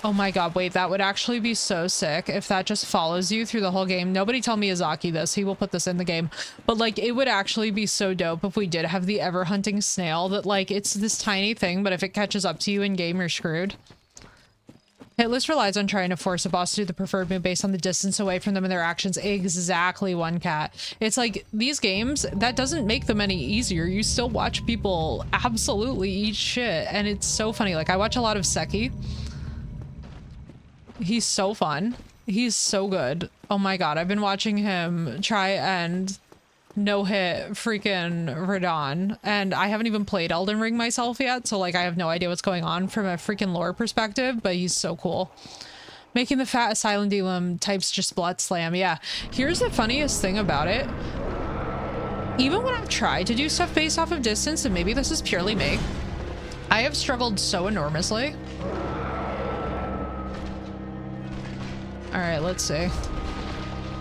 Oh my god, wait, that would actually be so sick if that just follows you through the whole game. Nobody tell Miyazaki this. He will put this in the game. But like, it would actually be so dope if we did have the ever hunting snail that like, it's this tiny thing, but if it catches up to you in game, you're screwed. Hitless relies on trying to force a boss to do the preferred move based on the distance away from them and their actions. Exactly, One Cat. It's like these games, that doesn't make them any easier. You still watch people absolutely eat shit. And it's so funny. Like I watch a lot of Seki. He's so fun. He's so good. Oh my god. I've been watching him try and no-hit freaking Radahn, and I haven't even played Elden Ring myself yet, so like I have no idea what's going on from a freaking lore perspective, but he's so cool. Making the fat Asylum Demon types just blood slam. Yeah, here's the funniest thing about it. Even when I've tried to do stuff based off of distance, and maybe this is purely me, I have struggled so enormously. All right, let's see.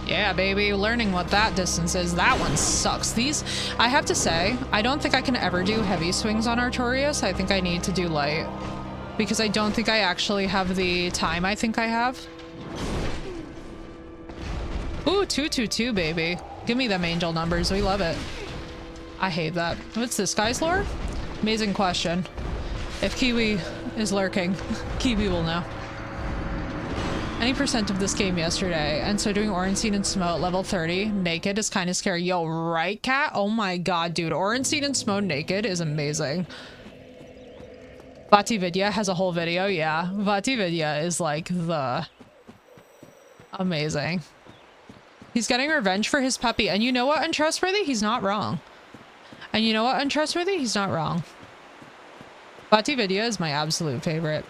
Yeah, baby, learning what that distance is. That one sucks. These, I have to say, I don't think I can ever do heavy swings on Artorias. I think I need to do light because I don't think I actually have the time I think I have. Ooh, 222, baby. Give me them angel numbers. We love it. I hate that. What's this guy's lore? Amazing question. If Kiwi is lurking, Kiwi will know. Any percent of this game yesterday, and so doing Ornstein and Smo at level 30 naked is kind of scary. Yo, right, Cat? Oh my god, dude. Ornstein and Smo naked is amazing. VatiVidya has a whole video. Yeah, VatiVidya is like the amazing. He's getting revenge for his puppy, and you know what, Untrustworthy? He's not wrong. And you know what, Untrustworthy? He's not wrong. VatiVidya is my absolute favorite.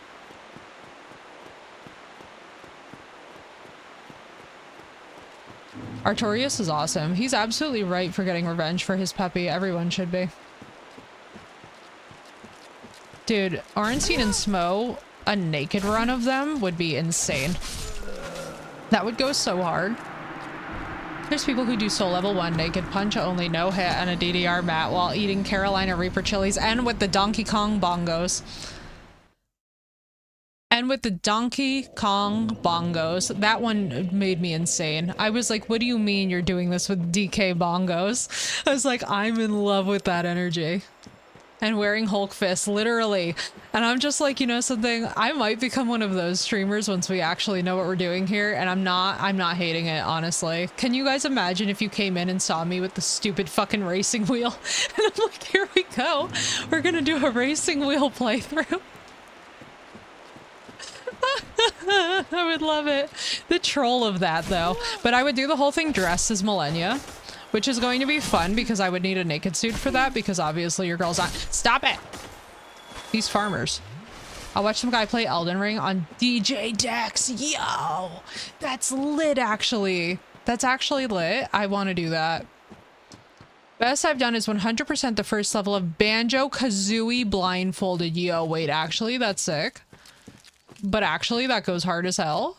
Artorias is awesome. He's absolutely right for getting revenge for his puppy. Everyone should be. Dude, Ornstein and Smo, a naked run of them would be insane. That would go so hard. There's people who do Soul Level 1 naked punch only, no hit, and a DDR mat while eating Carolina Reaper chilies and with the Donkey Kong bongos. And with the Donkey Kong bongos, that one made me insane. I was like, what do you mean you're doing this with DK bongos? I was like, I'm in love with that energy. And wearing Hulk fists, literally. And I'm just like, you know something? I might become one of those streamers once we actually know what we're doing here. And I'm not hating it, honestly. Can you guys imagine if you came in and saw me with the stupid fucking racing wheel? And I'm like, here we go. We're gonna do a racing wheel playthrough. I would love it. The troll of that, though. But I would do the whole thing dressed as Millennia, which is going to be fun because I would need a naked suit for that because obviously your girl's not. Stop it! These farmers. I watched some guy play Elden Ring on DJ Dex. Yo! That's lit, actually. That's actually lit. I want to do that. Best I've done is 100% the first level of Banjo-Kazooie blindfolded. Yo, wait, actually, that's sick. But actually, that goes hard as hell.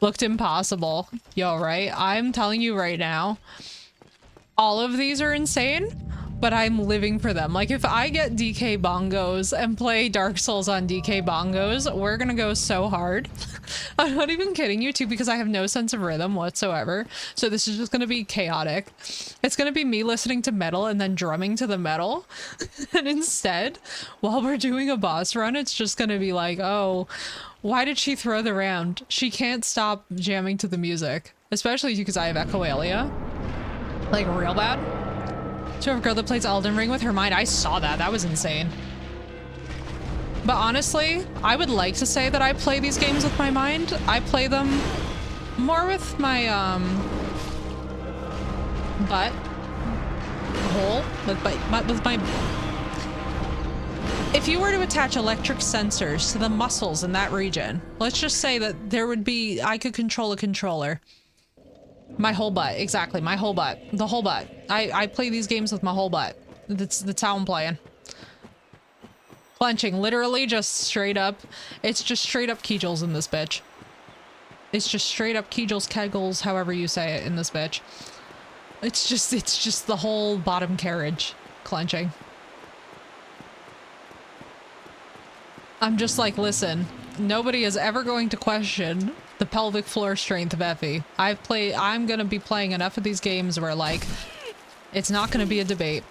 Looked impossible. Yo, right? I'm telling you right now, all of these are insane, but I'm living for them. Like, if I get DK bongos and play Dark Souls on DK bongos, we're gonna go so hard. I'm not even kidding you, too, because I have no sense of rhythm whatsoever. So this is just gonna be chaotic. It's gonna be me listening to metal and then drumming to the metal. And instead, while we're doing a boss run, it's just gonna be like, oh, why did she throw the round? She can't stop jamming to the music. Especially because I have Echoalia. Like, real bad. To have a girl that plays Elden Ring with her mind. I saw that. That was insane. But honestly, I would like to say that I play these games with my mind. I play them more with my, butt. Hole. With my... If you were to attach electric sensors to the muscles in that region, let's just say that there would be... I could control a controller. My whole butt. Exactly. My whole butt. The whole butt. I play these games with my whole butt. That's how I'm playing. Clenching. Literally just straight up. It's just straight up Kegels in this bitch. It's just straight up Kegels, Kegels, however you say it in this bitch. It's just the whole bottom carriage clenching. I'm just like, listen, nobody is ever going to question the pelvic floor strength of Effie. I'm gonna be playing enough of these games where, like, it's not gonna be a debate.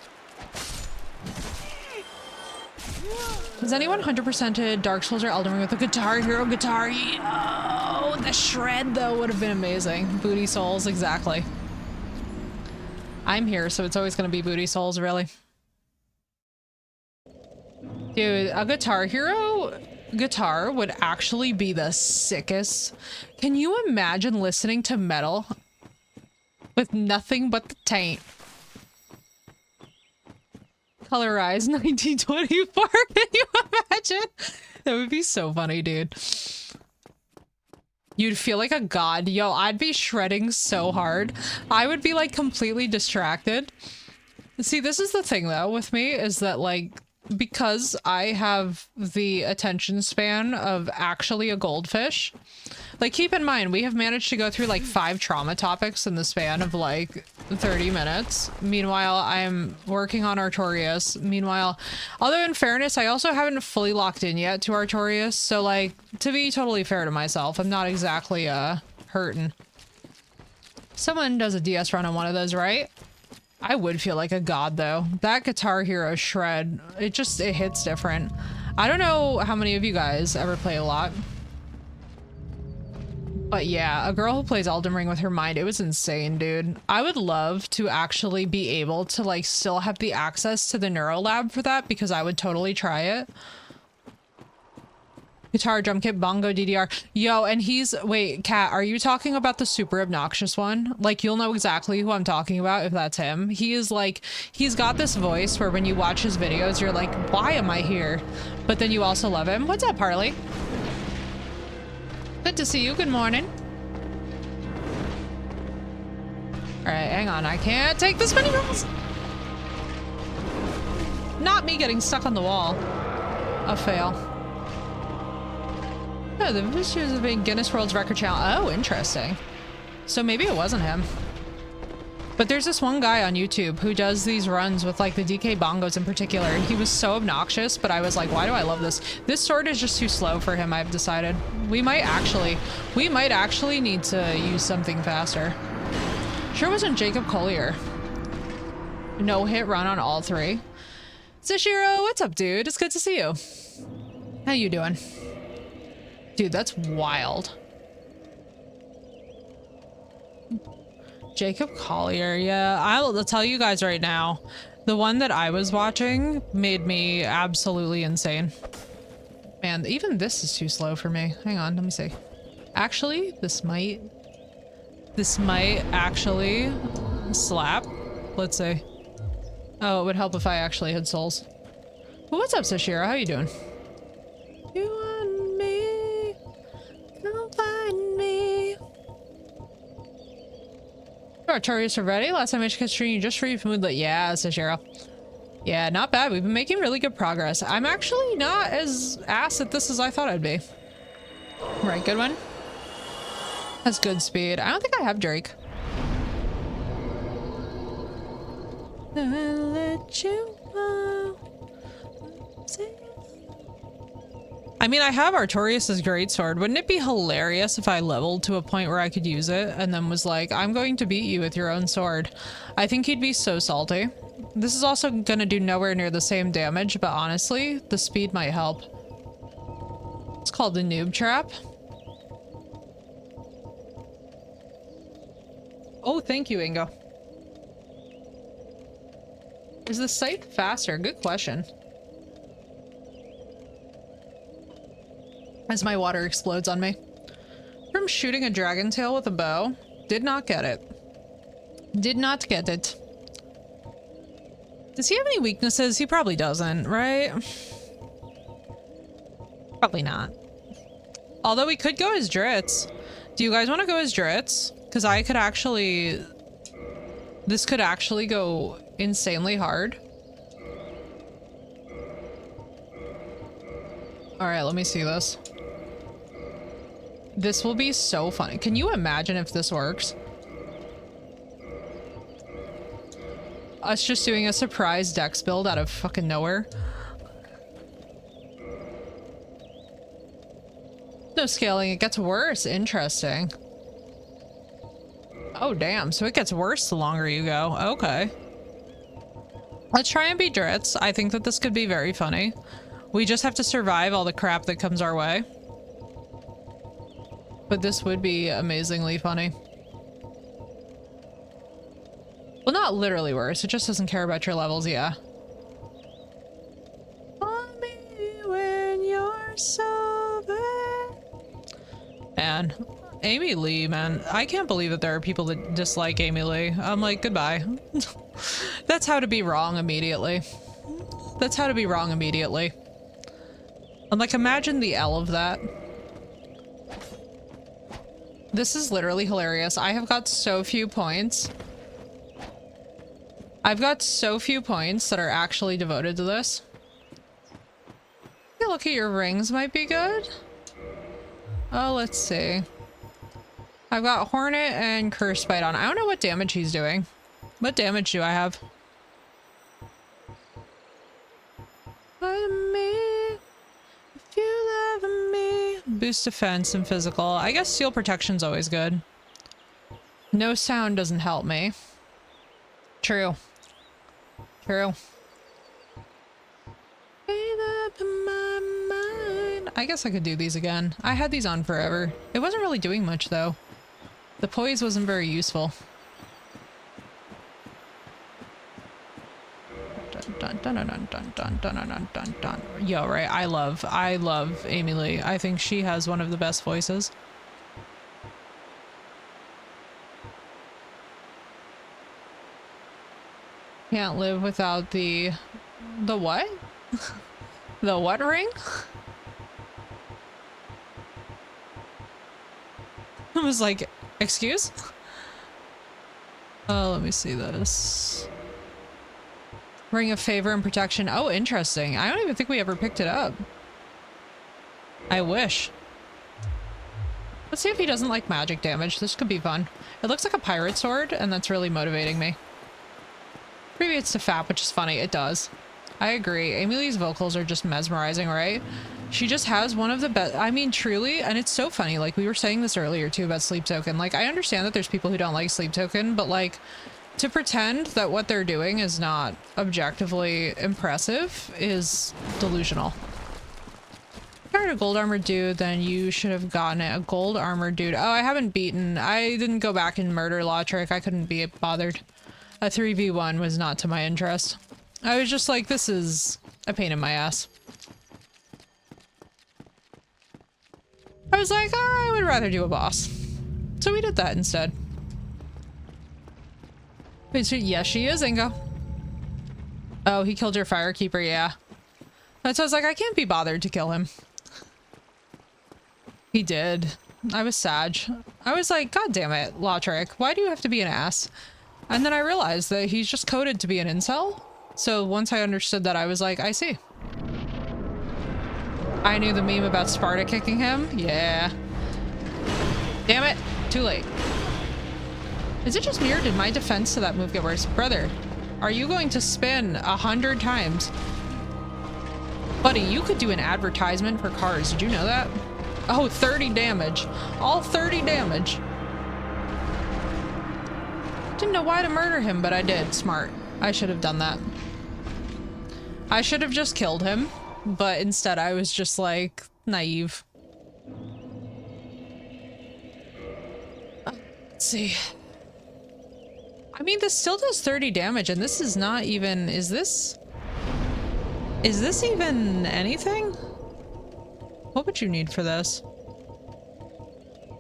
Has anyone 100%ed Dark Souls or Elden Ring with a Guitar Hero guitar? Oh, the shred, though, would have been amazing. Booty Souls, exactly. I'm here, so it's always gonna be Booty Souls, really. Dude, a Guitar Hero guitar would actually be the sickest. Can you imagine listening to metal with nothing but the taint? Colorized 1924. Can you imagine? That would be so funny, dude. You'd feel like a god. Yo, I'd be shredding so hard. I would be like completely distracted. See, this is the thing though with me is that, like, because I have the attention span of actually a goldfish. Like, keep in mind, we have managed to go through like 5 trauma topics in the span of like 30 minutes. Meanwhile, I'm working on Artorias. Meanwhile, although in fairness, I also haven't fully locked in yet to Artorias. So, like, to be totally fair to myself, I'm not exactly hurting. Someone does a DS run on one of those, right? I would feel like a god, though. That Guitar Hero shred, it hits different. I don't know how many of you guys ever play a lot. But yeah, a girl who plays Elden Ring with her mind, it was insane, dude. I would love to actually be able to, like, still have the access to the Neurolab for that, because I would totally try it. Guitar, drum kit, bongo, DDR. Yo, and wait, Kat, are you talking about the super obnoxious one? Like, you'll know exactly who I'm talking about if that's him. He is like, he's got this voice where when you watch his videos, you're like, why am I here? But then you also love him. What's up, Harley? Good to see you. Good morning. All right, hang on. I can't take this many rolls. Not me getting stuck on the wall. A fail. Oh, the issues of being Guinness World's Record Challenge. Oh, interesting. So maybe it wasn't him. But there's this one guy on YouTube who does these runs with like the DK bongos in particular. And he was so obnoxious, but I was like, why do I love this? This sword is just too slow for him, I've decided. We might actually need to use something faster. Sure wasn't Jacob Collier. No hit run on all three. Sashiro, what's up, dude? It's good to see you. How you doing? Dude, that's wild. Jacob Collier, yeah. I'll tell you guys right now, the one that I was watching made me absolutely insane. Man, even this is too slow for me. Hang on, let me see. Actually, this might actually slap. Let's see. Oh, it would help if I actually had souls. Well, what's up, Sashira? How you doing? You want me? Come find me. Artorias are ready. Last time I checked stream, you just free from Moonlit. Yeah, Sashira. Yeah, not bad. We've been making really good progress. I'm actually not as ass at this as I thought I'd be. Right, good one. That's good speed. I don't think I have Drake. I'll let you know. I mean, I have Artorias' greatsword. Wouldn't it be hilarious if I leveled to a point where I could use it and then was like, I'm going to beat you with your own sword? I think he'd be so salty. This is also going to do nowhere near the same damage, but honestly, the speed might help. It's called the noob trap. Oh, thank you, Ingo. Is the scythe faster? Good question. As my water explodes on me. From shooting a dragon tail with a bow. Did not get it. Did not get it. Does he have any weaknesses? He probably doesn't, right? Probably not. Although we could go as Dritz. Do you guys want to go as Dritz? Because I could actually... This could actually go insanely hard. Alright, let me see this. This will be so funny. Can you imagine if this works? Us just doing a surprise dex build out of fucking nowhere. No scaling, it gets worse. Interesting. Oh, damn. So it gets worse the longer you go. Okay. Let's try and be Dritz. I think that this could be very funny. We just have to survive all the crap that comes our way. But this would be amazingly funny. Well, not literally worse. It just doesn't care about your levels, yeah. Call me when you're sober. Man, Amy Lee, man. I can't believe that there are people that dislike Amy Lee. I'm like, goodbye. That's how to be wrong immediately. That's how to be wrong immediately. I'm like, imagine the L of that. This is literally hilarious. I have got so few points. I've got so few points that are actually devoted to this. A look at your rings might be good. Oh, let's see. I've got Hornet and Curse Bite on. I don't know what damage he's doing. What damage do I have? If you love me. Boost defense and physical. I guess steel protection's always good. No sound doesn't help me. True. True. I guess I could do these again. I had these on forever. It wasn't really doing much though. The poise wasn't very useful. Dun, dun, dun, dun, dun, dun, dun, dun, dun, dun. Yo, right, I love Amy Lee. I think she has one of the best voices. Can't live without the what? The what ring? I was like, excuse? Oh, let me see this. Ring of Favor and Protection. Oh, interesting. I don't even think we ever picked it up. I wish. Let's see if he doesn't like magic damage. This could be fun. It looks like a pirate sword, and that's really motivating me. Abbreviates to FAP, which is funny. It does. I agree. Amy Lee's vocals are just mesmerizing, right? She just has one of the best. I mean, truly, and it's so funny. Like, we were saying this earlier, too, about Sleep Token. Like, I understand that there's people who don't like Sleep Token, but, like, to pretend that what they're doing is not objectively impressive is delusional. If you got a gold armor dude, then you should have gotten it. A gold armor dude. Oh, I haven't beaten. I didn't go back and murder Lautrec. I couldn't be bothered. A 3v1 was not to my interest. I was just like, this is a pain in my ass. I was like, oh, I would rather do a boss. So we did that instead. Wait, so yes, she is, Ingo. Oh, he killed your Firekeeper, yeah. That's why I was like, I can't be bothered to kill him. He did. I was sad. I was like, God damn it, Lautrec, why do you have to be an ass? And then I realized that he's just coded to be an incel. So once I understood that, I was like, I see. I knew the meme about Sparta kicking him. Yeah. Damn it. Too late. Is it just me or did my defense to that move get worse? Brother, are you going to spin 100 times? Buddy, you could do an advertisement for cars. Did you know that? Oh, 30 damage. All 30 damage. Didn't know why to murder him, but I did. Smart. I should have done that. I should have just killed him, but instead I was just like naive. Let's see. I mean, this still does 30 damage, and this is not even... Is this even anything? What would you need for this?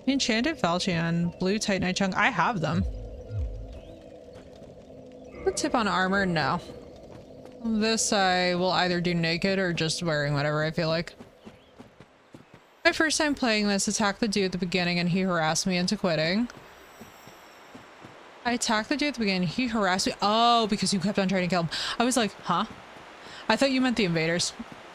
Enchanted Falchion, Blue Titanite Chunk. I have them. The tip on armor? No. This I will either do naked or just wearing whatever I feel like. My first time playing this, attacked the dude at the beginning and he harassed me into quitting. I attacked the dude at the beginning, he harassed me. Oh, because you kept on trying to kill him. I was like, huh? I thought you meant the invaders.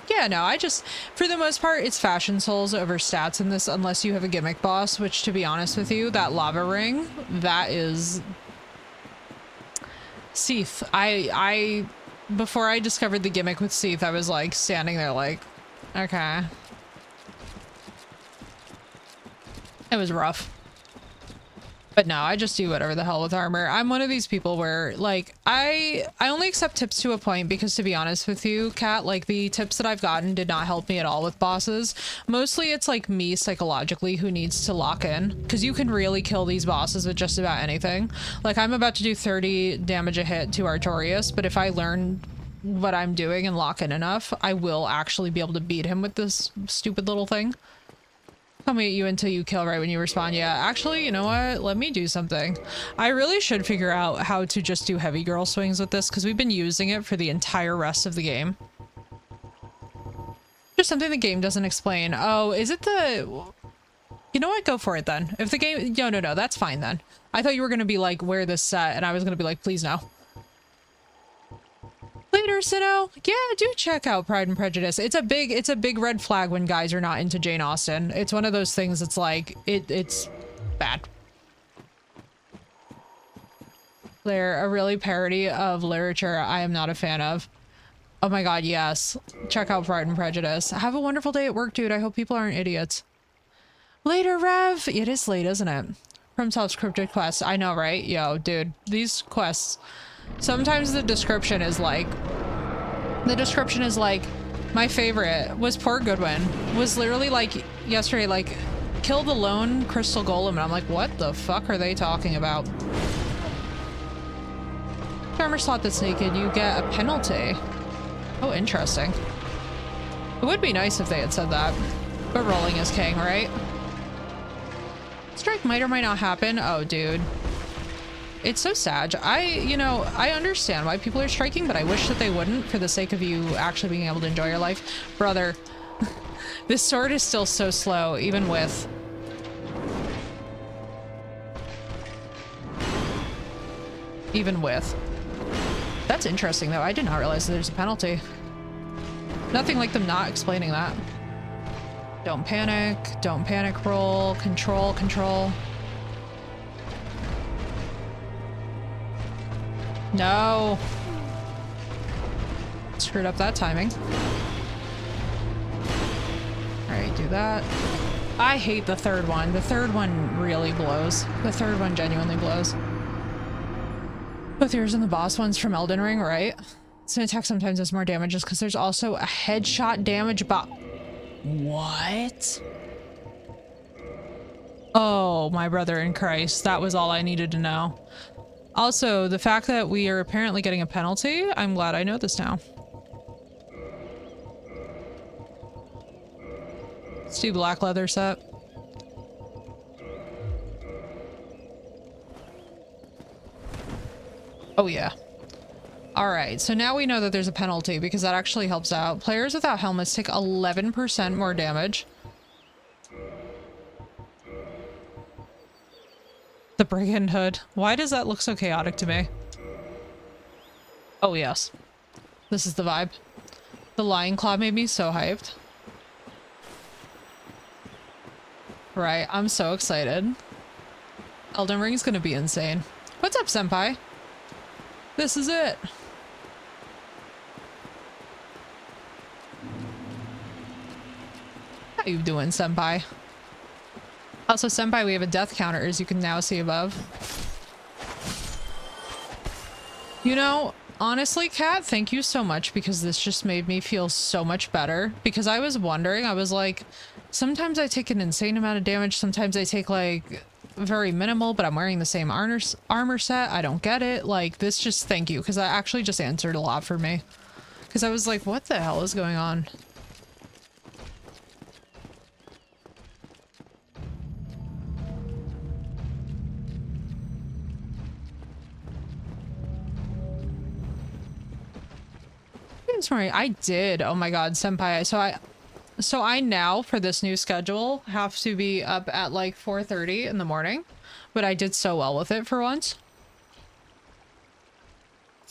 Yeah, no, I just, for the most part, it's fashion souls over stats in this, unless you have a gimmick boss, which, to be honest with you, that lava ring, that is... Seath. Before I discovered the gimmick with Seath, I was like, standing there like, okay. It was rough. But no, I just do whatever the hell with armor. I'm one of these people where, like, I only accept tips to a point because, to be honest with you, Kat, like, the tips that I've gotten did not help me at all with bosses. Mostly it's, like, me psychologically who needs to lock in. Because you can really kill these bosses with just about anything. Like, I'm about to do 30 damage a hit to Artorias, but if I learn what I'm doing and lock in enough, I will actually be able to beat him with this stupid little thing. I'll meet you until you kill right when you respawn. Yeah, actually, you know what? Let me do something. I really should figure out how to just do heavy girl swings with this because we've been using it for the entire rest of the game. Just something the game doesn't explain. Oh, is it the... You know what? Go for it then. If the game... No, that's fine then. I thought you were going to be like, wear this set, and I was going to be like, please no. Later, Sino. Yeah, do check out Pride and Prejudice. It's a big red flag when guys are not into Jane Austen. It's one of those things that's like, it's bad. They're a really parody of literature I am not a fan of. Oh my god, yes. Check out Pride and Prejudice. Have a wonderful day at work, dude. I hope people aren't idiots. Later, Rev. It is late, isn't it? From self-scripted quests. I know, right? Yo, dude. These quests... Sometimes the description is like, my favorite was poor Goodwin was literally like yesterday, like, kill the lone crystal golem. And I'm like, what the fuck are they talking about? Armor slot that's naked, you get a penalty. Oh, interesting. It would be nice if they had said that, but rolling is king, right? Strike might or might not happen. Oh, dude. It's so sad. I understand why people are striking, but I wish that they wouldn't for the sake of you actually being able to enjoy your life. Brother, this sword is still so slow, even with... even with. That's interesting though. I did not realize there's a penalty. Nothing like them not explaining that. Don't panic. Don't panic roll. Control, control. No. Screwed up that timing. Alright, do that. I hate the third one. The third one really blows. The third one genuinely blows. Both yours and the boss ones from Elden Ring, right? It's an attack sometimes does more damage just because there's also a headshot damage bot. What? Oh, my brother in Christ. That was all I needed to know. Also, the fact that we are apparently getting a penalty, I'm glad I know this now. Let's do black leather set. Oh yeah. Alright, so now we know that there's a penalty because that actually helps out. Players without helmets take 11% more damage. The Brigand Hood. Why does that look so chaotic to me? Oh yes. This is the vibe. The Lion Claw made me so hyped. Right, I'm so excited. Elden Ring's gonna be insane. What's up, senpai? This is it. How you doing, senpai? Also, senpai, we have a death counter, as you can now see above. You know, honestly, Kat, thank you so much because this just made me feel so much better. Because I was wondering, I was like, sometimes I take an insane amount of damage, sometimes I take like very minimal, but I'm wearing the same armor set. I don't get it. Like, this just, thank you, because that actually just answered a lot for me. Because I was like, what the hell is going on? Sorry, I did. Oh my god, senpai. So I now, for this new schedule, have to be up at like 4:30 in the morning. But I did so well with it for once.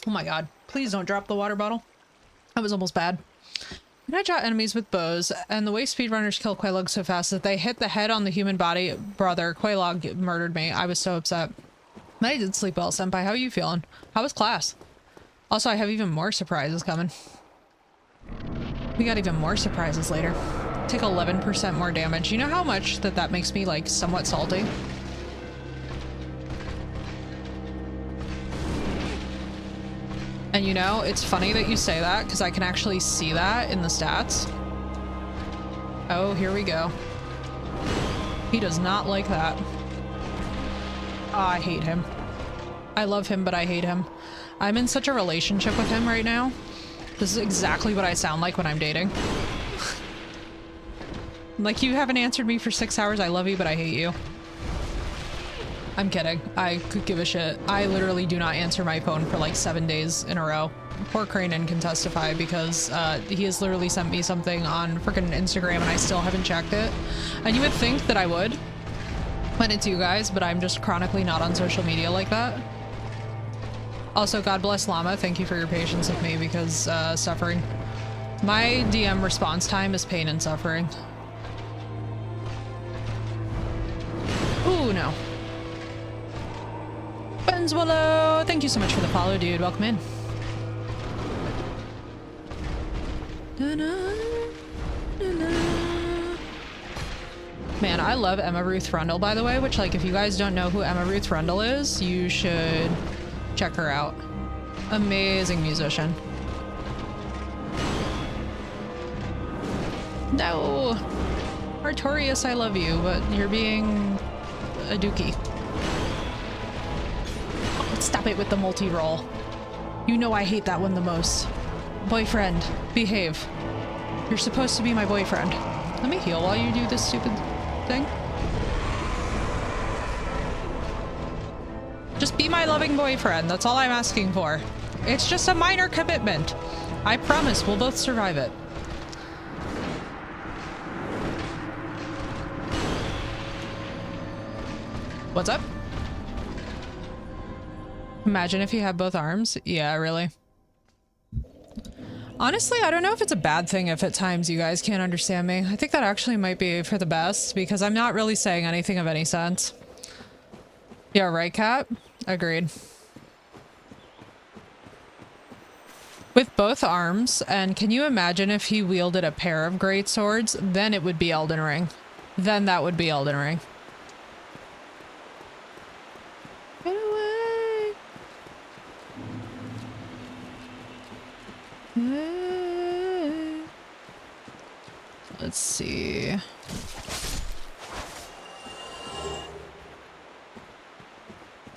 Oh my god. Please don't drop the water bottle. That was almost bad. And I shot enemies with bows, and the way speedrunners kill Quelaag so fast that they hit the head on the human body. Brother, Quelaag murdered me. I was so upset. But I did sleep well, senpai. How are you feeling? How was class? Also, I have even more surprises coming. We got even more surprises later. Take 11% more damage. You know how much that makes me, like, somewhat salty? And you know, it's funny that you say that, because I can actually see that in the stats. Oh, here we go. He does not like that. Oh, I hate him. I love him, but I hate him. I'm in such a relationship with him right now. This is exactly what I sound like when I'm dating. Like, you haven't answered me for 6 hours. I love you, but I hate you. I'm kidding. I could give a shit. I literally do not answer my phone for like 7 days in a row. Poor Cranen can testify because he has literally sent me something on freaking Instagram and I still haven't checked it. And you would think that I would when it's you guys, but I'm just chronically not on social media like that. Also, God bless Llama. Thank you for your patience with me because suffering. My DM response time is pain and suffering. Ooh, no. Benzwallow, thank you so much for the follow, dude. Welcome in. Man, I love Emma Ruth Rundle, by the way, which, like, if you guys don't know who Emma Ruth Rundle is, you should check her out. Amazing musician. No! Artorias, I love you, but you're being a dookie. Oh, stop it with the multi-roll. You know I hate that one the most. Boyfriend, behave. You're supposed to be my boyfriend. Let me heal while you do this stupid thing. Just be my loving boyfriend. That's all I'm asking for. It's just a minor commitment. I promise we'll both survive it. What's up? Imagine if you had both arms. Yeah, really. Honestly, I don't know if it's a bad thing if at times you guys can't understand me. I think that actually might be for the best because I'm not really saying anything of any sense. Yeah, right, Kat? Agreed. With both arms, and can you imagine if he wielded a pair of great swords? Then it would be Elden Ring. Then that would be Elden Ring. Get away! Let's see.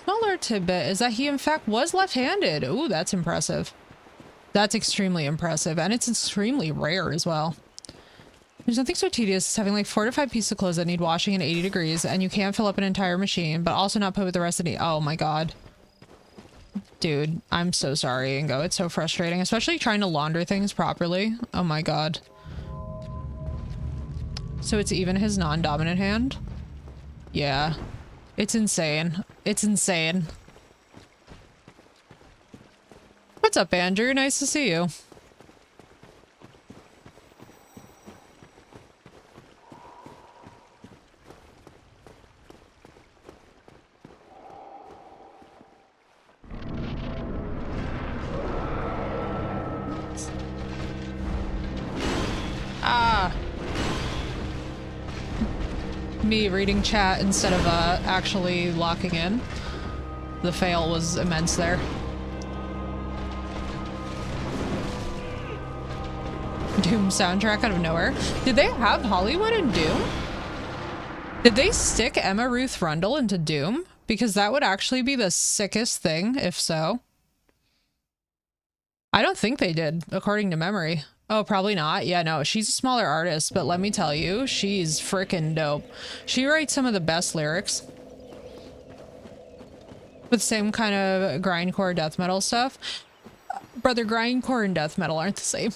Smaller tidbit is that he in fact was left-handed. Ooh, that's impressive. That's extremely impressive, and it's extremely rare as well. There's nothing so tedious as having like 4 to 5 pieces of clothes that need washing in 80 degrees, and you can't fill up an entire machine, but also not put with the rest of the— oh my god. Dude, I'm so sorry, Ingo. It's so frustrating, especially trying to launder things properly. Oh my god. So it's even his non-dominant hand? Yeah. It's insane. It's insane. What's up, Andrew? Nice to see you. Ah. Me reading chat instead of actually locking in. The fail was immense there. Doom soundtrack out of nowhere. Did they have Hollywood in Doom? Did they stick Emma Ruth Rundle into Doom? Because that would actually be the sickest thing, if so. I don't think they did, according to memory. Oh, probably not. Yeah, no, she's a smaller artist, but let me tell you, she's freaking dope. She writes some of the best lyrics. With the same kind of grindcore death metal stuff. Brother, grindcore and death metal aren't the same.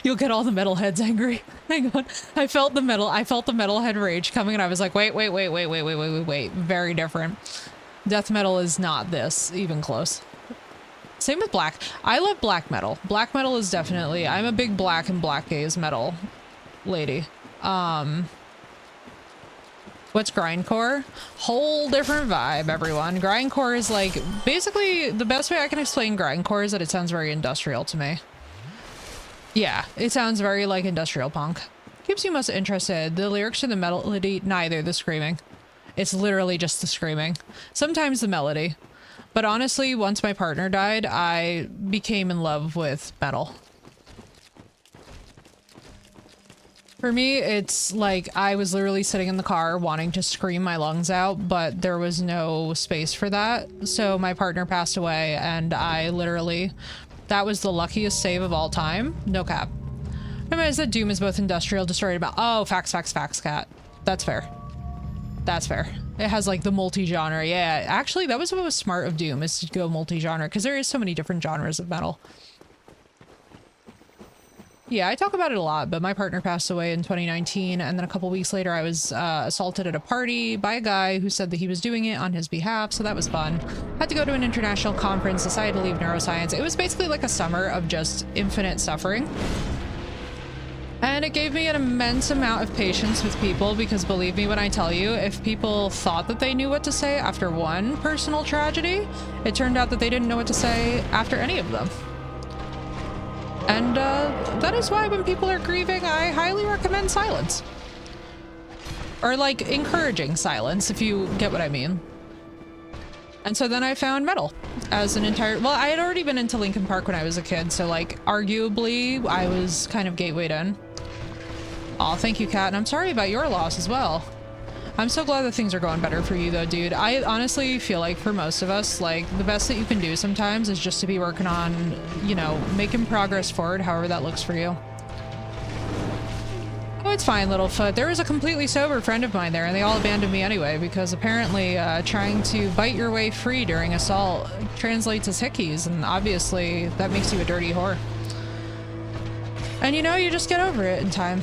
You'll get all the metalheads angry. Hang on. I felt the metalhead rage coming and I was like, wait. Very different. Death metal is not this, even close. Same with black. I love black metal. Black metal is definitely, I'm a big black and black gaze metal lady. What's grindcore? Whole different vibe, everyone. Grindcore is like, basically the best way I can explain grindcore is that it sounds very industrial to me. Yeah, it sounds very like industrial punk. Keeps you most interested. The lyrics to the melody, neither the screaming. It's literally just the screaming. Sometimes the melody. But honestly, once my partner died, I became in love with metal. For me, it's like I was literally sitting in the car wanting to scream my lungs out, but there was no space for that. So my partner passed away and I literally... that was the luckiest save of all time. No cap. Remember, I said Doom is both industrial, destroyed about— oh, facts, Cat. That's fair. That's fair. It has like the multi-genre. Yeah, actually, that was what was smart of Doom, is to go multi-genre, because there is so many different genres of metal. Yeah, I talk about it a lot, but my partner passed away in 2019, and then a couple weeks later I was assaulted at a party by a guy who said that he was doing it on his behalf, so that was fun. Had to go to an international conference, decided to leave neuroscience. It was basically like a summer of just infinite suffering. And it gave me an immense amount of patience with people, because believe me when I tell you, if people thought that they knew what to say after one personal tragedy, it turned out that they didn't know what to say after any of them. And that is why when people are grieving, I highly recommend silence. Or like encouraging silence, if you get what I mean. And so then I found metal as an entire— well, I had already been into Linkin Park when I was a kid, so like arguably I was kind of gatewayed in. Aw, thank you, Kat, and I'm sorry about your loss as well. I'm so glad that things are going better for you though, dude. I honestly feel like for most of us, like, the best that you can do sometimes is just to be working on, you know, making progress forward, however that looks for you. Oh, it's fine, Littlefoot. There was a completely sober friend of mine there, and they all abandoned me anyway, because apparently trying to bite your way free during assault translates as hickeys, and obviously that makes you a dirty whore. And you know, you just get over it in time.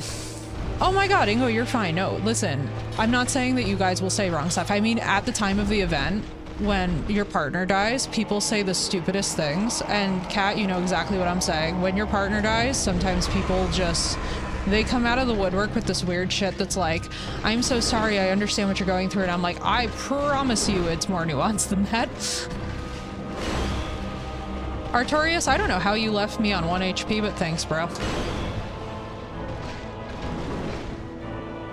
Oh my god, Ingo, you're fine. No, listen, I'm not saying that you guys will say wrong stuff. I mean, at the time of the event, when your partner dies, people say the stupidest things. And Kat, you know exactly what I'm saying. When your partner dies, sometimes people just, they come out of the woodwork with this weird shit that's like, I'm so sorry, I understand what you're going through. And I'm like, I promise you it's more nuanced than that. Artorius, I don't know how you left me on 1 HP, but thanks, bro.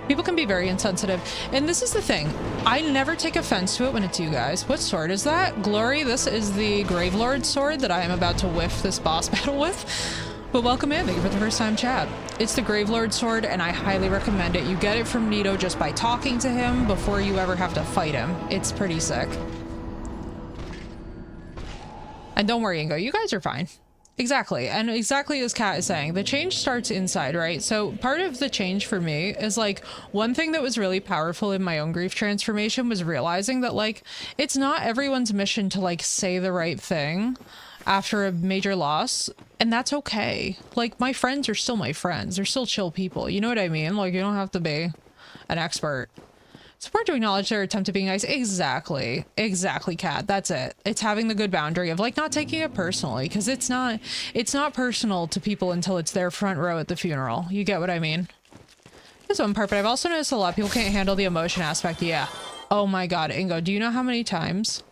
People can be very insensitive. And this is the thing. I never take offense to it when it's you guys. What sword is that? Glory, this is the Gravelord sword that I am about to whiff this boss battle with. But welcome in. Thank you for the first time chat. It's the Gravelord sword, and I highly recommend it. You get it from Nito just by talking to him before you ever have to fight him. It's pretty sick. And don't worry, Ingo. You guys are fine. Exactly. And exactly as Kat is saying, the change starts inside, right? So part of the change for me is like, one thing that was really powerful in my own grief transformation was realizing that like, it's not everyone's mission to like say the right thing after a major loss. And that's okay. Like, my friends are still my friends. They're still chill people. You know what I mean? Like, you don't have to be an expert. It's important to acknowledge their attempt at being nice. Exactly. Exactly, Kat. That's it. It's having the good boundary of like not taking it personally, because it's not personal to people until it's their front row at the funeral. You get what I mean? That's one part, but I've also noticed a lot of people can't handle the emotion aspect. Yeah. Oh my god, Ingo, do you know how many times?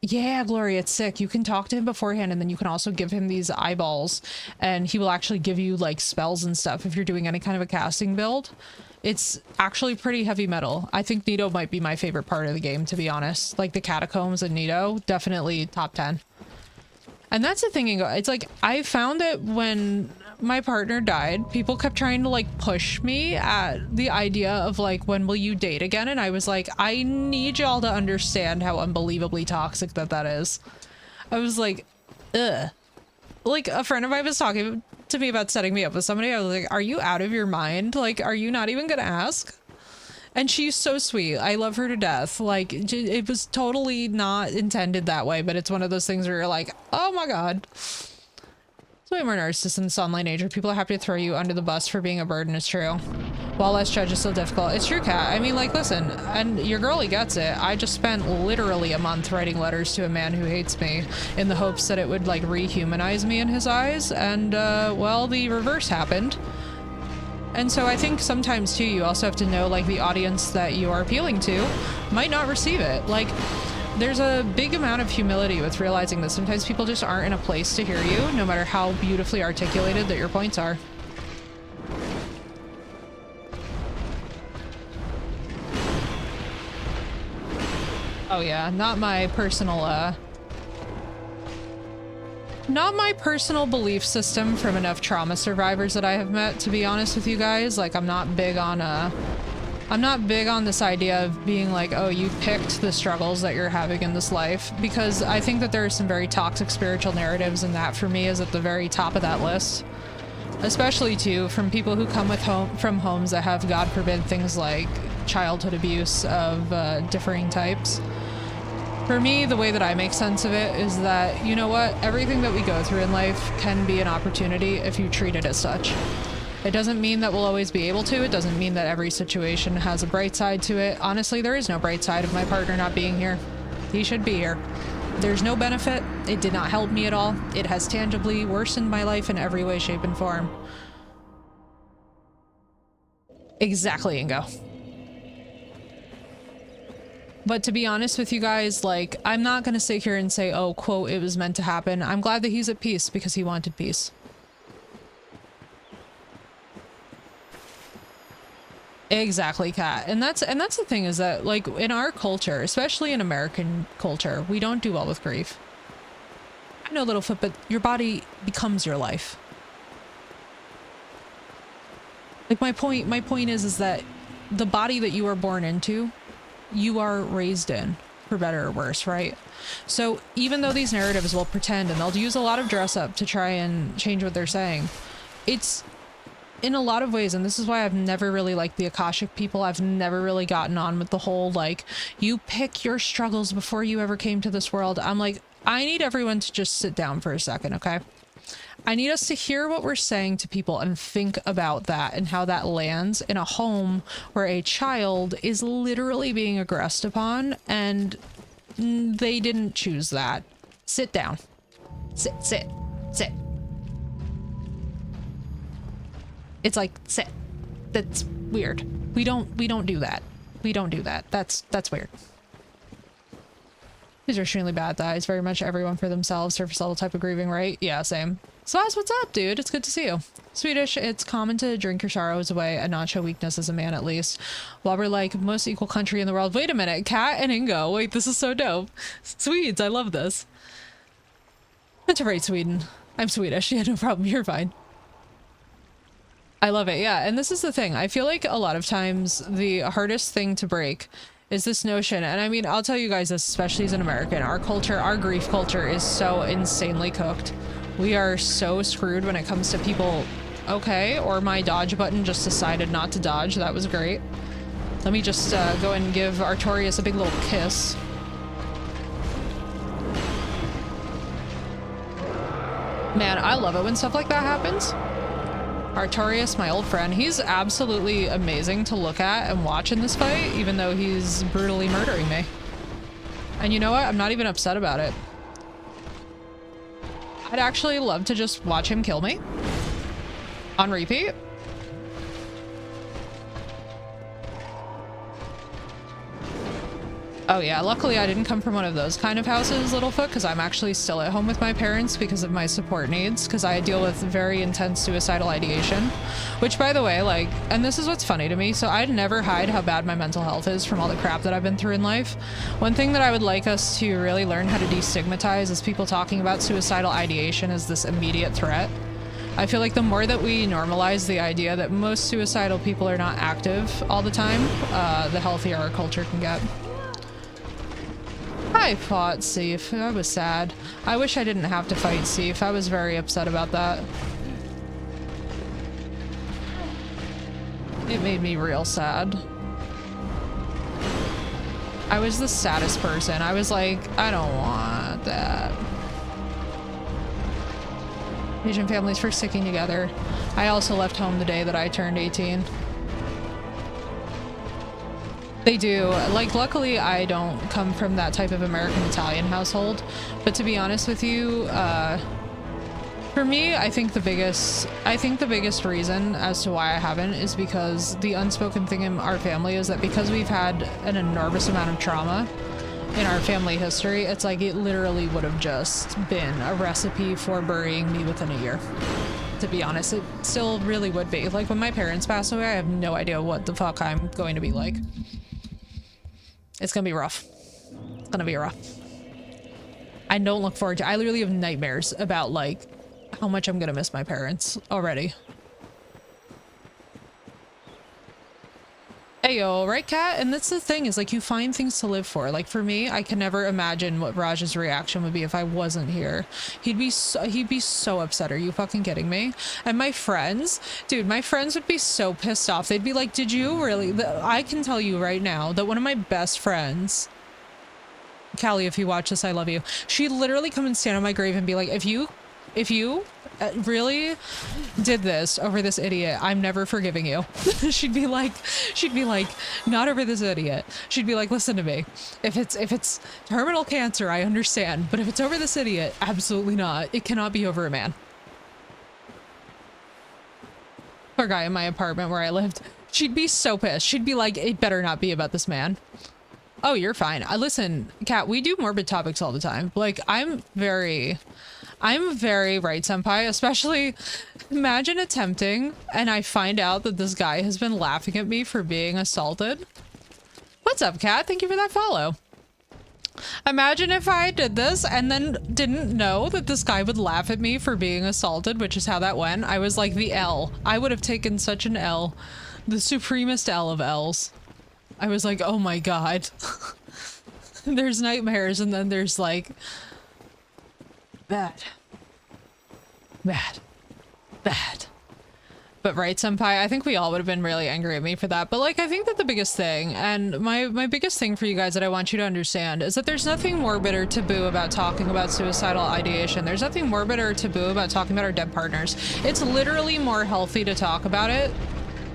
Yeah, Glory, it's sick. You can talk to him beforehand, and then you can also give him these eyeballs, and he will actually give you like spells and stuff if you're doing any kind of a casting build. It's actually pretty heavy metal. I think Nito might be my favorite part of the game, to be honest. Like the catacombs and Nito, definitely top 10. And that's the thing, Ingo. It's like, I found that when my partner died, people kept trying to like push me at the idea of like, when will you date again? And I was like, I need y'all to understand how unbelievably toxic that is. I was like, ugh. Like, a friend of mine was talking to me about setting me up with somebody. I was like, are you out of your mind? Like, are you not even gonna ask? And she's so sweet. I love her to death. Like, it was totally not intended that way, but it's one of those things where you're like, oh my god. It's way more narcissist in this online age where people are happy to throw you under the bus for being a burden. It's true. While less judge is still difficult. It's true, Kat. I mean, like, listen, and your girlie gets it. I just spent literally a month writing letters to a man who hates me in the hopes that it would, like, rehumanize me in his eyes. And, well, the reverse happened. And so I think sometimes, too, you also have to know, like, the audience that you are appealing to might not receive it. Like, there's a big amount of humility with realizing that sometimes people just aren't in a place to hear you, no matter how beautifully articulated that your points are. Oh yeah, not my personal belief system from enough trauma survivors that I have met, to be honest with you guys. Like, I'm not big on this idea of being like, oh, you picked the struggles that you're having in this life, because I think that there are some very toxic spiritual narratives, and that for me is at the very top of that list. Especially too from people who come from homes that have, God forbid, things like childhood abuse of differing types. For me, the way that I make sense of it is that, you know what, everything that we go through in life can be an opportunity if you treat it as such. It doesn't mean that we'll always be able to. It doesn't mean that every situation has a bright side to it. Honestly, there is no bright side of my partner not being here. He should be here. There's no benefit. It did not help me at all. It has tangibly worsened my life in every way, shape, and form. Exactly, Ingo. But to be honest with you guys, like, I'm not gonna sit here and say, oh, quote, it was meant to happen. I'm glad that he's at peace because he wanted peace. Exactly, Kat. And that's the thing, is that, like, in our culture, especially in American culture, we don't do well with grief. I know, Littlefoot, but your body becomes your life. Like, my point is that the body that you are born into, you are raised in, for better or worse, right? So even though these narratives will pretend, and they'll use a lot of dress up to try and change what they're saying, it's in a lot of ways, and this is why I've never really liked the Akashic people. I've never really gotten on with the whole, like, you pick your struggles before you ever came to this world. I'm like, I need everyone to just sit down for a second, okay? I need us to hear what we're saying to people and think about that and how that lands in a home where a child is literally being aggressed upon, and They didn't choose that. Sit down. Sit, sit, sit. It's like, sit. That's weird. We don't do that. We don't do that. That's weird. These are extremely bad thighs. Very much everyone for themselves. Surface level type of grieving, right? Yeah, same. Swaz, what's up, dude? It's good to see you. Swedish, it's common to drink your sorrows away and not show weakness as a man, at least. While we're like most equal country in the world. Wait a minute. Kat and Ingo. Wait, this is so dope. Swedes, I love this. That's right, Sweden. I'm Swedish. Yeah, no problem. You're fine. I love it. Yeah, and this is the thing. I feel like a lot of times the hardest thing to break is this notion, and I mean, I'll tell you guys this, especially as an American, our culture, our grief culture is so insanely cooked. We are so screwed when it comes to people. Okay, or my dodge button just decided not to dodge. That was great. Let me just go and give Artorias a big little kiss. Man, I love it when stuff like that happens. Artorias, my old friend, he's absolutely amazing to look at and watch in this fight, even though he's brutally murdering me. And you know what? I'm not even upset about it. I'd actually love to just watch him kill me on repeat. Oh yeah, luckily I didn't come from one of those kind of houses, Littlefoot, because I'm actually still at home with my parents because of my support needs, because I deal with very intense suicidal ideation. Which, by the way, like, and this is what's funny to me, so I'd never hide how bad my mental health is from all the crap that I've been through in life. One thing that I would like us to really learn how to destigmatize is people talking about suicidal ideation as this immediate threat. I feel like the more that we normalize the idea that most suicidal people are not active all the time, the healthier our culture can get. I fought Sif. I was sad. I wish I didn't have to fight Sif. I was very upset about that. It made me real sad. I was the saddest person. I was like, I don't want that. Asian families for sticking together. I also left home the day that I turned 18. They do. Like, luckily I don't come from that type of American Italian household, but to be honest with you, for me, I think the biggest reason as to why I haven't is because the unspoken thing in our family is that because we've had an enormous amount of trauma in our family history, it's like it literally would have just been a recipe for burying me within a year. To be honest, it still really would be. Like, when my parents pass away, I have no idea what the fuck I'm going to be like. It's gonna be rough. It's gonna be rough. I don't look forward to. I literally have nightmares about like how much I'm gonna miss my parents already. Ayo, right, Kat? And that's the thing, is like you find things to live for. Like for me, I can never imagine what Raj's reaction would be if I wasn't here. He'd be so upset. Are you fucking kidding me? And my friends, dude, my friends would be so pissed off. They'd be like, did you really? I can tell you right now that one of my best friends, Callie, if you watch this, I love you. She'd literally come and stand on my grave and be like, if you really did this over this idiot, I'm never forgiving you. she'd be like, not over this idiot. She'd be like, listen to me. If it's terminal cancer, I understand. But if it's over this idiot, absolutely not. It cannot be over a man. Poor guy in my apartment where I lived. She'd be so pissed. She'd be like, it better not be about this man. Oh, you're fine. Listen, Kat, we do morbid topics all the time. Like, I'm very right, senpai, especially imagine attempting and I find out that this guy has been laughing at me for being assaulted. What's up, Kat? Thank you for that follow. Imagine if I did this and then didn't know that this guy would laugh at me for being assaulted, which is how that went. I was like the L. I would have taken such an L. The supremest L of L's. I was like, oh my god. There's nightmares and then there's like... Bad. But right, senpai, I think we all would have been really angry at me for that. But like, I think that the biggest thing, and my biggest thing for you guys that I want you to understand, is that there's nothing morbid or taboo about talking about suicidal ideation. There's nothing morbid or taboo about talking about our dead partners. It's literally more healthy to talk about it.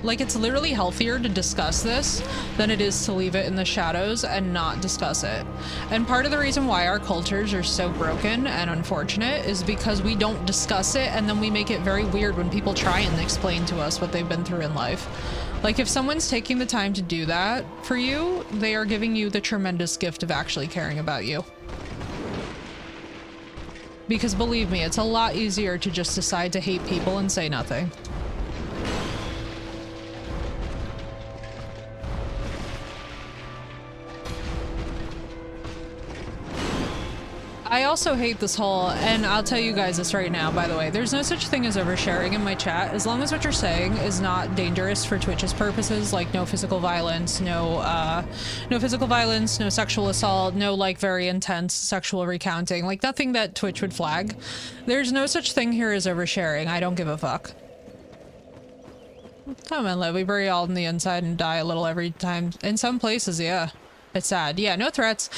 Like, it's literally healthier to discuss this than it is to leave it in the shadows and not discuss it. And part of the reason why our cultures are so broken and unfortunate is because we don't discuss it, and then we make it very weird when people try and explain to us what they've been through in life. Like, if someone's taking the time to do that for you, they are giving you the tremendous gift of actually caring about you. Because believe me, it's a lot easier to just decide to hate people and say nothing. I also hate this whole, and I'll tell you guys this right now, by the way, there's no such thing as oversharing in my chat, as long as what you're saying is not dangerous for Twitch's purposes, like no physical violence, no physical violence, no sexual assault, no like very intense sexual recounting, like nothing that Twitch would flag. There's no such thing here as oversharing. I don't give a fuck. Come on, live. We bury all on the inside and die a little every time. In some places, yeah. It's sad. Yeah, no threats,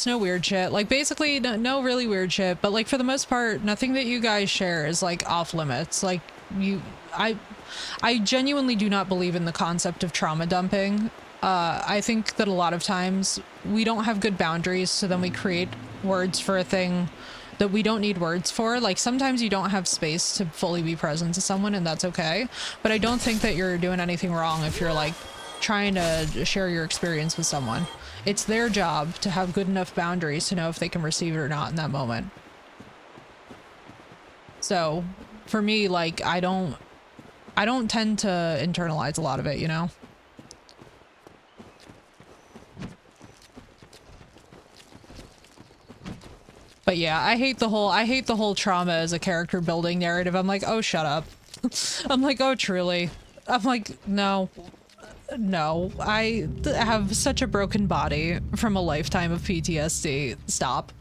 no weird shit. Like, basically, no really weird shit, but like, for the most part, nothing that you guys share is like off limits. Like, I genuinely do not believe in the concept of trauma dumping. I think that a lot of times we don't have good boundaries, so then we create words for a thing that we don't need words for. Like, sometimes you don't have space to fully be present to someone, and that's okay. But I don't think that you're doing anything wrong if you're like trying to share your experience with someone. It's their job to have good enough boundaries to know if they can receive it or not in that moment. So for me, like, I don't tend to internalize a lot of it, you know? But yeah, I hate the whole trauma as a character building narrative. I'm like, oh, shut up. I'm like, oh, truly. I'm like, no, I have such a broken body from a lifetime of PTSD. Stop.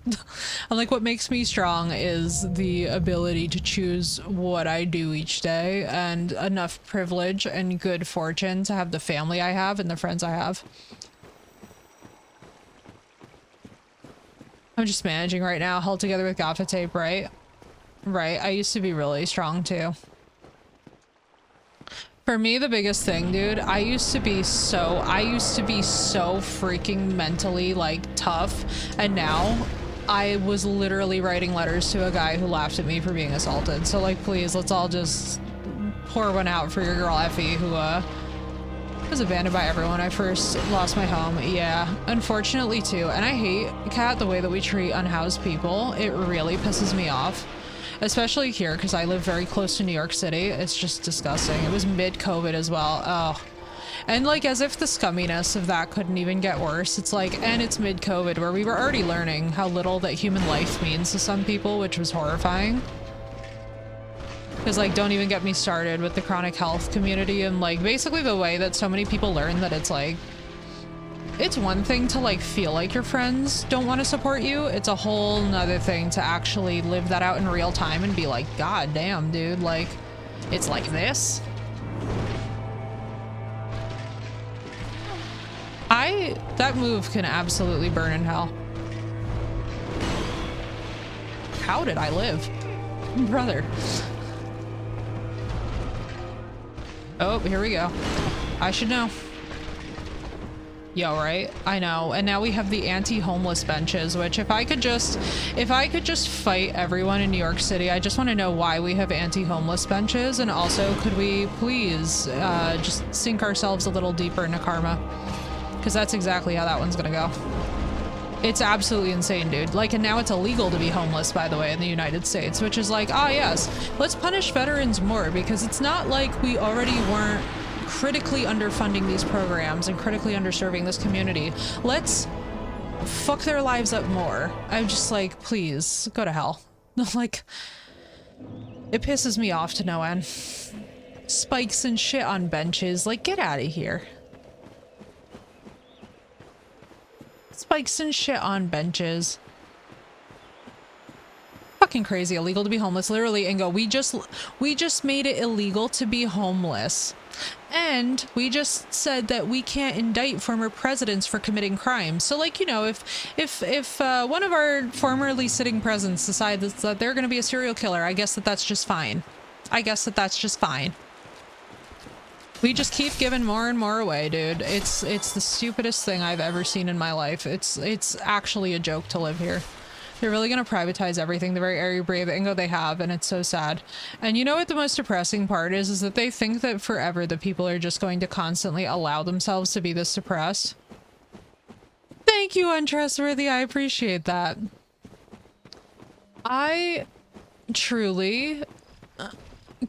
I'm like, what makes me strong is the ability to choose what I do each day, and enough privilege and good fortune to have the family I have and the friends I have. I'm just managing right now, held together with gaffer tape, right? Right, I used to be really strong too. For me, the biggest thing, dude, I used to be so freaking mentally, like, tough, and now I was literally writing letters to a guy who laughed at me for being assaulted. So, like, please, let's all just pour one out for your girl Effie, who, was abandoned by everyone. I first lost my home. Yeah, unfortunately, too. And I hate, Kat, the way that we treat unhoused people. It really pisses me off. Especially here, because I live very close to New York City. It's just disgusting. It was mid-COVID as well. Oh. And like, as if the scumminess of that couldn't even get worse. It's like, and it's mid-COVID, where we were already learning how little that human life means to some people, which was horrifying. Because, like, don't even get me started with the chronic health community and, like, basically the way that so many people learn that it's like, it's one thing to like feel like your friends don't want to support you. It's a whole nother thing to actually live that out in real time and be like, God damn, dude, like, it's like this. That move can absolutely burn in hell. How did I live? Brother. Oh, here we go. I should know. Yo, right? I know. And now we have the anti-homeless benches, which if I could just fight everyone in New York City, I just want to know why we have anti-homeless benches. And also, could we please just sink ourselves a little deeper into karma? Because that's exactly how that one's gonna go. It's absolutely insane, dude. Like, and now it's illegal to be homeless, by the way, in the United States, which is like, ah, yes, let's punish veterans more, because it's not like we already weren't critically underfunding these programs and critically underserving this community. Let's fuck their lives up more. I'm just like, please go to hell. Like, it pisses me off to no end. Spikes and shit on benches, like, get out of here. Spikes and shit on benches. Fucking crazy. Illegal to be homeless. Literally, Ingo, we just made it illegal to be homeless. And we just said that we can't indict former presidents for committing crimes. So, like, you know, if one of our formerly sitting presidents decides that they're going to be a serial killer, I guess that's just fine. I guess that's just fine. We just keep giving more and more away, dude. It's the stupidest thing I've ever seen in my life. It's actually a joke to live here. They're really gonna privatize everything, the very airy brave Ingo they have, and it's so sad. And you know what the most depressing part is that they think that forever the people are just going to constantly allow themselves to be this depressed. Thank you, Untrustworthy. I appreciate that. I truly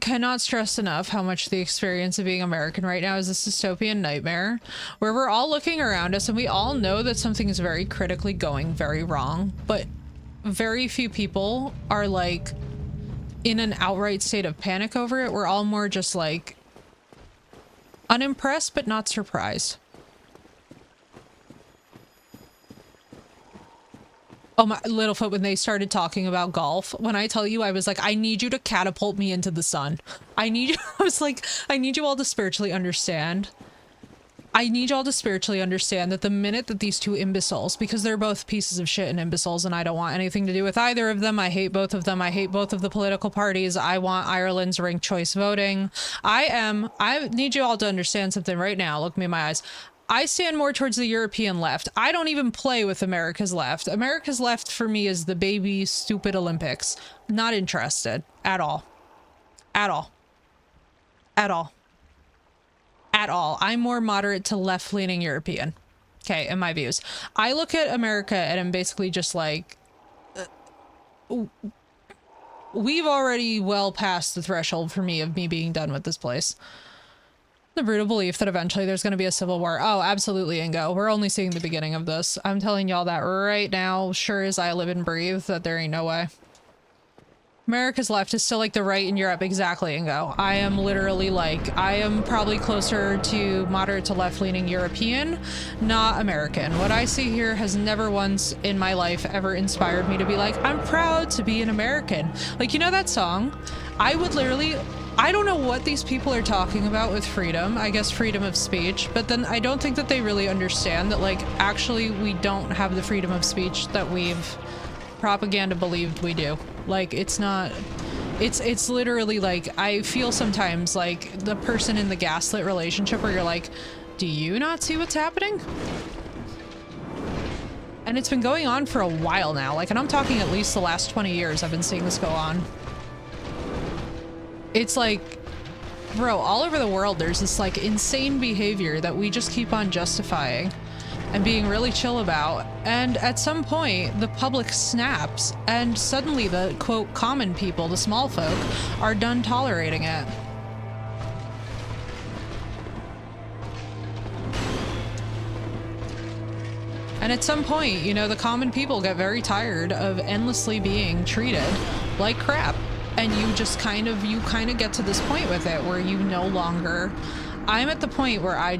cannot stress enough how much the experience of being American right now is this dystopian nightmare where we're all looking around us and we all know that something is very critically going very wrong, but very few people are like in an outright state of panic over it. We're all more just like unimpressed but not surprised. Oh my, Littlefoot, when they started talking about golf, when I tell you, I was like, I need you to catapult me into the sun. I need you, I was like, I need you all to spiritually understand. I need y'all to spiritually understand that the minute that these two imbeciles, because they're both pieces of shit and imbeciles and I don't want anything to do with either of them. I hate both of them. I hate both of the political parties. I want Ireland's ranked choice voting. I need you all to understand something right now. Look me in my eyes. I stand more towards the European left. I don't even play with America's left. America's left for me is the baby stupid Olympics. Not interested at all. At all. At all. At all. I'm more moderate to left-leaning European. Okay, in my views. I look at America and I'm basically just like, we've already well passed the threshold for me of me being done with this place. The brutal belief that eventually there's going to be a civil war. Oh, absolutely, Ingo. We're only seeing the beginning of this. I'm telling y'all that right now, sure as I live and breathe, that there ain't no way. America's left is still like the right in Europe. Exactly, Ingo. I am literally like, I am probably closer to moderate to left-leaning European, not American. What I see here has never once in my life ever inspired me to be like, I'm proud to be an American. Like, you know that song? I would literally... I don't know what these people are talking about with freedom. I guess freedom of speech, but then I don't think that they really understand that, like, actually we don't have the freedom of speech that we've propaganda believed we do. Like, it's not, it's literally like, I feel sometimes like the person in the gaslit relationship where you're like, do you not see what's happening? And it's been going on for a while now. Like, and I'm talking at least the last 20 years I've been seeing this go on. It's like, bro, all over the world, there's this like insane behavior that we just keep on justifying and being really chill about. And at some point, the public snaps and suddenly the quote common people, the small folk, are done tolerating it. And at some point, you know, the common people get very tired of endlessly being treated like crap. And you just kind of get to this point with it where you no longer... I'm at the point where I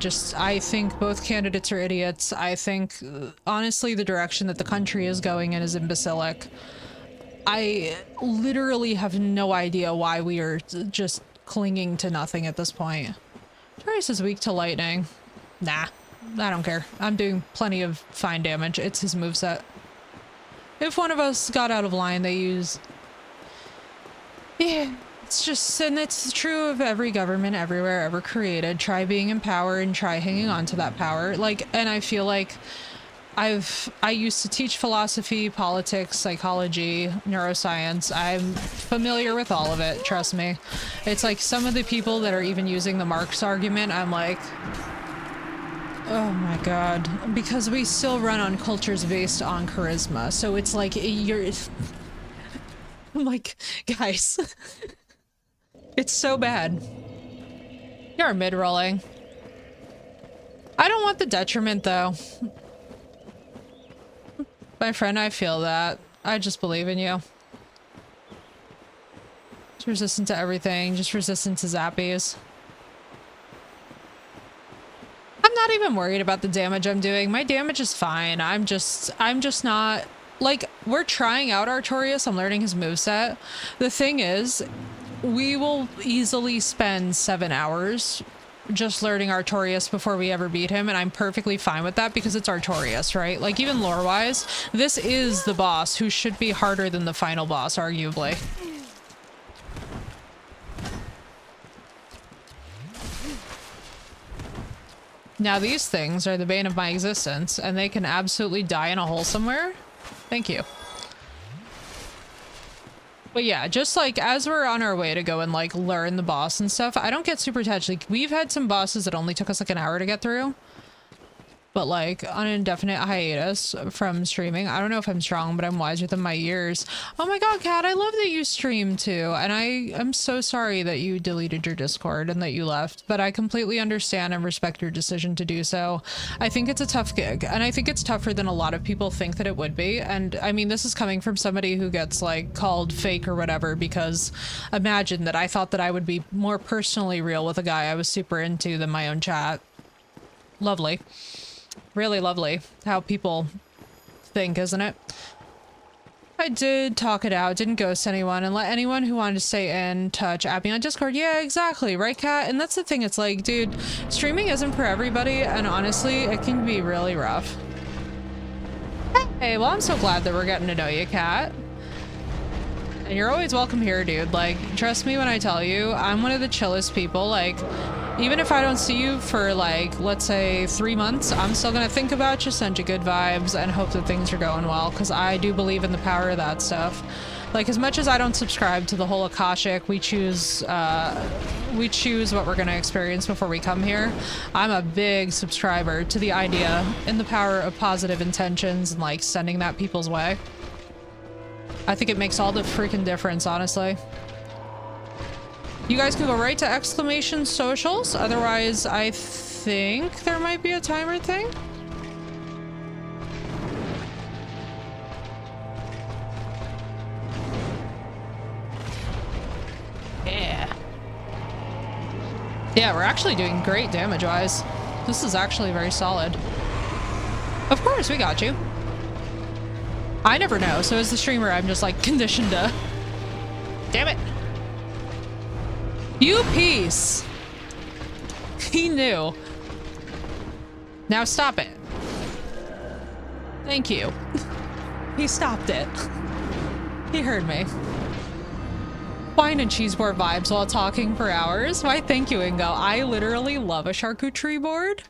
think both candidates are idiots. I think, honestly, the direction that the country is going in is imbecilic. I literally have no idea why we are just clinging to nothing at this point. Darius is weak to lightning. Nah, I don't care. I'm doing plenty of fine damage. It's his moveset. If one of us got out of line, they use... Yeah, it's just, and it's true of every government everywhere ever created. Try being in power and try hanging on to that power. Like, and I feel like I used to teach philosophy, politics, psychology, neuroscience. I'm familiar with all of it, trust me. It's like some of the people that are even using the Marx argument, I'm like, oh my god. Because we still run on cultures based on charisma. So it's like, I'm like, guys, it's so bad. You're mid-rolling. I don't want the detriment, though. My friend, I feel that. I just believe in you. Just resistant to everything. Just resistant to zappies. I'm not even worried about the damage I'm doing. My damage is fine. I'm just not... Like, we're trying out Artorias. I'm learning his moveset. The thing is, we will easily spend 7 hours just learning Artorias before we ever beat him, and I'm perfectly fine with that because it's Artorias, right? Like, even lore-wise, this is the boss who should be harder than the final boss, arguably. Now these things are the bane of my existence, and they can absolutely die in a hole somewhere. Thank you. But yeah, just like as we're on our way to go and like learn the boss and stuff, I don't get super attached. Like we've had some bosses that only took us like an hour to get through. But like on an indefinite hiatus from streaming. I don't know if I'm strong, but I'm wiser than my years. Oh my god, Kat, I love that you stream too. And I'm so sorry that you deleted your Discord and that you left. But I completely understand and respect your decision to do so. I think it's a tough gig. And I think it's tougher than a lot of people think that it would be. And I mean, this is coming from somebody who gets like called fake or whatever, because imagine that I thought that I would be more personally real with a guy I was super into than my own chat. Lovely. Really lovely how people think, isn't it? I did talk it out, didn't ghost anyone, and let anyone who wanted to stay in touch add me on Discord. Yeah, exactly, right, Kat? And that's the thing, it's like, dude, streaming isn't for everybody, and honestly, it can be really rough. Hey, well, I'm so glad that we're getting to know you, Kat. And you're always welcome here, dude. Like, trust me when I tell you, I'm one of the chillest people. Like, even if I don't see you for like, let's say 3 months, I'm still gonna think about you, send you good vibes, and hope that things are going well, because I do believe in the power of that stuff. Like, as much as I don't subscribe to the whole Akashic, we choose what we're gonna experience before we come here. I'm a big subscriber to the idea and the power of positive intentions and like sending that people's way. I think it makes all the freaking difference, honestly. You guys can go right to exclamation socials. Otherwise, I think there might be a timer thing. Yeah. Yeah, we're actually doing great damage-wise. This is actually very solid. Of course, we got you. I never know, so as the streamer, I'm just like conditioned to... Damn it. You piece. He knew. Now stop it. Thank you. He stopped it. He heard me. Wine and cheese board vibes while talking for hours. Why, thank you, Ingo. I literally love a charcuterie board.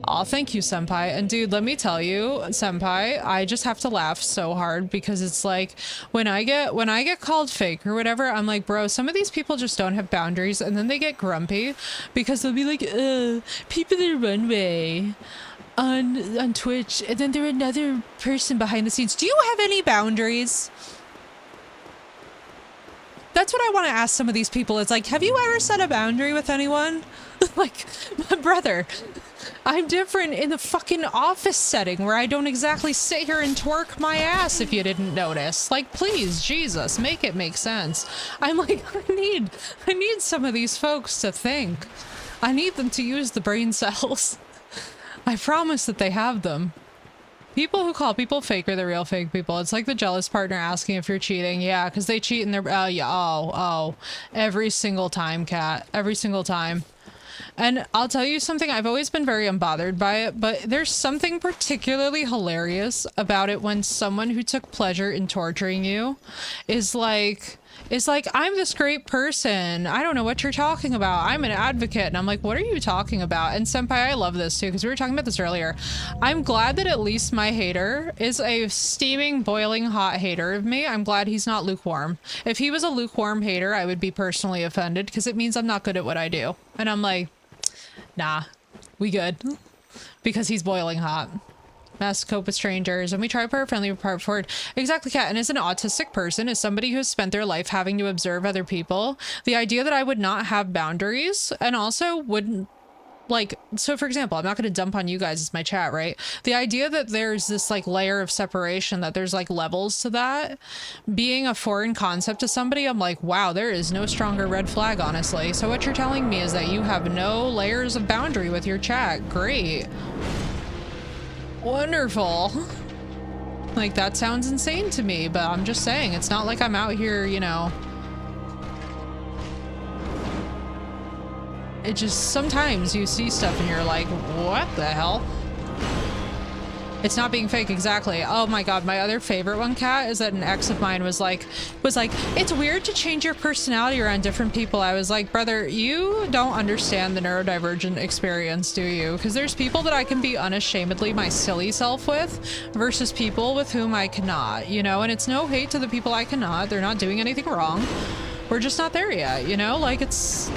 Aw, thank you, Senpai. And dude, let me tell you, Senpai, I just have to laugh so hard because it's like when I get called fake or whatever, I'm like, bro, some of these people just don't have boundaries, and then they get grumpy because they'll be like, people are one way on Twitch, and then they're another person behind the scenes. Do you have any boundaries? That's what I want to ask some of these people. It's like, have you ever set a boundary with anyone? Like, my brother, I'm different in the fucking office setting where I don't exactly sit here and twerk my ass if you didn't notice. Like, please, Jesus, make it make sense. I'm like, I need some of these folks to think. I need them to use the brain cells. I promise that they have them. People who call people fake are the real fake people. It's like the jealous partner asking if you're cheating. Yeah, because they cheat in their... Oh. Every single time, Kat. Every single time. And I'll tell you something, I've always been very unbothered by it, but there's something particularly hilarious about it when someone who took pleasure in torturing you is like, I'm this great person. I don't know what you're talking about. I'm an advocate. And I'm like, what are you talking about? And Senpai, I love this too, because we were talking about this earlier. I'm glad that at least my hater is a steaming, boiling hot hater of me. I'm glad he's not lukewarm. If he was a lukewarm hater, I would be personally offended because it means I'm not good at what I do. And I'm like, nah, we good. Because he's boiling hot. Mass cope with strangers, and we try to put our friendly part forward. Exactly, Kat. And as an autistic person, as somebody who's spent their life having to observe other people, the idea that I would not have boundaries and also wouldn't, like, so for example, I'm not going to dump on you guys as my chat, right? The idea that there's this like layer of separation, that there's like levels to that being a foreign concept to somebody, I'm like, wow, there is no stronger red flag, honestly. So what you're telling me is that you have no layers of boundary with your chat. Great. Wonderful. Like, that sounds insane to me, but I'm just saying, it's not like I'm out here, you know. It just, sometimes you see stuff and you're like, what the hell? It's not being fake, exactly. Oh my god, my other favorite one, Kat, is that an ex of mine was like, it's weird to change your personality around different people. I was like, brother, you don't understand the neurodivergent experience, do you? Because there's people that I can be unashamedly my silly self with versus people with whom I cannot, you know? And it's no hate to the people I cannot. They're not doing anything wrong. We're just not there yet, you know? Like, it's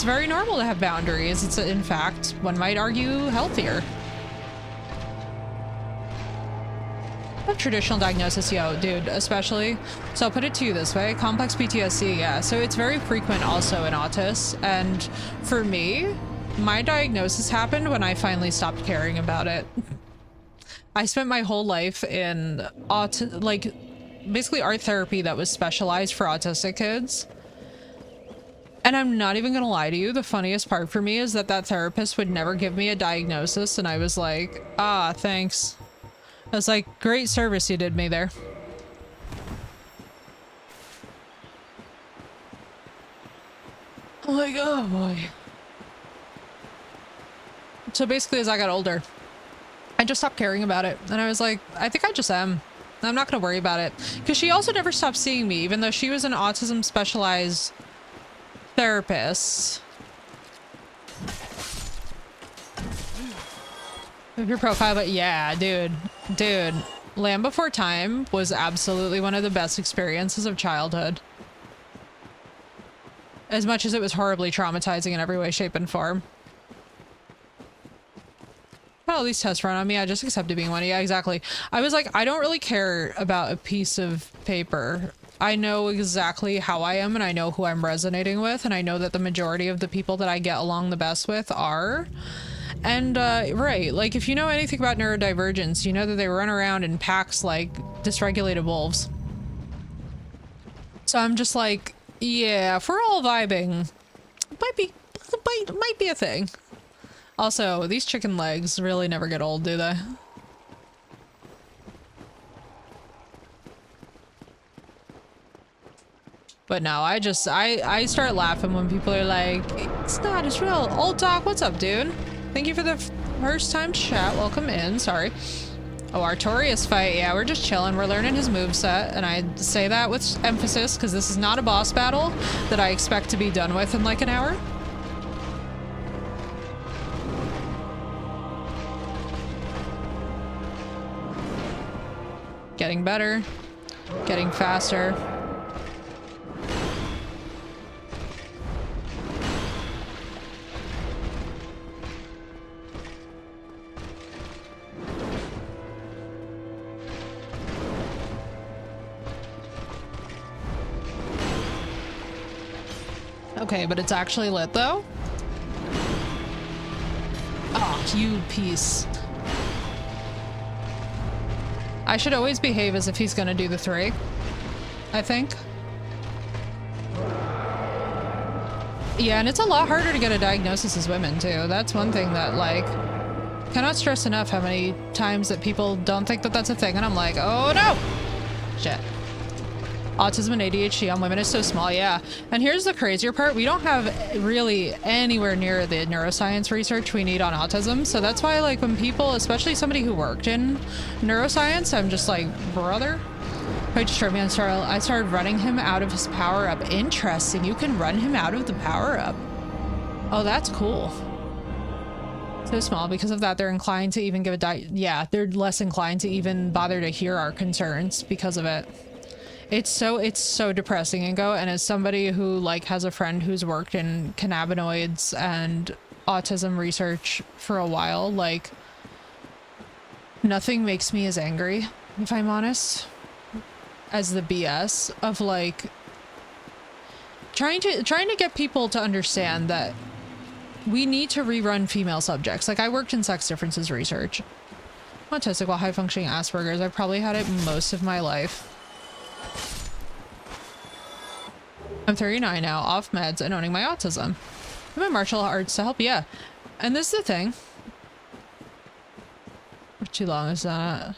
very normal to have boundaries. It's, in fact, one might argue, healthier. Of traditional diagnosis, yo, dude, especially. So I'll put it to you this way, complex PTSD, yeah. So it's very frequent also in autists. And for me, my diagnosis happened when I finally caring about it. I spent my whole life in basically art therapy that was specialized for autistic kids. And I'm not even gonna lie to you, the funniest part for me is that therapist would never give me a diagnosis, and I was like, ah, thanks. I was like, great service you did me there. I'm like, oh boy. So basically, as I got older, I just stopped caring about it. And I was like, I think I just am. I'm not going to worry about it. Because she also never stopped seeing me, even though she was an autism specialized therapist. Move your profile, but yeah, dude, Land Before Time was absolutely one of the best experiences of childhood. As much as it was horribly traumatizing in every way, shape, and form. Well, at least test run on me. I just accepted being one. Yeah, exactly. I was like, I don't really care about a piece of paper. I know exactly how I am, and I know who I'm resonating with, and I know that the majority of the people that I get along the best with are. And, right, like, if you know anything about neurodivergence, you know that they run around in packs like dysregulated wolves. So I'm just like, yeah, if we're all vibing, might be a thing. Also, these chicken legs really never get old, do they? But no, I start laughing when people are like, it's not, it's real. Old Doc, what's up, dude? Thank you for the first time chat. Welcome in. Sorry. Oh, Artorias fight. Yeah, we're just chilling. We're learning his moveset. And I say that with emphasis because this is not a boss battle that I expect to be done with in like an hour. Getting better. Getting faster. Okay, but it's actually lit though. Oh, you piece. I should always behave as if he's gonna do the 3, I think. Yeah, and it's a lot harder to get a diagnosis as women too. That's one thing that, like, cannot stress enough how many times that people don't think that that's a thing, and I'm like, oh no! Shit. Autism and ADHD on women is so small, yeah. And here's the crazier part. We don't have really anywhere near the neuroscience research we need on autism. So that's why, like, when people, especially somebody who worked in neuroscience, I'm just like, brother, I started running him out of his power-up. Interesting. You can run him out of the power-up. Oh, that's cool. So small. Because of that, they're inclined to even give a yeah, they're less inclined to even bother to hear our concerns because of it. It's so depressing, Ingo, and as somebody who, like, has a friend who's worked in cannabinoids and autism research for a while, like, nothing makes me as angry, if I'm honest, as the BS of, like, trying to get people to understand that we need to rerun female subjects. Like, I worked in sex differences research. Autistic while high-functioning Asperger's. I've probably had it most of my life. I'm 39 now, off meds, and owning my autism. I'm in martial arts to help, yeah. And this is the thing. For too long is that?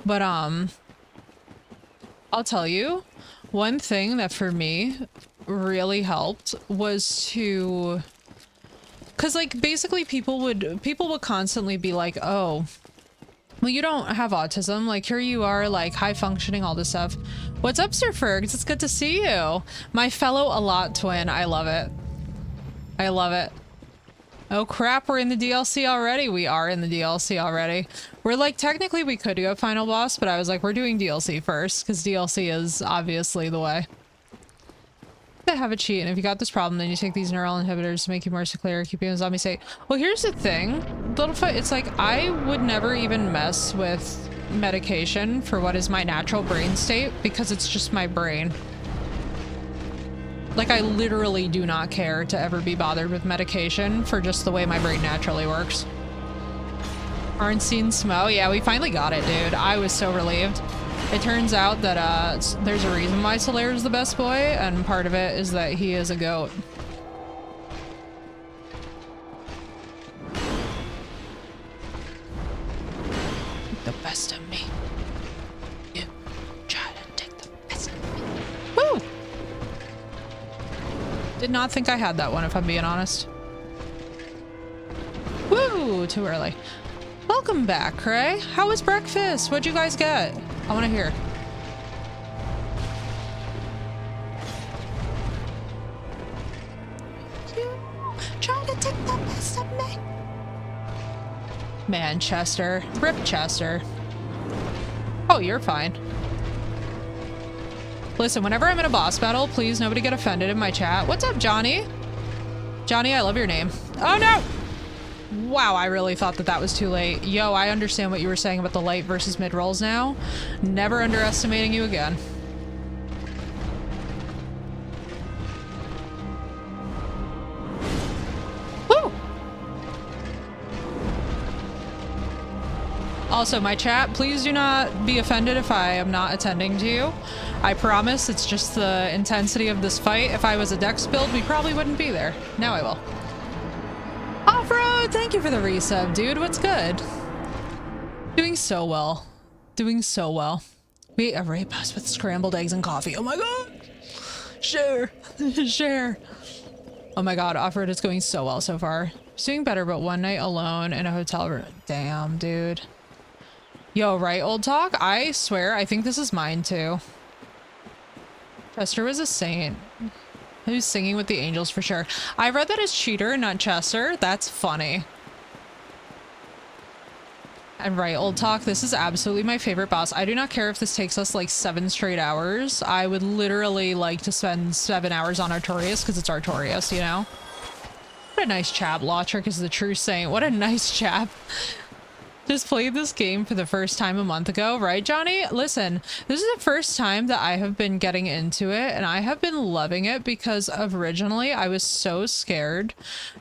But, I'll tell you, one thing that for me really helped was to... Because, like, basically people would constantly be like, oh, Well, you don't have autism. Like, here you are, like, high functioning, all this stuff. What's up, Sir Fergs? It's good to see you. My fellow Allot twin. I love it. I love it. Oh, crap. We're in the DLC already. We are in the DLC already. We're like, technically, we could go final boss, but I was like, we're doing DLC first, because DLC is obviously the way. They have a cheat, and if you got this problem, then you take these neural inhibitors to make you more clear, keep you in a zombie state. Well, here's the thing, Littlefoot, it's like I would never even mess with medication for what is my natural brain state because it's just my brain. Like, I literally do not care to ever be bothered with medication for just the way my brain naturally works. Arnstein Smo, yeah, we finally got it, dude. I was so relieved. It turns out that there's a reason why Solaire is the best boy, and part of it is that he is a goat. The best of me. You try to take the best of me. Woo! Did not think I had that one, if I'm being honest. Woo! Too early. Welcome back, Cray. How was breakfast? What'd you guys get? I want to hear. You trying to take the best of me. Man, Chester. Rip Chester. Oh, you're fine. Listen, whenever I'm in a boss battle, please nobody get offended in my chat. What's up, Johnny? Johnny, I love your name. Oh, no! Wow, I really thought that that was too late. Yo, I understand what you were saying about the light versus mid rolls now. Never underestimating you again. Woo! Also, my chat, please do not be offended if I am not attending to you. I promise it's just the intensity of this fight. If I was a Dex build, we probably wouldn't be there. Now I will. Off-road, thank you for the resub, dude. What's good? Doing so well. Doing so well. We ate a rapist with scrambled eggs and coffee. Oh my god. Share. Share. Oh my god, off-road is going so well so far. It's doing better, but one night alone in a hotel room. Damn, dude. Yo, right, old talk? I swear, I think this is mine too. Chester was a saint. Who's singing with the angels for sure. I read that as Cheater, not Chester. That's funny. And right, old talk, this is absolutely my favorite boss. I do not care if this takes us like 7 straight hours. I would literally like to spend 7 hours on Artorias because it's Artorias, you know? What a nice chap. Lotrick is the true saint. What a nice chap. Just played this game for the first time a month ago, right, Johnny? Listen, this is the first time that I have been getting into it, and I have been loving it because originally I was so scared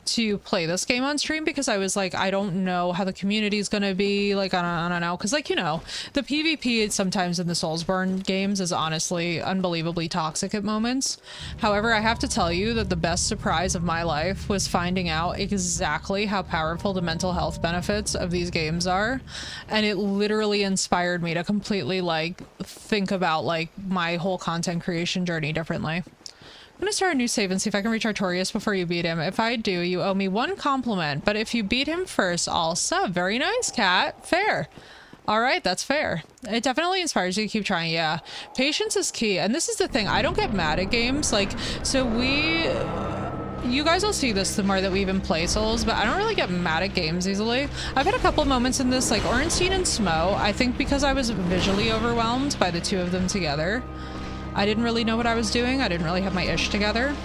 to play this game on stream because I was like, I don't know how the community is going to be. Like, I don't know. Because, like, you know, the PvP sometimes in the Soulsborne games is honestly unbelievably toxic at moments. However, I have to tell you that the best surprise of my life was finding out exactly how powerful the mental health benefits of these games are. And it literally inspired me to completely like think about like my whole content creation journey differently. I'm gonna start a new save and see if I can reach Artorias before you beat him. If I do, you owe me 1 compliment, but if you beat him first, I'll sub. Very nice, cat. Fair. All right, that's fair. It definitely inspires you to keep trying. Yeah, patience is key. And this is the thing, I don't get mad at games like, so you guys will see this the more that we even play Souls, but I don't really get mad at games easily. I've had a couple moments in this, like Ornstein and Smo, I think because I was visually overwhelmed by the two of them together. I didn't really know what I was doing. I didn't really have my ish together.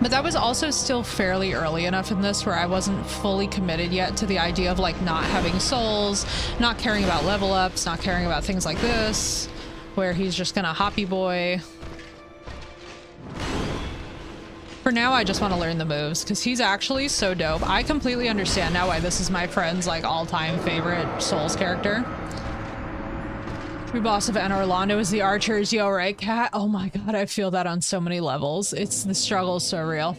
But that was also still fairly early enough in this where I wasn't fully committed yet to the idea of like not having souls, not caring about level ups, not caring about things like this, where he's just gonna hoppy boy. For now, I just want to learn the moves because he's actually so dope. I completely understand now why this is my friend's like all-time favorite Souls character. True boss of Anne Orlando is the archers. Yo, right, cat? Oh my god, I feel that on so many levels. It's the struggle is so real.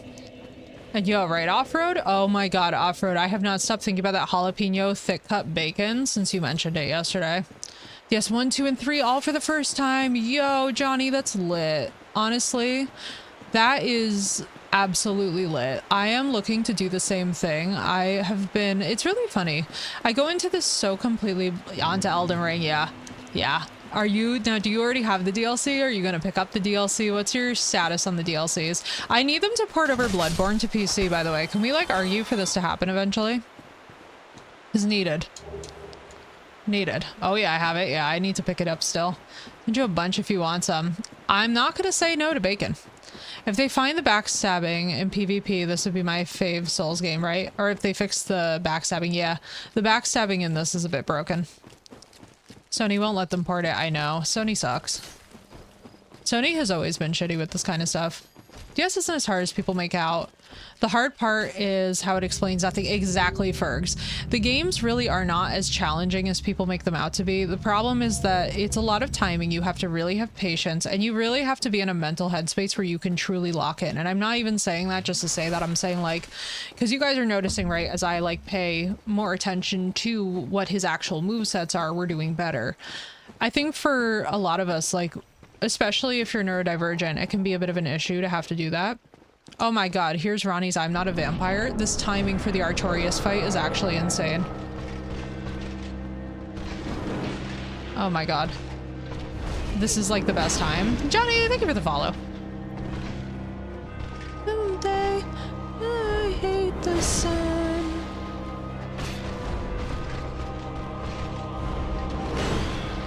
And yo, right, off-road? Oh my god, off-road. I have not stopped thinking about that jalapeno thick cut bacon since you mentioned it yesterday. Yes, 1, 2, and 3 all for the first time. Yo, Johnny, that's lit. Honestly, that is absolutely lit. I am looking to do the same thing. I have been, it's really funny. I go into this so completely onto Elden Ring. Yeah. Yeah. Are you, now do you already have the DLC? Are you going to pick up the DLC? What's your status on the DLCs? I need them to port over Bloodborne to PC, by the way. Can we like argue for this to happen eventually? Is needed. Needed. Oh yeah, I have it. Yeah, I need to pick it up still. Send you a bunch if you want some. I'm not going to say no to bacon. If they find the backstabbing in PvP, this would be my fave Souls game, right? Or if they fix the backstabbing, yeah. The backstabbing in this is a bit broken. Sony won't let them port it, I know. Sony sucks. Sony has always been shitty with this kind of stuff. DS isn't as hard as people make out. The hard part is how it explains nothing. Exactly, Fergs. The games really are not as challenging as people make them out to be. The problem is that it's a lot of timing. You have to really have patience, and you really have to be in a mental headspace where you can truly lock in. And I'm not even saying that just to say that. I'm saying like, because you guys are noticing, right, as I like pay more attention to what his actual movesets are, we're doing better. I think for a lot of us, like, especially if you're neurodivergent, it can be a bit of an issue to have to do that. Oh my god, here's Ronnie's I'm Not a Vampire. This timing for the Artorias fight is actually insane. Oh my god. This is like the best time. Johnny, thank you for the follow. Someday, I hate the sun.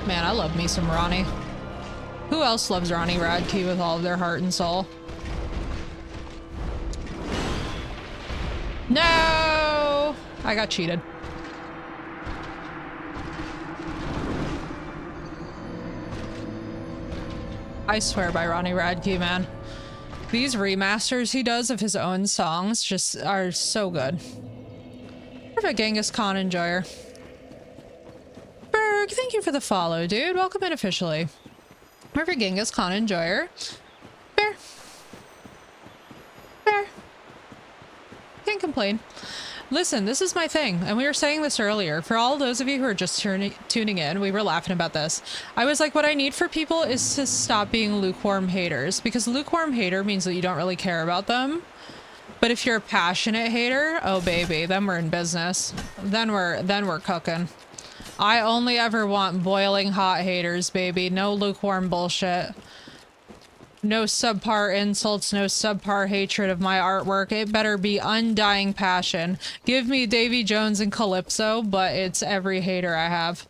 Man, I love me some Ronnie. Who else loves Ronnie Radke with all of their heart and soul? No! I got cheated. I swear by Ronnie Radke, man. These remasters he does of his own songs just are so good. Perfect Genghis Khan enjoyer. Berg, thank you for the follow, dude. Welcome in officially. Perfect Genghis Khan enjoyer. Fair. Fair. Can't complain. Listen, this is my thing, and we were saying this earlier. For all those of you who are just tuning in, we were laughing about this. I was like, what I need for people is to stop being lukewarm haters, because lukewarm hater means that you don't really care about them. But if you're a passionate hater, oh baby, then we're in business. Then we're cooking. I only ever want boiling hot haters, baby. No lukewarm bullshit. No subpar insults, no subpar hatred of my artwork. It better be undying passion. Give me Davy Jones and Calypso, but it's every hater I have.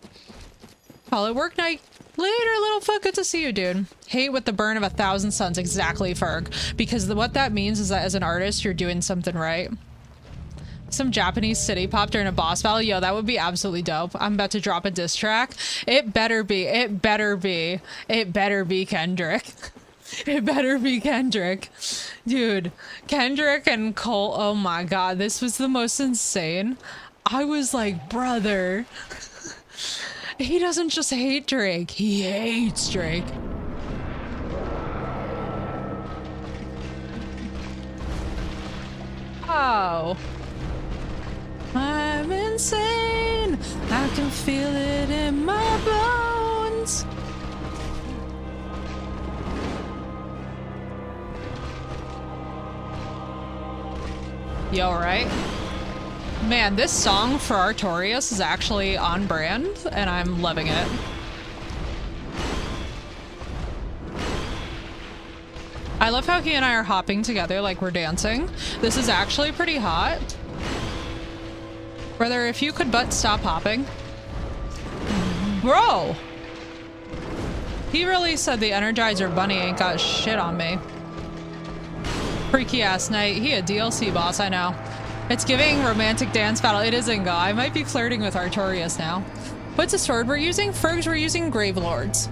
Call it work night. Later, little fuck. Good to see you, dude. Hate with the burn of 1,000 suns. Exactly, Ferg. Because what that means is that as an artist, you're doing something right. Some Japanese city pop during a boss battle. Yo, that would be absolutely dope. I'm about to drop a diss track. It better be. It better be. It better be Kendrick. It better be Kendrick. Dude, Kendrick and Cole. Oh my god, this was the most insane. I was like, brother. He doesn't just hate Drake. He hates Drake. Oh. I'm insane. I can feel it in my bones. You alright? Man, this song for Artorias is actually on brand, and I'm loving it. I love how he and I are hopping together like we're dancing. This is actually pretty hot. Brother, if you could but stop hopping. Bro! He really said the Energizer Bunny ain't got shit on me. Freaky ass night. He a DLC boss, I know. It's giving romantic dance battle. It is Inga. I might be flirting with Artorias now. What's the sword we're using? Fergs, we're using Gravelords.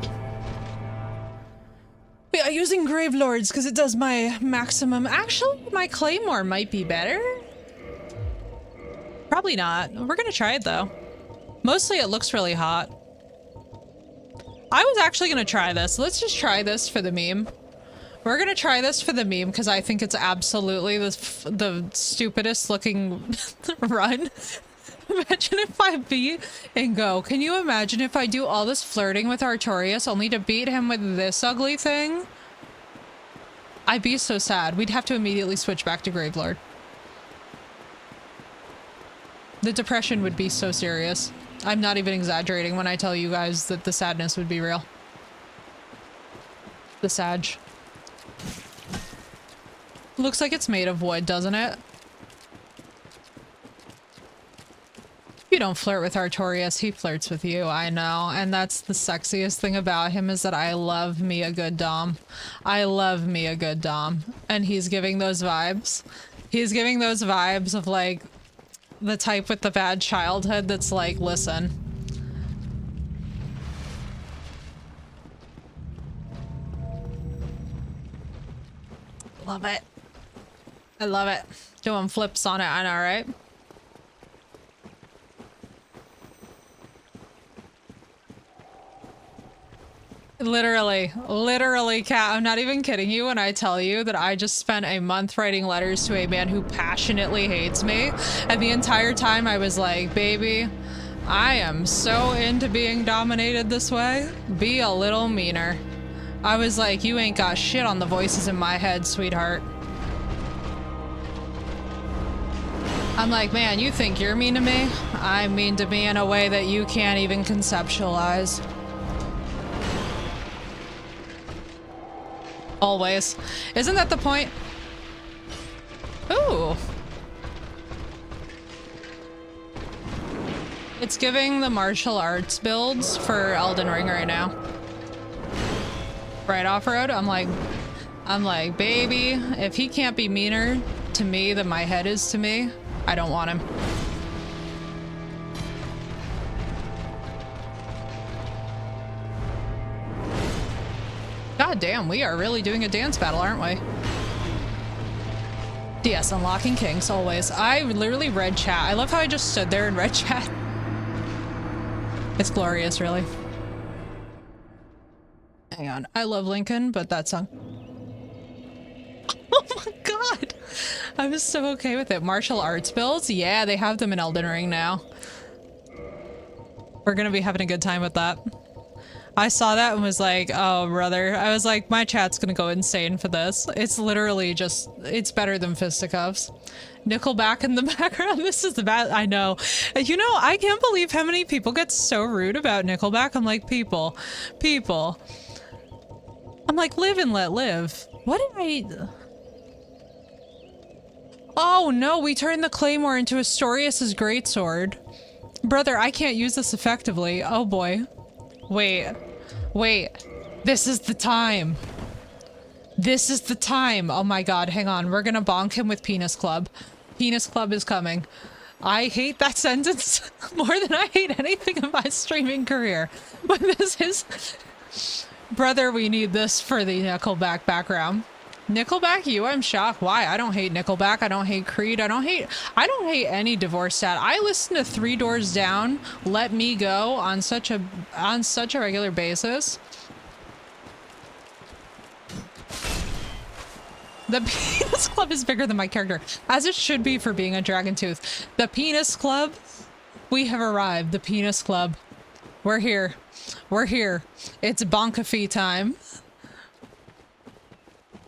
We are using Gravelords because it does my maximum. Actually, my Claymore might be better. Probably not. We're gonna try it though. Mostly it looks really hot. I was actually gonna try this. Let's just try this for the meme. We're gonna try this for the meme because I think it's absolutely the stupidest looking run. Imagine if I beat Ingo. Can you imagine if I do all this flirting with Artorias only to beat him with this ugly thing? I'd be so sad. We'd have to immediately switch back to Gravelord. The depression would be so serious. I'm not even exaggerating when I tell you guys that the sadness would be real. The Sag. Looks like it's made of wood, doesn't it? You don't flirt with Artorias, he flirts with you, I know. And that's the sexiest thing about him, is that I love me a good Dom. I love me a good Dom. And he's giving those vibes. He's giving those vibes of like the type with the bad childhood that's like, listen. Love it. I love it. Doing flips on it, I know, right? Literally, Kat, I'm not even kidding you when I tell you that I just spent a month writing letters to a man who passionately hates me. And the entire time I was like, baby, I am so into being dominated this way. Be a little meaner. I was like, you ain't got shit on the voices in my head, sweetheart. I'm like, man, you think you're mean to me? I'm mean to me in a way that you can't even conceptualize. Always. Isn't that the point? Ooh. It's giving the martial arts builds for Elden Ring right now. Right off-road? I'm like, baby, if he can't be meaner to me than my head is to me, I don't want him. God damn, we are really doing a dance battle, aren't we? DS unlocking kings, always. I literally read chat. I love how I just stood there and read chat. It's glorious, really. Hang on. I love Lincoln, but that song. Oh my god! I was so okay with it. Martial arts builds? Yeah, they have them in Elden Ring now. We're gonna be having a good time with that. I saw that and was like, oh, brother. I was like, my chat's gonna go insane for this. It's literally just, it's better than fisticuffs. Nickelback in the background. This is the bad. I know. You know, I can't believe how many people get so rude about Nickelback. I'm like, people. I'm like, live and let live. What did I... Oh, no. We turned the Claymore into Astorius' greatsword. Brother, I can't use this effectively. Oh, boy. Wait, this is the time. This is the time. Oh my god, hang on. We're gonna bonk him with Penis Club. Penis Club is coming. I hate that sentence more than I hate anything in my streaming career. But this is... Brother, we need this for the Nickelback background. Nickelback, you? I'm shocked. Why? I don't hate Nickelback. I don't hate Creed. I don't hate any divorce stat. I listen to Three Doors Down, Let Me Go on such a regular basis. The Penis Club is bigger than my character, as it should be for being a Dragon Tooth. The Penis Club, we have arrived. The Penis Club, we're here. We're here. It's Bonkafee time.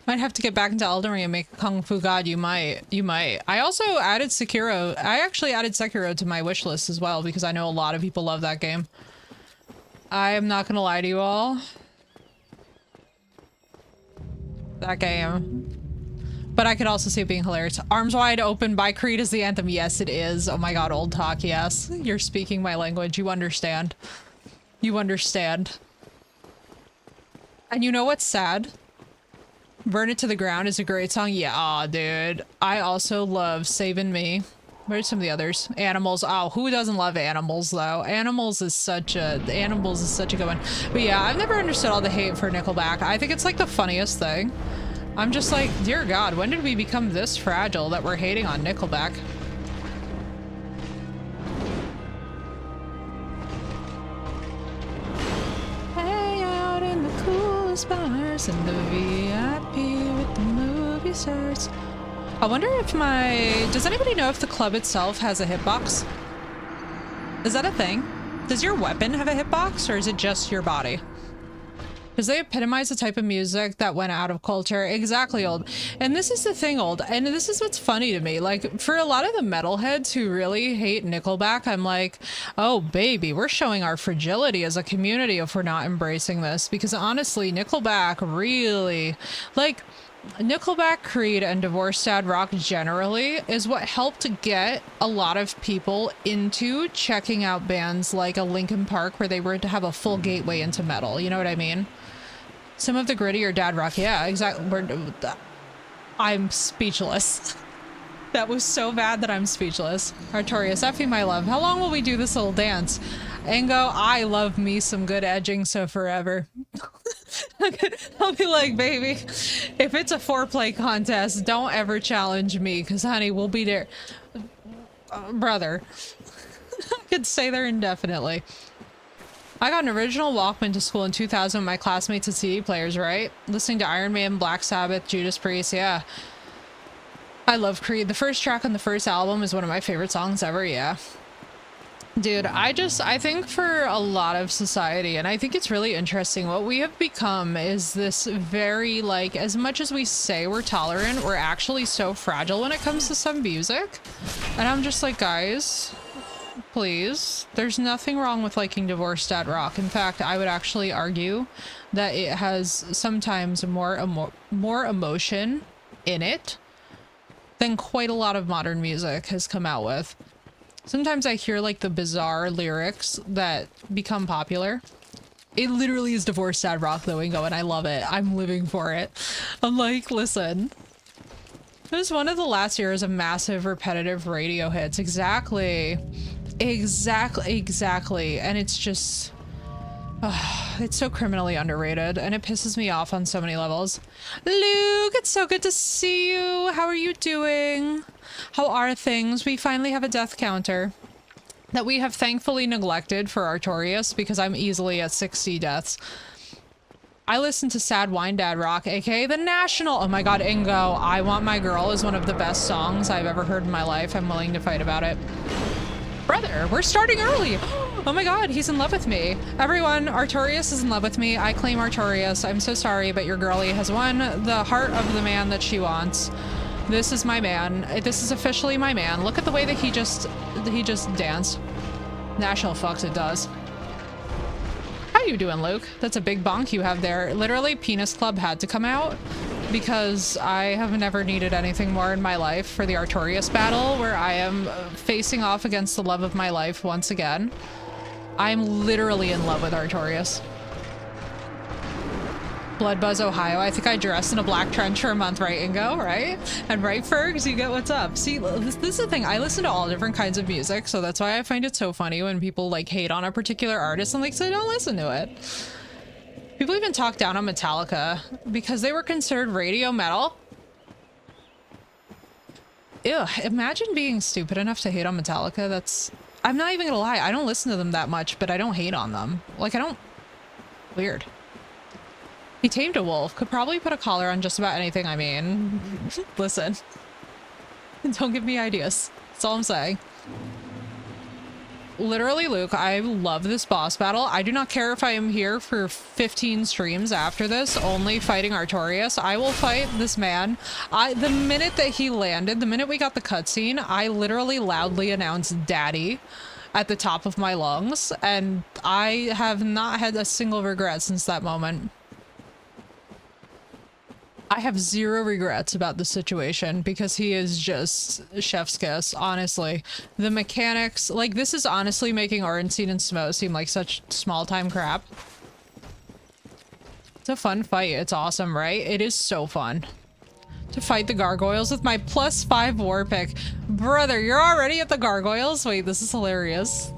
Might have to get back into Elden Ring and make a Kung Fu God. You might. I also added Sekiro. I actually added Sekiro to my wish list as well because I know a lot of people love that game. I am not gonna lie to you all. That game. But I could also see it being hilarious. Arms Wide Open by Creed is the anthem. Yes, it is. Oh my god, old talk, yes. You're speaking my language. You understand. You understand. And you know what's sad? Burn It to the Ground is a great song. Yeah, aw, dude. I also love Saving Me. Where's some of the others? Animals. Oh, who doesn't love Animals, though? Animals is such a good one. But yeah, I've never understood all the hate for Nickelback. I think it's like the funniest thing. I'm just like, dear God, when did we become this fragile that we're hating on Nickelback? Hang out in the coolest bars in the VIP with the movie stars. I wonder if does anybody know if the club itself has a hitbox? Is that a thing? Does your weapon have a hitbox or is it just your body? because they epitomize the type of music that went out of culture. Exactly, old. And this is the thing, old. And this is what's funny to me. Like, for a lot of the metalheads who really hate Nickelback, I'm like, oh, baby, we're showing our fragility as a community if we're not embracing this. Because honestly, Nickelback really, like, Nickelback, Creed, and Divorced Dad Rock generally is what helped get a lot of people into checking out bands like a Linkin Park, where they were to have a full gateway into metal. You know what I mean? Some of the grittier dad rock, yeah, exactly. I'm speechless. That was so bad that I'm speechless. Artorias, Effie, my love. How long will we do this little dance? Ango, I love me some good edging, so forever. I'll be like, baby, if it's a foreplay contest, don't ever challenge me, because honey, we'll be there. Brother. I could stay there indefinitely. I got an original Walkman to school in 2000 with my classmates and CD players, right? Listening to Iron Man, Black Sabbath, Judas Priest, yeah. I love Creed. The first track on the first album is one of my favorite songs ever, yeah. Dude, I think for a lot of society, and I think it's really interesting, what we have become is this very, like, as much as we say we're tolerant, we're actually so fragile when it comes to some music. And I'm just like, guys, please, there's nothing wrong with liking Divorced Dad Rock. In fact, I would actually argue that it has sometimes more emotion in it than quite a lot of modern music has come out with. Sometimes I hear like the bizarre lyrics that become popular. It literally is Divorced Dad Rock though, Ingo, and I love it. I'm living for it. I'm like, listen. It was one of the last years of massive repetitive radio hits. Exactly. Exactly. And it's just... it's so criminally underrated, and it pisses me off on so many levels. Luke, it's so good to see you. How are you doing? How are things? We finally have a death counter that we have thankfully neglected for Artorias, because I'm easily at 60 deaths. I listen to Sad Wine Dad Rock, aka The National. Oh my god, Ingo, I Want My Girl is one of the best songs I've ever heard in my life. I'm willing to fight about it. Brother, we're starting early. Oh my god, he's in love with me. Everyone, Artorias is in love with me. I claim Artorias. I'm so sorry, but your girlie has won the heart of the man that she wants. This is my man. This is officially my man. Look at the way that he just danced. National fucks, it does. How you doing, Luke? That's a big bonk you have there. Literally, Penis Club had to come out because I have never needed anything more in my life for the Artorias battle, where I am facing off against the love of my life once again. I'm literally in love with Artorias. Blood Buzz, Ohio. I think I dressed in a black trench for a month, right, Ingo? Right? And right, Fergs, you get what's up. See, this is the thing. I listen to all different kinds of music, so that's why I find it so funny when people, like, hate on a particular artist and, like, say, don't listen to it. People even talk down on Metallica because they were considered radio metal. Ew, imagine being stupid enough to hate on Metallica. That's... I'm not even gonna lie. I don't listen to them that much, but I don't hate on them. Like, I don't... Weird. He tamed a wolf. Could probably put a collar on just about anything. I mean, listen. Don't give me ideas. That's all I'm saying. Literally, Luke, I love this boss battle. I do not care if I am here for 15 streams after this, only fighting Artorias. I will fight this man. The minute that he landed, the minute we got the cutscene, I literally loudly announced Daddy at the top of my lungs, and I have not had a single regret since that moment. I have zero regrets about the situation because he is just chef's kiss, honestly. The mechanics, like, this is honestly making Ornstein and Smo seem like such small-time crap. It's a fun fight. It's awesome, right? It is so fun to fight the gargoyles with my +5 war pick. Brother, you're already at the gargoyles? Wait, this is hilarious.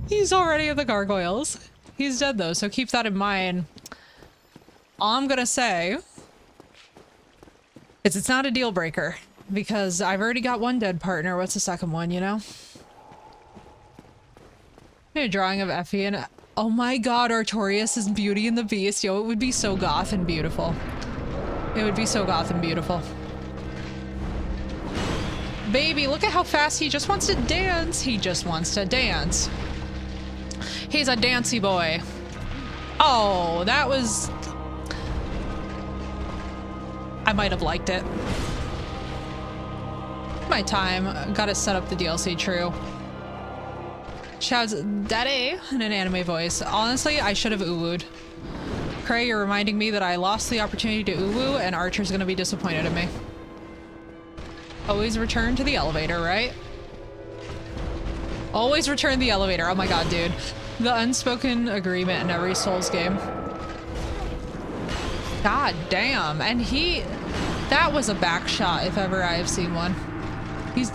He's already at the gargoyles. He's dead, though, so keep that in mind. All I'm gonna say... it's not a deal breaker, because I've already got one dead partner. What's the second one, you know? A drawing of Effie and... oh my god, Artorias is Beauty and the Beast. Yo, it would be so goth and beautiful. It would be so goth and beautiful. Baby, look at how fast he just wants to dance. He just wants to dance. He's a dancy boy. Oh, that was... I might have liked it. My time. Gotta set up the DLC, true. Shouts daddy in an anime voice. Honestly, I should have uwooed. Cray, you're reminding me that I lost the opportunity to uwoo and Archer's gonna be disappointed in me. Always return to the elevator, right? Always return the elevator. Oh my god, dude. The unspoken agreement in every Souls game. God damn. And that was a back shot if ever I have seen one. He's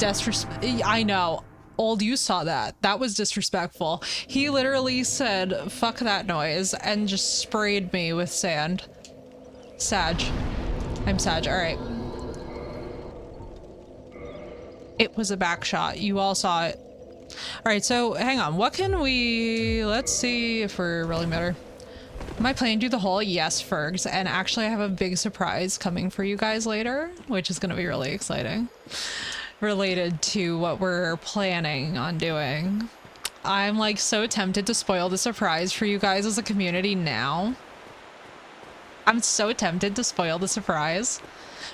I know. Old, you saw that. That was disrespectful. He literally said, fuck that noise, and just sprayed me with sand. Sag. I'm Sag. All right. It was a back shot. You all saw it. All right, so hang on. What can we... Let's see if we're really better. Am I planning to do the whole? Yes, Fergs. And actually, I have a big surprise coming for you guys later, which is going to be really exciting. Related to what we're planning on doing. I'm like so tempted to spoil the surprise for you guys as a community now. I'm so tempted to spoil the surprise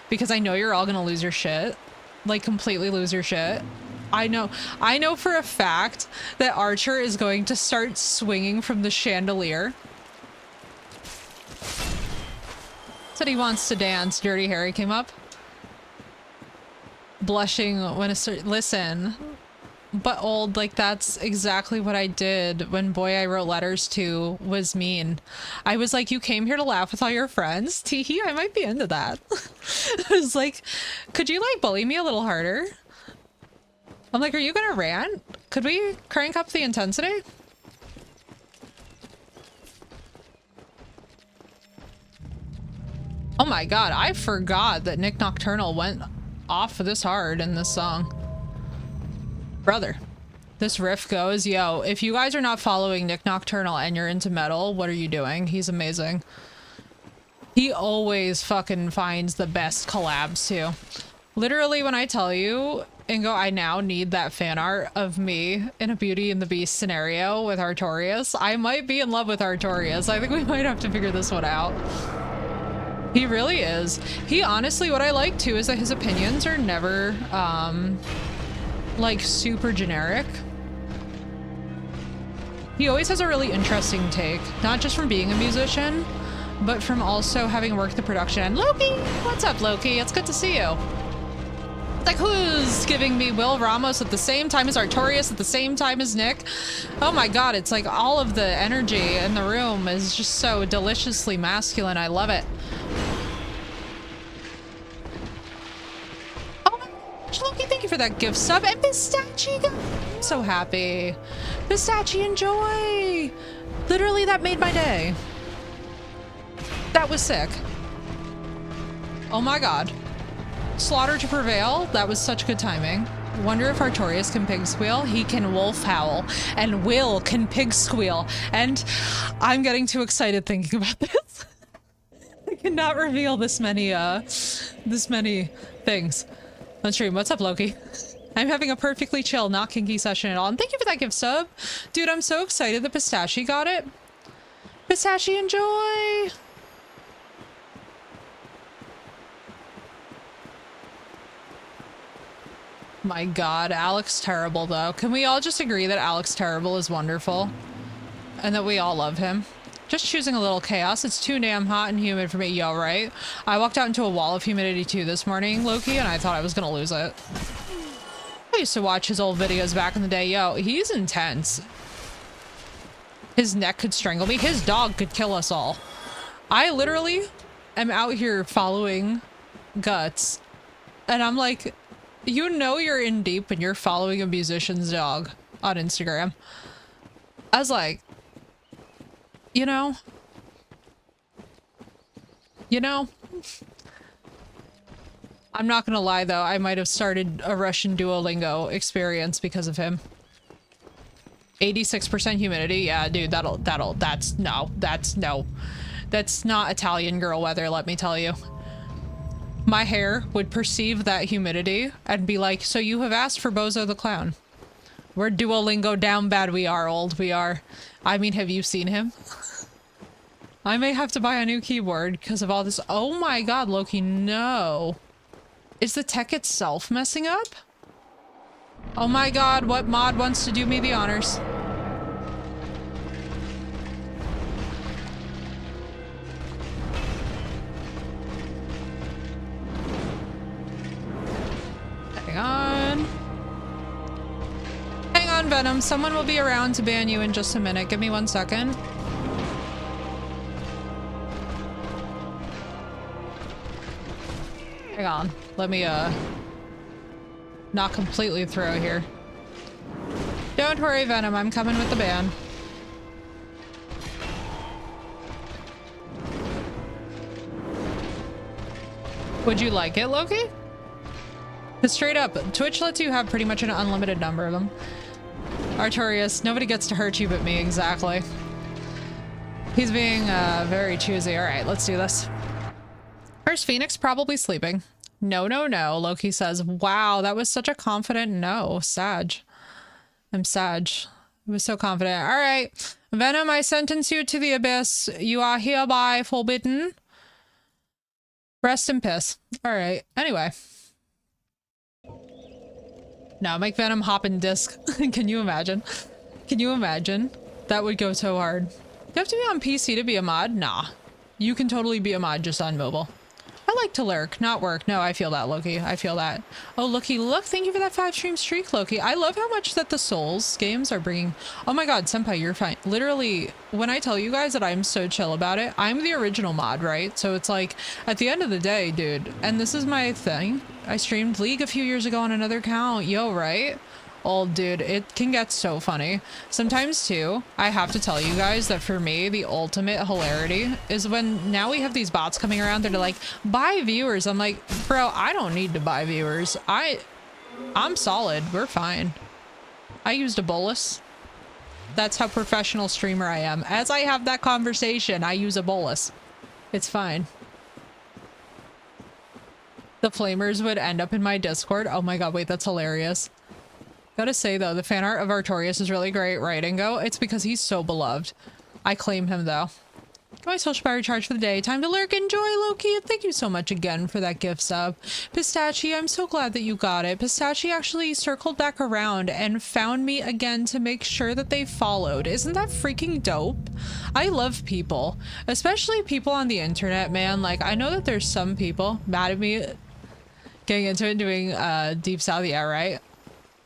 because I know you're all gonna lose your shit, like completely lose your shit. I know for a fact that Archer is going to start swinging from the chandelier. Said he wants to dance. Dirty Harry came up. Blushing when listen, but old, like that's exactly what I did when boy I wrote letters to was mean. I was like, you came here to laugh with all your friends? Teehee, I might be into that. I was like, could you like bully me a little harder? I'm like, are you gonna rant? Could we crank up the intensity? Oh my god, I forgot that Nick Nocturnal went off this hard in this song. Brother, this riff goes, yo, if you guys are not following Nick Nocturnal and you're into metal, what are you doing? He's amazing. He always fucking finds the best collabs too. Literally, when I tell you, Ingo, I now need that fan art of me in a Beauty and the Beast scenario with Artorias. I might be in love with Artorias. I think we might have to figure this one out. He really is. He honestly, what I like too is that his opinions are never like super generic. He always has a really interesting take, not just from being a musician, but from also having worked the production. And Loki, what's up, Loki? It's good to see you. It's like, who's giving me Will Ramos at the same time as Artorias at the same time as Nick? Oh my god, it's like all of the energy in the room is just so deliciously masculine. I love it. Loki, thank you for that gift sub. And Pistachi, I'm so happy. Pistachi, enjoy. Literally, that made my day. That was sick. Oh my god. Slaughter to prevail. That was such good timing. Wonder if Artorias can pig squeal. He can wolf howl. And Will can pig squeal. And I'm getting too excited thinking about this. I cannot reveal this many things on stream. What's up, Loki? I'm having a perfectly chill, not kinky session at all. And thank you for that gift sub. Dude, I'm so excited that Pistachi got it. Pistachi, enjoy! My god, Alex Terrible, though. Can we all just agree that Alex Terrible is wonderful? And that we all love him? Just choosing a little chaos. It's too damn hot and humid for me. Yo, right? I walked out into a wall of humidity too this morning, Loki, and I thought I was gonna lose it. I used to watch his old videos back in the day. Yo, he's intense. His neck could strangle me. His dog could kill us all. I literally am out here following Guts, and I'm like, you know you're in deep when you're following a musician's dog on Instagram. I was like, you know, I'm not gonna lie though, I might have started a Russian Duolingo experience because of him. 86% humidity, yeah, dude, that's no. That's not Italian girl weather, let me tell you. My hair would perceive that humidity and be like, so you have asked for Bozo the Clown. We're Duolingo down bad, we are old, we are. I mean, have you seen him? I may have to buy a new keyboard because of all this. Oh my god, Loki, no. Is the tech itself messing up? Oh my god, what mod wants to do me the honors? Hang on. Hang on, Venom. Someone will be around to ban you in just a minute. Give me 1 second. Hang on. Let me, not completely throw here. Don't worry, Venom. I'm coming with the ban. Would you like it, Loki? Because straight up, Twitch lets you have pretty much an unlimited number of them. Artorias, nobody gets to hurt you but me, exactly. He's being very choosy. All right, let's do this. Where's Phoenix? Probably sleeping. No, no, no, Loki says. Wow, that was such a confident no. Sag. I'm Sag. I was so confident. All right, Venom, I sentence you to the abyss. You are hereby forbidden. Rest in piss. All right, anyway. No, make Venom hop in disc. Can you imagine? Can you imagine? That would go so hard. You have to be on PC to be a mod? Nah. You can totally be a mod just on mobile. I like to lurk, not work. No, I feel that, Loki. I feel that. Oh, looky, look. Thank you for that 5-stream streak, Loki. I love how much that the Souls games are bringing. Oh my god, Senpai, you're fine. Literally, when I tell you guys that I'm so chill about it, I'm the original mod, right? So it's like, at the end of the day, dude, and this is my thing. I streamed League a few years ago on another account. Yo, right? Oh, dude, it can get so funny. Sometimes, too, I have to tell you guys that for me, the ultimate hilarity is when now we have these bots coming around that are like, buy viewers. I'm like, bro, I don't need to buy viewers. I'm solid. We're fine. I used a bolus. That's how professional streamer I am. As I have that conversation, I use a bolus. It's fine. The flamers would end up in my Discord. Oh my god, wait, that's hilarious. Gotta say though, the fan art of Artorias is really great, right, Ingo? It's because he's so beloved. I claim him though. My social power recharge for the day. Time to lurk. Enjoy, Loki. And thank you so much again for that gift sub. Pistachie, I'm so glad that you got it. Pistachie actually circled back around and found me again to make sure that they followed. Isn't that freaking dope? I love people, especially people on the internet, man. Like, I know that there's some people mad at me getting into it, doing Deep South, yeah, right?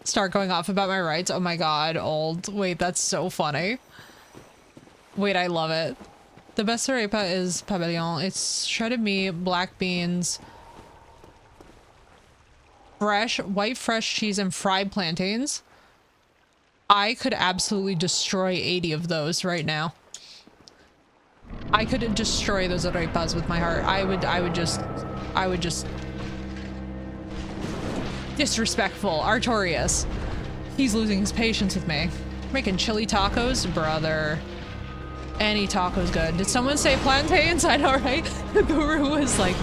Start going off about my rights. Oh my god, old. Wait, that's so funny. Wait, I love it. The best arepa is pabellon. It's shredded meat, black beans, white fresh cheese, and fried plantains. I could absolutely destroy 80 of those right now. I could destroy those arepas with my heart. I would just disrespectful. Artorias. He's losing his patience with me. Making chili tacos? Brother. Any taco's good. Did someone say plantains? I know, right? Guru was like,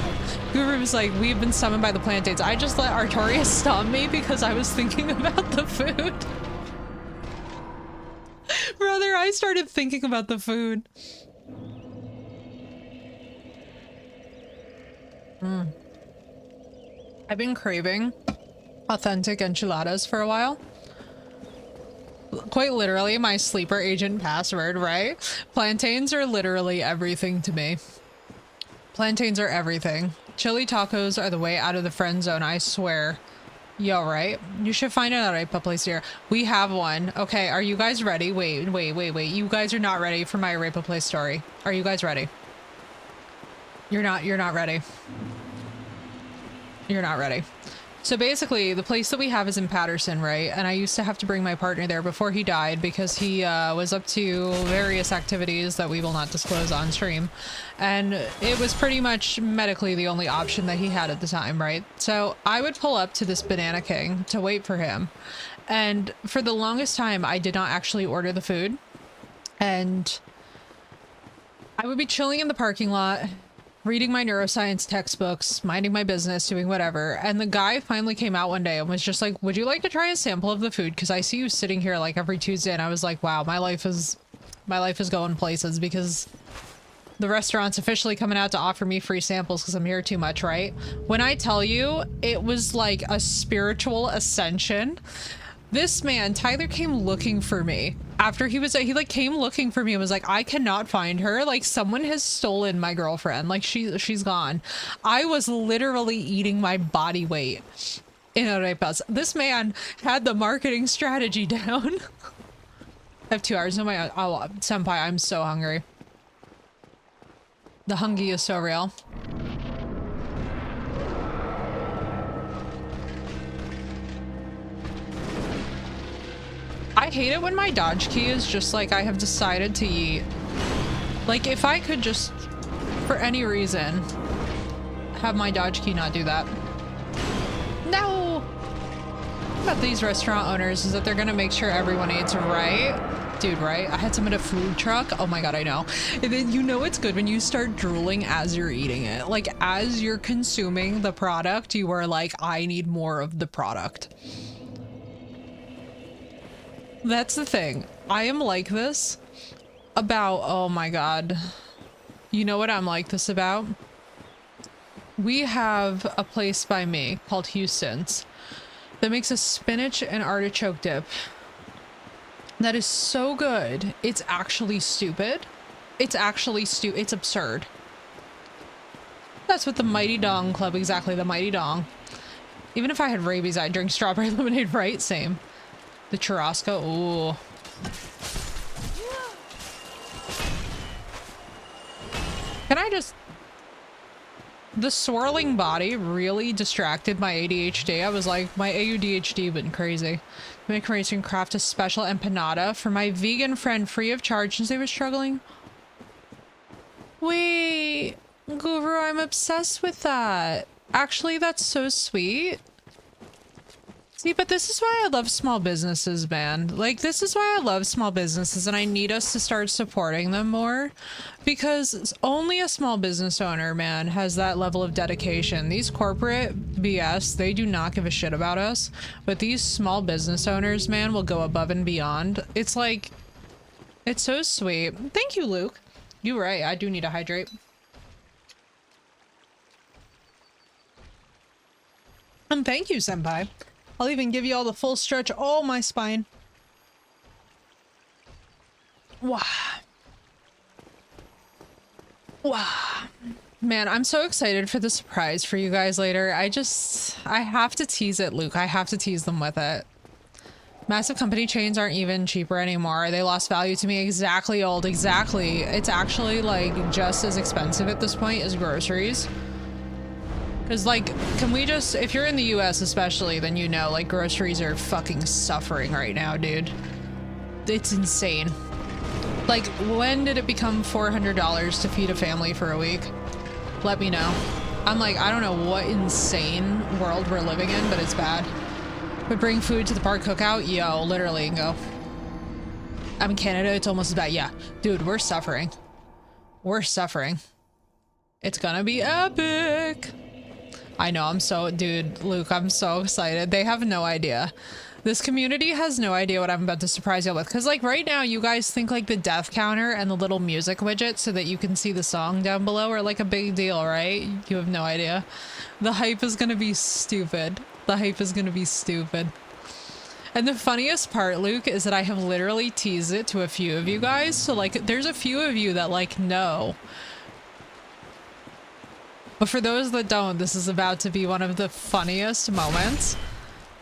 we've been summoned by the plantains. I just let Artorias stop me because I was thinking about the food. Brother, I started thinking about the food. I've been craving authentic enchiladas for a while. Quite literally my sleeper agent password, right? Plantains are literally everything to me. Plantains are everything. Chili tacos are the way out of the friend zone, I swear. Yo, right? You should find an arepa place here. We have one. Okay, are you guys ready? Wait. You guys are not ready for my arepa place story. Are you guys ready? You're not ready. You're not ready. So basically, the place that we have is in Patterson, right? And I used to have to bring my partner there before he died because he was up to various activities that we will not disclose on stream. And it was pretty much medically the only option that he had at the time, right? So I would pull up to this Banana King to wait for him. And for the longest time, I did not actually order the food. And I would be chilling in the parking lot, reading my neuroscience textbooks, minding my business, doing whatever. And the guy finally came out one day and was just like, would you like to try a sample of the food? Because I see you sitting here like every Tuesday. And I was like, wow, my life is going places because The restaurant's officially coming out to offer me free samples because I'm here too much, right? When I tell you, it was like a spiritual ascension. This man, Tyler, came looking for me after he like came looking for me and was like, I cannot find her. Like someone has stolen my girlfriend. Like she's gone. I was literally eating my body weight in arepas. This man had the marketing strategy down. I have 2 hours. Oh my god. Oh, senpai, I'm so hungry. The hungry is so real. I hate it when my dodge key is just like I have decided to eat. Like if I could just, for any reason, have my dodge key not do that. No! About these restaurant owners is that they're gonna make sure everyone eats right. Dude, right? I had some at a food truck. Oh my god, I know. And then you know it's good when you start drooling as you're eating it. Like as you're consuming the product, you are like, I need more of the product. That's the thing. I am like this about, oh my god. You know what I'm like this about? We have a place by me called Houston's that makes a spinach and artichoke dip. That is so good. It's actually stupid. It's absurd. That's what the Mighty Dong Club, exactly, the Mighty Dong. Even if I had rabies, I'd drink strawberry lemonade, right? Same. The churrasco, ooh. Can I just... The swirling body really distracted my ADHD. I was like, my AUDHD went crazy. Make Racing craft a special empanada for my vegan friend free of charge since they were struggling. Wait, Guru, I'm obsessed with that. Actually, that's so sweet. See, but this is why I love small businesses, man. Like, this is why I love small businesses, and I need us to start supporting them more. Because only a small business owner, man, has that level of dedication. These corporate BS, they do not give a shit about us. But these small business owners, man, will go above and beyond. It's like, it's so sweet. Thank you, Luke. You're right, I do need to hydrate. And thank you, Senpai. I'll even give you all the full stretch. Oh, my spine. Wow. Wow. Man, I'm so excited for the surprise for you guys later. I have to tease it, Luke. I have to tease them with it. Massive company chains aren't even cheaper anymore. They lost value to me. Exactly, old. Exactly. It's actually like just as expensive at this point as groceries. Because, like, can we just, if you're in the US especially, then you know, like, groceries are fucking suffering right now, dude. It's insane. Like, when did it become $400 to feed a family for a week? Let me know. I'm like, I don't know what insane world we're living in, but it's bad. But bring food to the park cookout? Yo, literally, and go. I'm in Canada, it's almost as bad. Yeah, dude, we're suffering. We're suffering. It's gonna be epic. I know, I'm so, dude, Luke, I'm so excited. They have no idea. This community has no idea what I'm about to surprise you with. Because, like, right now, you guys think, like, the death counter and the little music widget so that you can see the song down below are, like, a big deal, right? You have no idea. The hype is gonna be stupid. The hype is gonna be stupid. And the funniest part, Luke, is that I have literally teased it to a few of you guys. So, like, there's a few of you that, like, know. But for those that don't, this is about to be one of the funniest moments.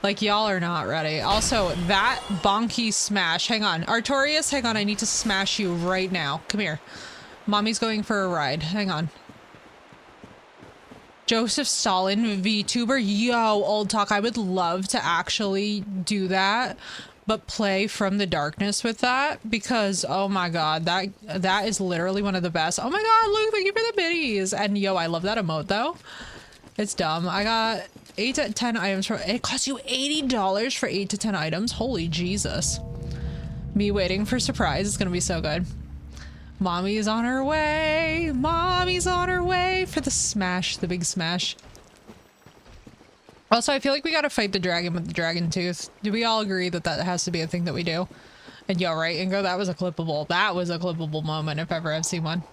Like, y'all are not ready. Also, that bonky smash. Hang on. Artorias, hang on. I need to smash you right now. Come here. Mommy's going for a ride. Hang on. Joseph Stalin, VTuber. Yo, old talk. I would love to actually do that, but play From the Darkness with that, because oh my god, that is literally one of the best. Oh my god, Luke, thank you for the biddies. And yo, I love that emote though. It's dumb. I got 8 to 10 items for it. Costs you $80 for 8 to 10 items. Holy Jesus. Me waiting for surprise is gonna be so good. Mommy's on her way. Mommy's on her way for the smash, the big smash. Also, I feel like we gotta fight the dragon with the dragon tooth. Do we all agree that that has to be a thing that we do? And yo, right, Ingo, that was a clippable. That was a clippable moment if ever I've seen one.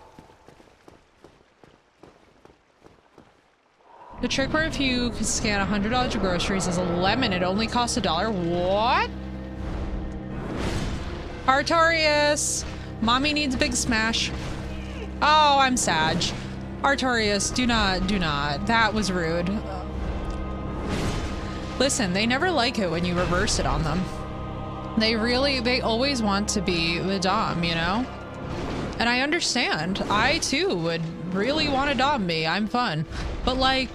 The trick where if you could scan $100 of groceries as a lemon, it only costs $1. What? Artorias! Mommy needs big smash. Oh, I'm Sag. Artorias, do not. That was rude. Listen, they never like it when you reverse it on them. They always want to be the dom, you know? And I understand. I too would really want to dom me. I'm fun. But like,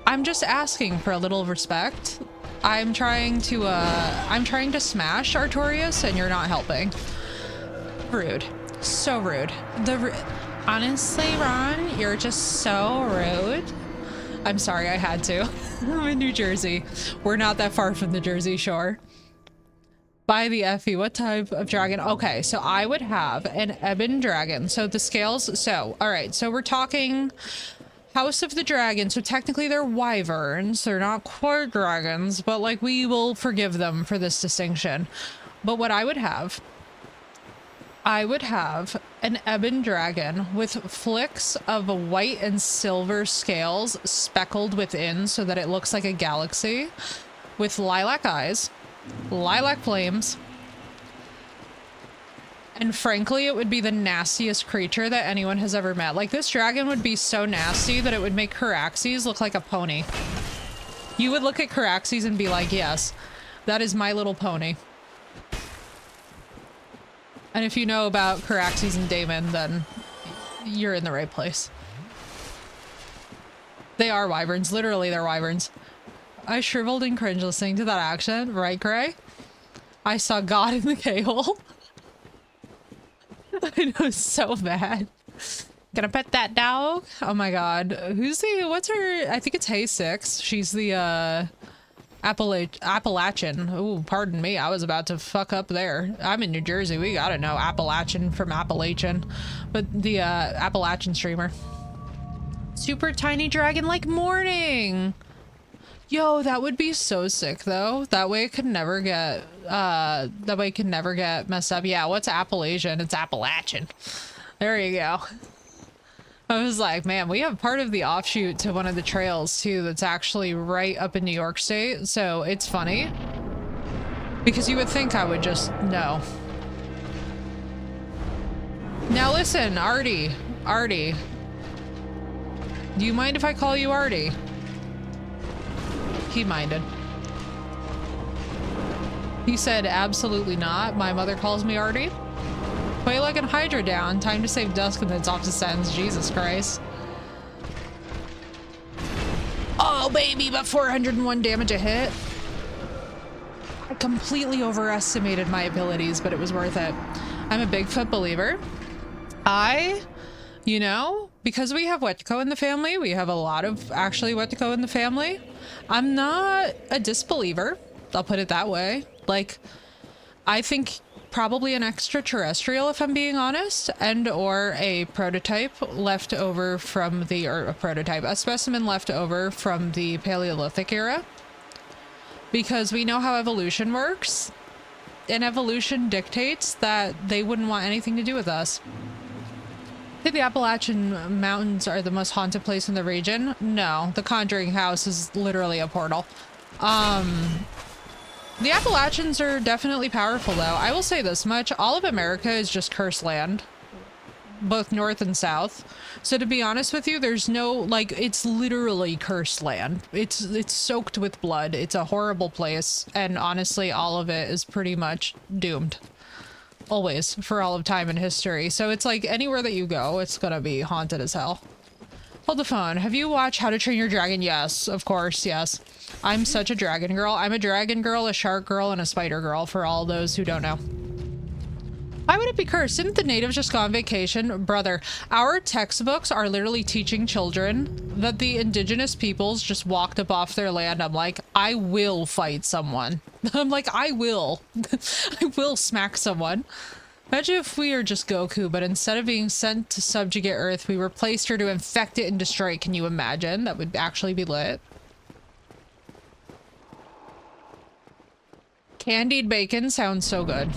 I'm just asking for a little respect. I'm trying to smash Artorias and you're not helping. Rude. So rude. Honestly, Ron, you're just so rude. I'm sorry, I had to. I'm in New Jersey. We're not that far from the Jersey Shore. By the Effie, what type of dragon? Okay, so I would have an ebon dragon. So the scales, all right, so we're talking House of the Dragon. So technically they're wyverns. They're not quite dragons, but like we will forgive them for this distinction. But what I would have an ebon dragon with flicks of white and silver scales speckled within so that it looks like a galaxy, with lilac eyes, lilac flames, and frankly it would be the nastiest creature that anyone has ever met. Like, this dragon would be so nasty that it would make Caraxes look like a pony. You would look at Caraxes and be like, yes, that is my little pony. And if you know about Caraxes and Daemon, then you're in the right place. They are wyverns. Literally, they're wyverns. I shriveled and cringed listening to that accent. Right, Gray? I saw God in the K-hole. I know, so bad. Gonna pet that dog? Oh my god. What's her? I think it's Hay6. She's the, Appalachian. Ooh, pardon me. I was about to fuck up there. I'm in New Jersey. We gotta know Appalachian from Appalachian. But the Appalachian streamer. Super tiny dragon like Morning. Yo, that would be so sick though. That way it could never get messed up. Yeah, what's Appalachian? It's Appalachian. There you go. I was like, man, we have part of the offshoot to one of the trails too that's actually right up in New York State. So it's funny because you would think I would just know. Now listen, Artie. Do you mind if I call you Artie? He minded. He said, absolutely not. My mother calls me Artie. Quayleg and Hydra down. Time to save Dusk and then it's off to Sens. Jesus Christ. Oh, baby, but 401 damage a hit. I completely overestimated my abilities, but it was worth it. I'm a Bigfoot believer. You know, because we have Wetiko in the family, we have a lot of actually Wetiko in the family. I'm not a disbeliever. I'll put it that way. Like, I think probably an extraterrestrial, if I'm being honest, and or a prototype left over from a specimen left over from the Paleolithic era. Because we know how evolution works, and evolution dictates that they wouldn't want anything to do with us. I think the Appalachian Mountains are the most haunted place in the region. No, the Conjuring House is literally a portal. The Appalachians are definitely powerful though. I will say this much, all of America is just cursed land. Both north and south. So to be honest with you, there's no, like, it's literally cursed land. It's soaked with blood. It's a horrible place. And honestly, all of it is pretty much doomed. Always, for all of time and history. So it's like anywhere that you go, it's gonna be haunted as hell. Hold the phone. Have you watched How to Train Your Dragon? Yes, of course, yes. I'm such a dragon girl. I'm a dragon girl, a shark girl, and a spider girl for all those who don't know. Why would it be cursed? Didn't the natives just go on vacation? Brother, our textbooks are literally teaching children that the indigenous peoples just walked up off their land. I'm like, I will fight someone. I'm like, I will. I will smack someone. Imagine if we are just Goku, but instead of being sent to subjugate Earth, we replaced her to infect it and destroy it. Can you imagine? That would actually be lit. Candied bacon sounds so good.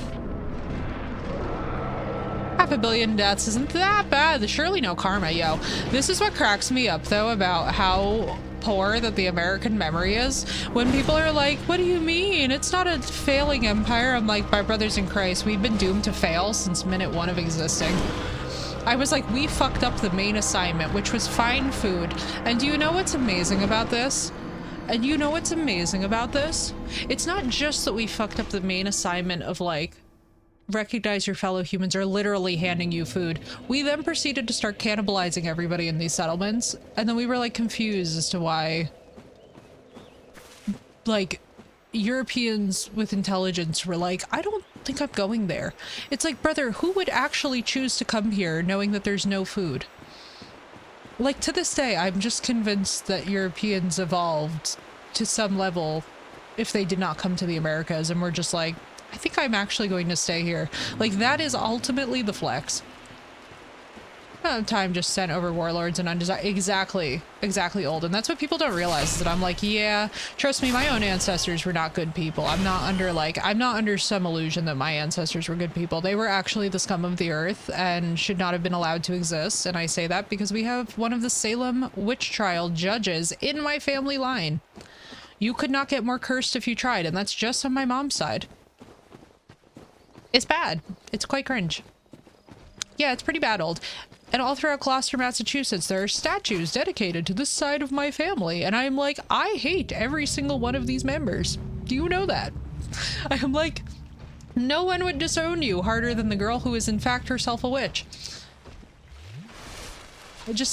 500 million deaths isn't that bad. There's surely no karma, yo. This is what cracks me up, though, about how poor that the American memory is. When people are like, what do you mean? It's not a failing empire. I'm like, my brothers in Christ, we've been doomed to fail since minute one of existing. I was like, we fucked up the main assignment, which was find food. And do you know what's amazing about this? And you know what's amazing about this? It's not just that we fucked up the main assignment of like, recognize your fellow humans are literally handing you food. We then proceeded to start cannibalizing everybody in these settlements. And then we were like confused as to why like Europeans with intelligence were like, I don't think I'm going there. It's like, brother, who would actually choose to come here knowing that there's no food? Like, to this day, I'm just convinced that Europeans evolved to some level if they did not come to the Americas and were just like, I think I'm actually going to stay here. Like, that is ultimately the flex. Time just sent over warlords and undesired. Exactly old. And that's what people don't realize, is that I'm like, yeah, trust me, my own ancestors were not good people. I'm not under some illusion that my ancestors were good people. They were actually the scum of the earth and should not have been allowed to exist. And I say that because we have one of the Salem witch trial judges in my family line. You could not get more cursed if you tried, and that's just on my mom's side. It's bad. It's quite cringe. Yeah, it's pretty bad, old. And all throughout Gloucester, Massachusetts, there are statues dedicated to this side of my family. And I'm like, I hate every single one of these members. Do you know that? I am like, no one would disown you harder than the girl who is in fact herself a witch.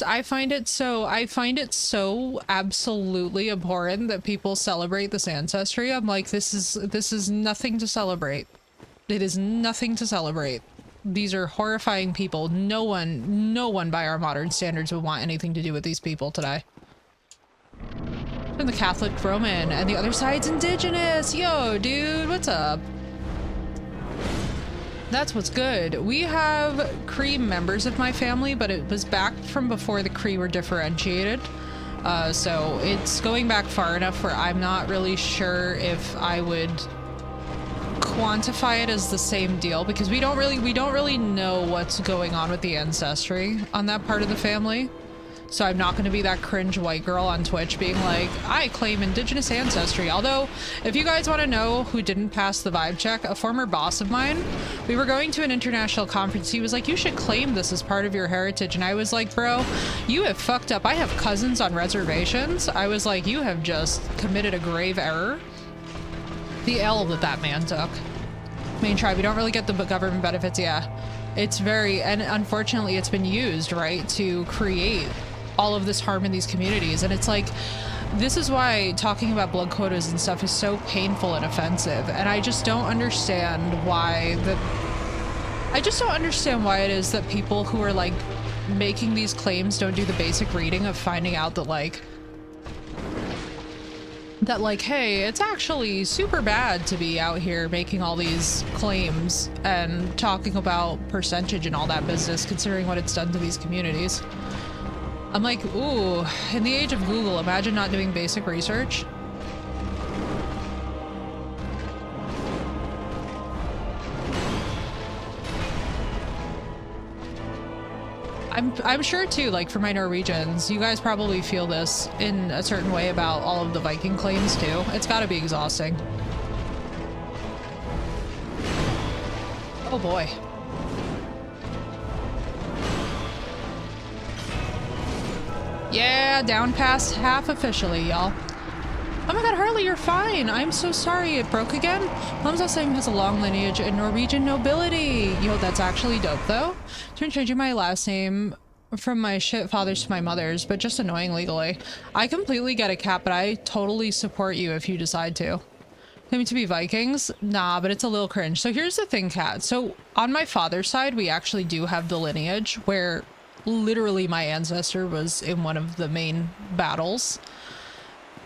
I find it so absolutely abhorrent that people celebrate this ancestry. I'm like, this is nothing to celebrate. It is nothing to celebrate. These are horrifying people. No one by our modern standards would want anything to do with these people today. And the Catholic Roman, and the other side's indigenous. Yo, dude, what's up? That's what's good. We have Cree members of my family, but it was back from before the Cree were differentiated. So it's going back far enough where I'm not really sure if I would quantify it as the same deal, because we don't really know what's going on with the ancestry on that part of the family. So I'm not going to be that cringe white girl on Twitch being like, I claim indigenous ancestry. Although, if you guys want to know who didn't pass the vibe check, a former boss of mine, we were going to an international conference. He was like, you should claim this as part of your heritage. And I was like, bro, you have fucked up. I have cousins on reservations. I was like, you have just committed a grave error. The L that man took. Main tribe, we don't really get the government benefits. Yeah, it's very, and unfortunately it's been used, right, to create all of this harm in these communities. And it's like, this is why talking about blood quotas and stuff is so painful and offensive. And I just don't understand why it is that people who are like making these claims don't do the basic reading of finding out that like, hey, it's actually super bad to be out here making all these claims and talking about percentage and all that business, considering what it's done to these communities. I'm like, ooh, in the age of Google, imagine not doing basic research. I'm sure too, like for my Norwegians, you guys probably feel this in a certain way about all of the Viking claims too. It's gotta be exhausting. Oh boy. Yeah, down past half officially, y'all. Oh my god, Harley, you're fine. I'm so sorry it broke again. Hamza-Singh has a long lineage in Norwegian nobility. Yo, that's actually dope though. I'm changing my last name from my shit fathers to my mother's, but just annoying legally. I completely get it, Kat, but I totally support you if you decide to. Claiming to be Vikings? Nah, but it's a little cringe. So here's the thing, Kat. So on my father's side, we actually do have the lineage where literally my ancestor was in one of the main battles.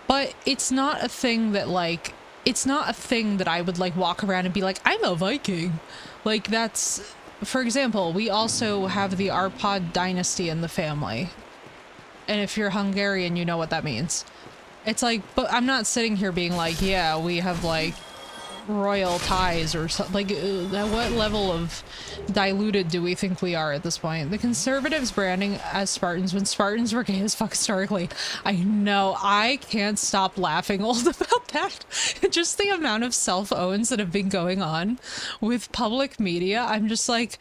But it's not a thing that like, it's not a thing that I would like walk around and be like, I'm a Viking. Like that's, for example, we also have the Arpad dynasty in the family. And if you're Hungarian, you know what that means. It's like, but I'm not sitting here being like, yeah, we have like royal ties or something. Like, at what level of diluted do we think we are at this point? The conservatives branding as Spartans when Spartans were gay as fuck historically. I know, I can't stop laughing old about that. Just the amount of self-owns that have been going on with public media. I'm just like,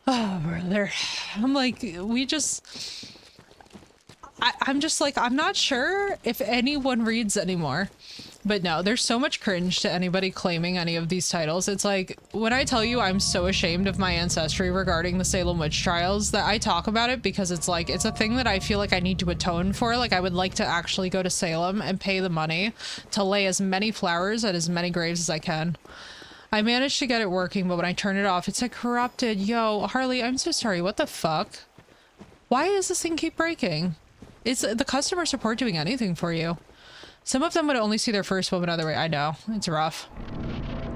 oh, brother. I'm like, we just... I'm just like, I'm not sure if anyone reads anymore. But no, there's so much cringe to anybody claiming any of these titles. It's like, when I tell you I'm so ashamed of my ancestry regarding the Salem witch trials, that I talk about it because it's like, it's a thing that I feel like I need to atone for. Like, I would like to actually go to Salem and pay the money to lay as many flowers at as many graves as I can. I managed to get it working, but when I turn it off, it's like corrupted. Yo, Harley, I'm so sorry. What the fuck? Why does this thing keep breaking? Is the customer support doing anything for you? Some of them would only see their first woman other way. I know, it's rough.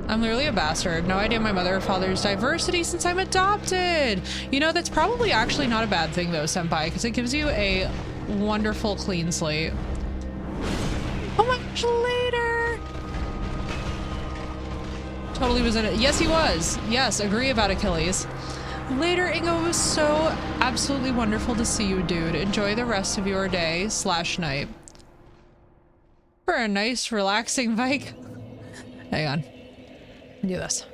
I'm literally a bastard. No idea my mother or father's diversity since I'm adopted. You know, that's probably actually not a bad thing though, senpai, because it gives you a wonderful clean slate. Oh my gosh, later. Totally was in it. Yes, he was. Yes, agree about Achilles. Later, Ingo, it was so absolutely wonderful to see you, dude. Enjoy the rest of your day / night. For a nice, relaxing bike. Hang on. Do this.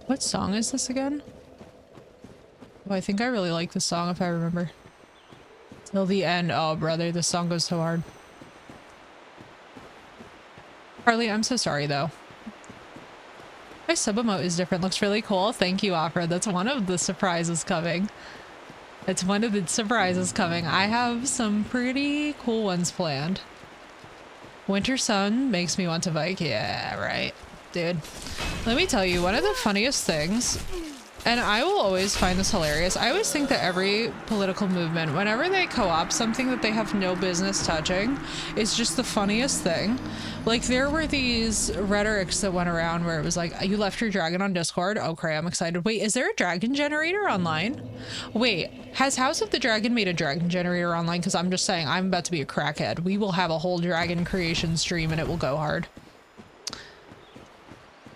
What song is this again? Oh, I think I really like this song if I remember. Till the end. Oh, brother, this song goes so hard. Harley, I'm so sorry, though. My sub emote is different. Looks really cool. Thank you, Opera. That's one of the surprises coming. It's one of the surprises coming. I have some pretty cool ones planned. Winter sun makes me want to bike. Yeah, right. Dude, let me tell you, one of the funniest things, and I will always find this hilarious. I always think that every political movement, whenever they co-opt something that they have no business touching, is just the funniest thing. Like, there were these rhetorics that went around where it was like, you left your dragon on Discord? Okay, I'm excited. Wait, is there a dragon generator online? Wait, has House of the Dragon made a dragon generator online? Because I'm just saying, I'm about to be a crackhead. We will have a whole dragon creation stream and it will go hard.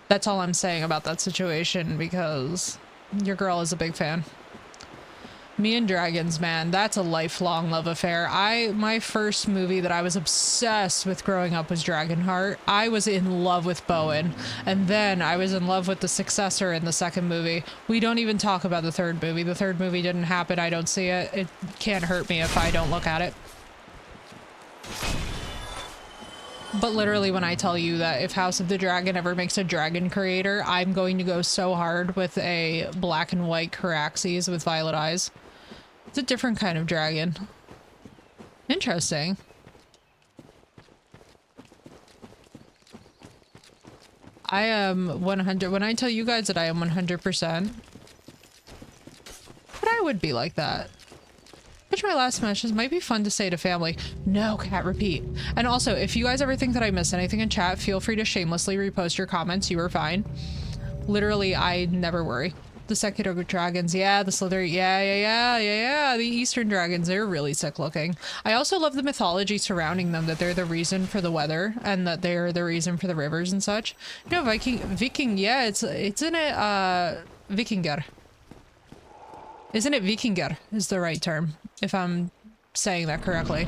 That's all I'm saying about that situation, because your girl is a big fan. Me and dragons, man, that's a lifelong love affair. My first movie that I was obsessed with growing up was Dragonheart. I was in love with Bowen, and then I was in love with the successor in the second movie. We don't even talk about the third movie. The third movie didn't happen. I don't see it. It can't hurt me if I don't look at it. But literally, when I tell you that if House of the Dragon ever makes a dragon creator, I'm going to go so hard with a black and white Caraxes with violet eyes. It's a different kind of dragon. Interesting. I am 100. When I tell you guys that I am 100%, but I would be like that. Which my last message might be fun to say to family. No, cat, repeat. And also, if you guys ever think that I missed anything in chat, feel free to shamelessly repost your comments. You are fine. Literally, I never worry. The Sekiro dragons, yeah, the Slither, yeah. The Eastern dragons, they're really sick looking. I also love the mythology surrounding them, that they're the reason for the weather and that they're the reason for the rivers and such. You know, Viking, yeah, it's in it, Vikingar. Isn't it Vikingar is the right term, if I'm saying that correctly.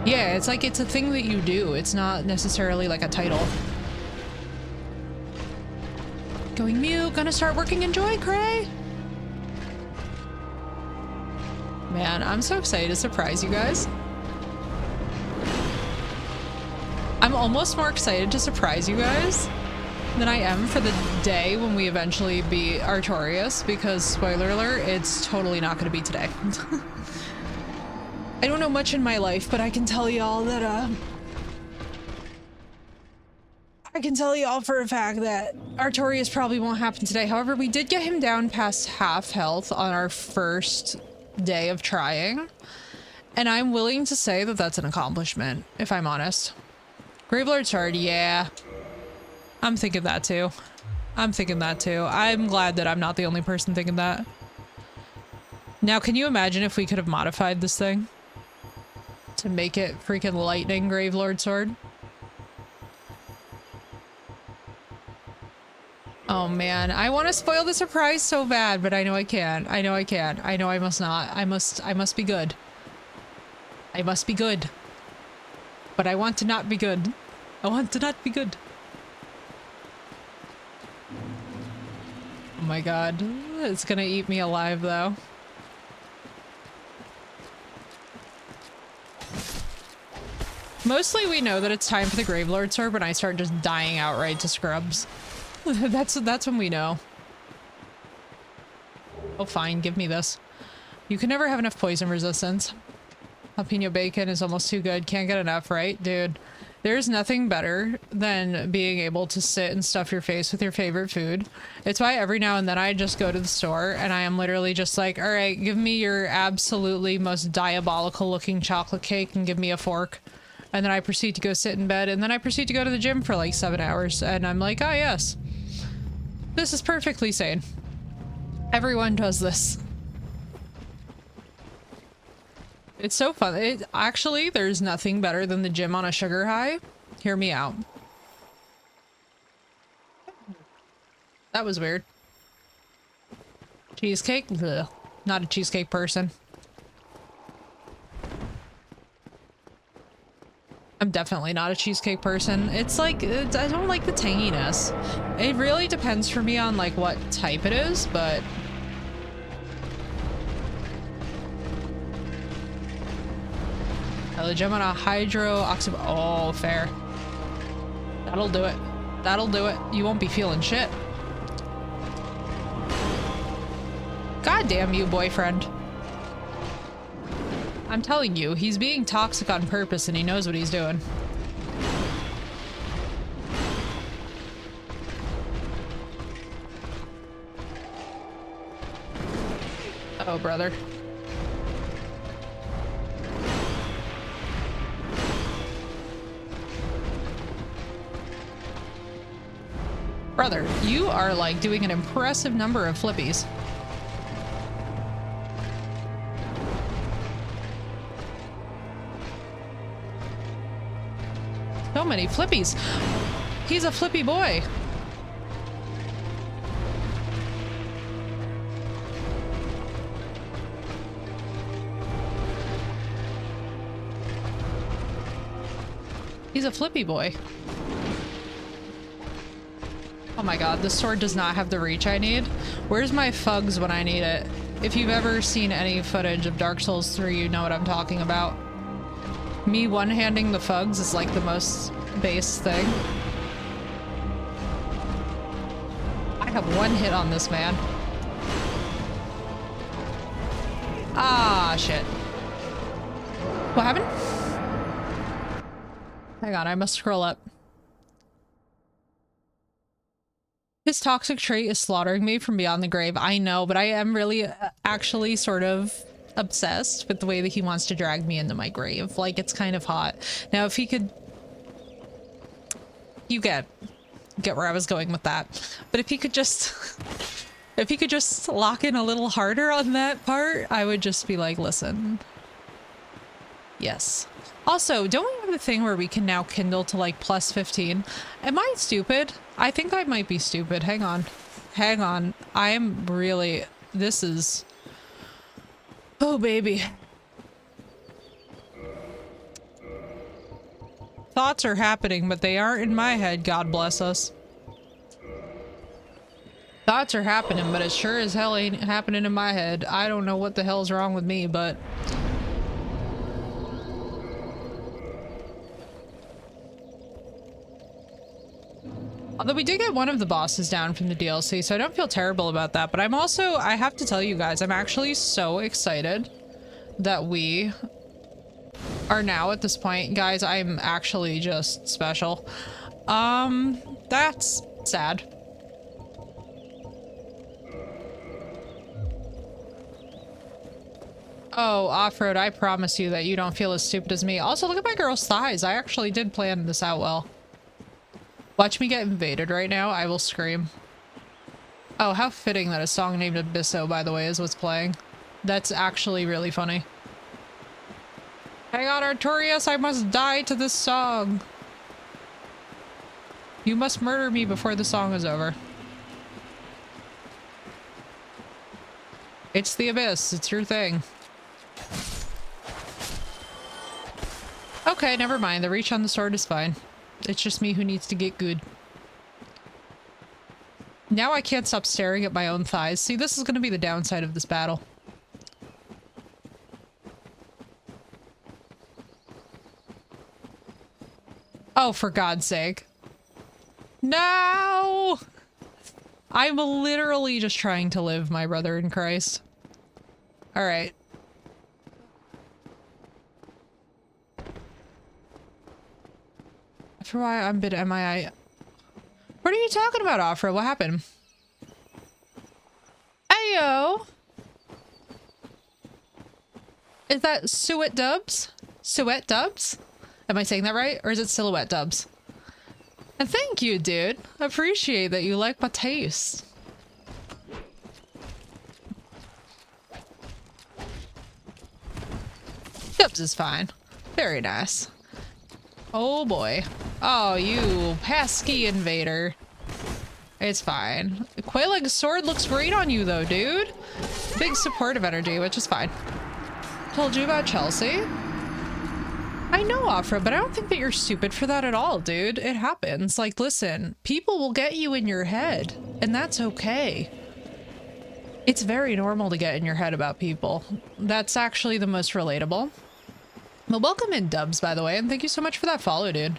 Yeah, it's like, it's a thing that you do. It's not necessarily like a title. Going mute, gonna start working. Enjoy, Cray. Man, I'm so excited to surprise you guys. I'm almost more excited to surprise you guys than I am for the day when we eventually beat Artorias, because spoiler alert, it's totally not gonna be today. I don't know much in my life, but I can tell y'all that I can tell you all for a fact that Artorias probably won't happen today. However, we did get him down past half health on our first day of trying. And I'm willing to say that that's an accomplishment, if I'm honest. Gravelord's hard, yeah. I'm thinking that too. I'm thinking that too. I'm glad that I'm not the only person thinking that. Now, can you imagine if we could have modified this thing? to make it freaking lightning Gravelord sword. Oh man, I want to spoil the surprise so bad, but I know I can't. I know I can't. I know I must not. I must be good. I must be good. But I want to not be good. I want to not be good. Oh my god. It's gonna eat me alive though. Mostly we know that it's time for the Gravelord sword when I start just dying outright to scrubs. That's when we know. Oh fine, give me this. You can never have enough poison resistance. Jalapeno bacon is almost too good. Can't get enough, right? Dude, there's nothing better than being able to sit and stuff your face with your favorite food. It's why every now and then I just go to the store and I am literally just like, all right, give me your absolutely most diabolical looking chocolate cake and give me a fork. And then I proceed to go sit in bed and then I proceed to go to the gym for like 7 hours. And I'm like, oh yes, this is perfectly sane. Everyone does this. It's so fun. Actually, there's nothing better than the gym on a sugar high. Hear me out. That was weird. Cheesecake? Ugh. Not a cheesecake person. I'm definitely not a cheesecake person. It's like, I don't like the tanginess. It really depends for me on like what type it is, but... The gem on a hydro oxy. Oh, fair. That'll do it. That'll do it. You won't be feeling shit. God damn you, boyfriend. I'm telling you, he's being toxic on purpose and he knows what he's doing. Oh, brother. Brother, you are like doing an impressive number of flippies. So many flippies. He's a flippy boy. He's a flippy boy. Oh my god, this sword does not have the reach I need. Where's my Fugs when I need it? If you've ever seen any footage of Dark Souls 3, you know what I'm talking about. Me one-handing the Fugs is like the most base thing. I have one hit on this man. Ah, shit. What happened? Hang on, I must scroll up. His toxic trait is slaughtering me from beyond the grave. I know, but I am really actually sort of obsessed with the way that he wants to drag me into my grave. Like, it's kind of hot. Now, if he could... You get where I was going with that. But if he could just... If he could just lock in a little harder on that part, I would just be like, listen. Yes. Also, don't we have the thing where we can now kindle to like plus 15? Am I stupid? I think I might be stupid. Hang on. Hang on. I am really... This is... Oh, baby. Thoughts are happening, but they aren't in my head, God bless us. Thoughts are happening, but it sure as hell ain't happening in my head. I don't know what the hell's wrong with me, but... Although we did get one of the bosses down from the DLC, so I don't feel terrible about that. But I'm also, I have to tell you guys, I'm actually so excited that we are now at this point. Guys, I'm actually just special. That's sad. Oh, Off-Road, I promise you that you don't feel as stupid as me. Also, look at my girl's thighs. I actually did plan this out well. Watch me get invaded right now. I will scream. Oh, how fitting that a song named Abysso, by the way, is what's playing. That's actually really funny. Hang on, Artorias, I must die to this song. You must murder me before the song is over. It's the Abyss. It's your thing. Okay, never mind. The reach on the sword is fine. It's just me who needs to get good. Now I can't stop staring at my own thighs. See, this is going to be the downside of this battle. Oh, for God's sake. No! I'm literally just trying to live, my brother in Christ. Alright. For why I'm a bit MIA. What are you talking about, Afra? What happened? Ayo! Is that Suet Dubs? Suet Dubs? Am I saying that right? Or is it Silhouette Dubs? And thank you, dude. Appreciate that you like my taste. Dubs is fine. Very nice. Oh boy. Oh, you pesky invader. It's fine. Quaileg's sword looks great on you though, dude. Big supportive energy, which is fine. Told you about Chelsea? I know, Afra, but I don't think that you're stupid for that at all, dude. It happens. Like, listen, people will get you in your head, and that's okay. It's very normal to get in your head about people. That's actually the most relatable. Well, welcome in, Dubs, by the way, and thank you so much for that follow, dude.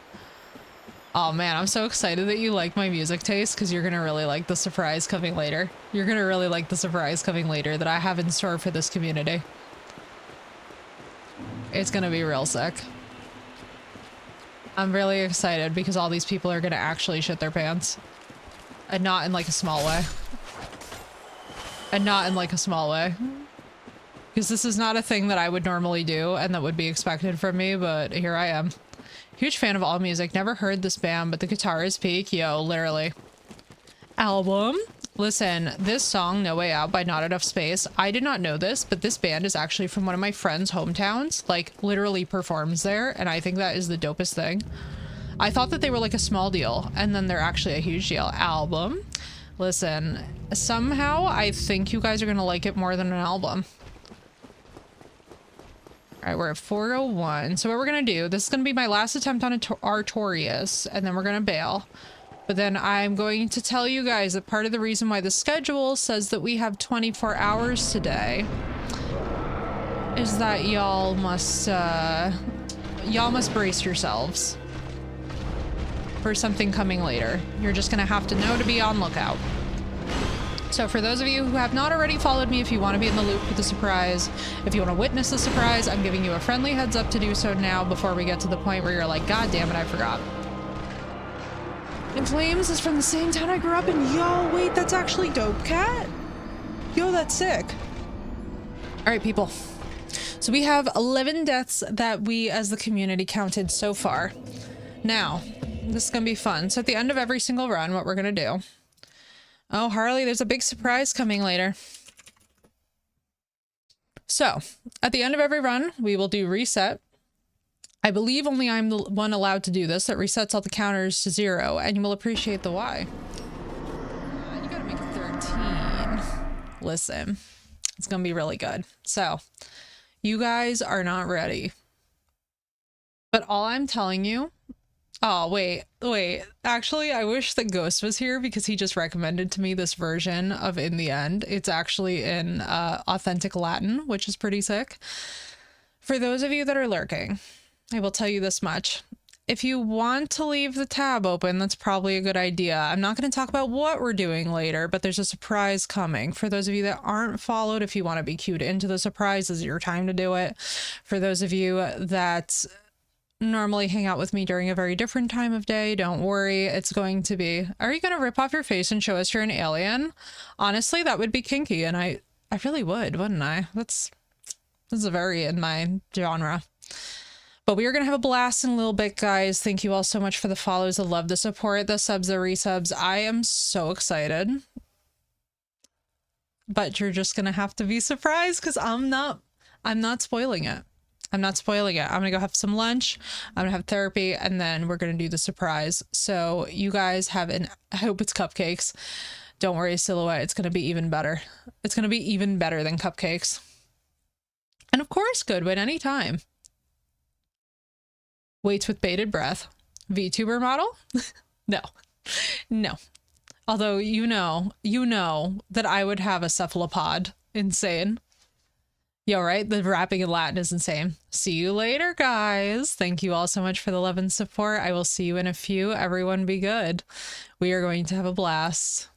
Oh man, I'm so excited that you like my music taste, because you're gonna really like the surprise coming later. You're gonna really like the surprise coming later that I have in store for this community. It's gonna be real sick. I'm really excited because all these people are gonna actually shit their pants. And not in like a small way. And not in like a small way. Because this is not a thing that I would normally do and that would be expected from me, but here I am. Huge fan of all music. Never heard this band, but the guitar is peak. Yo, literally. Album. Listen, this song, No Way Out by Not Enough Space, I did not know this, but this band is actually from one of my friend's hometowns, like literally performs there, and I think that is the dopest thing. I thought that they were like a small deal, and then they're actually a huge deal. Album. Listen, somehow I think you guys are gonna like it more than an album. All right, we're at 401. So what we're gonna do, this is gonna be my last attempt on Artorias, and then we're gonna bail. But then I'm going to tell you guys that part of the reason why the schedule says that we have 24 hours today is that y'all must brace yourselves for something coming later. You're just gonna have to know to be on lookout. So for those of you who have not already followed me, if you want to be in the loop with the surprise, if you want to witness the surprise, I'm giving you a friendly heads up to do so now before we get to the point where you're like, God damn it, I forgot. In Flames is from the same town I grew up in. Yo, wait, that's actually dope, Cat. Yo, that's sick. All right, people. So we have 11 deaths that we as the community counted so far. Now, this is going to be fun. So at the end of every single run, what we're going to do... Oh, Harley, there's a big surprise coming later. So, at the end of every run, we will do reset. I believe only I'm the one allowed to do this. That resets all the counters to 0, and you will appreciate the why. You gotta make it 13. Listen, it's gonna be really good. So, you guys are not ready. But all I'm telling you... Oh, wait. Actually, I wish that Ghost was here because he just recommended to me this version of In the End. It's actually in authentic Latin, which is pretty sick. For those of you that are lurking, I will tell you this much. If you want to leave the tab open, that's probably a good idea. I'm not going to talk about what we're doing later, but there's a surprise coming. For those of you that aren't followed, if you want to be cued into the surprise, this is your time to do it. For those of you that... normally hang out with me during a very different time of day, don't worry, it's going to be... Are you gonna rip off your face and show us you're an alien? Honestly, that would be kinky, and I really would, wouldn't I? This is a very in my genre. But we are gonna have a blast in a little bit, guys. Thank you all so much for the follows, the love, the support, the subs, the resubs. I am so excited. But you're just gonna have to be surprised because I'm not spoiling it. I'm not spoiling it. I'm gonna go have some lunch. I'm gonna have therapy, and then we're gonna do the surprise. So you guys have I hope it's cupcakes. Don't worry, Silhouette. It's gonna be even better. It's gonna be even better than cupcakes. And of course, Goodwin anytime. Waits with bated breath. VTuber model? No. No. Although you know that I would have a cephalopod. Insane. Yo, right? The rapping in Latin is insane. See you later, guys. Thank you all so much for the love and support. I will see you in a few. Everyone be good. We are going to have a blast.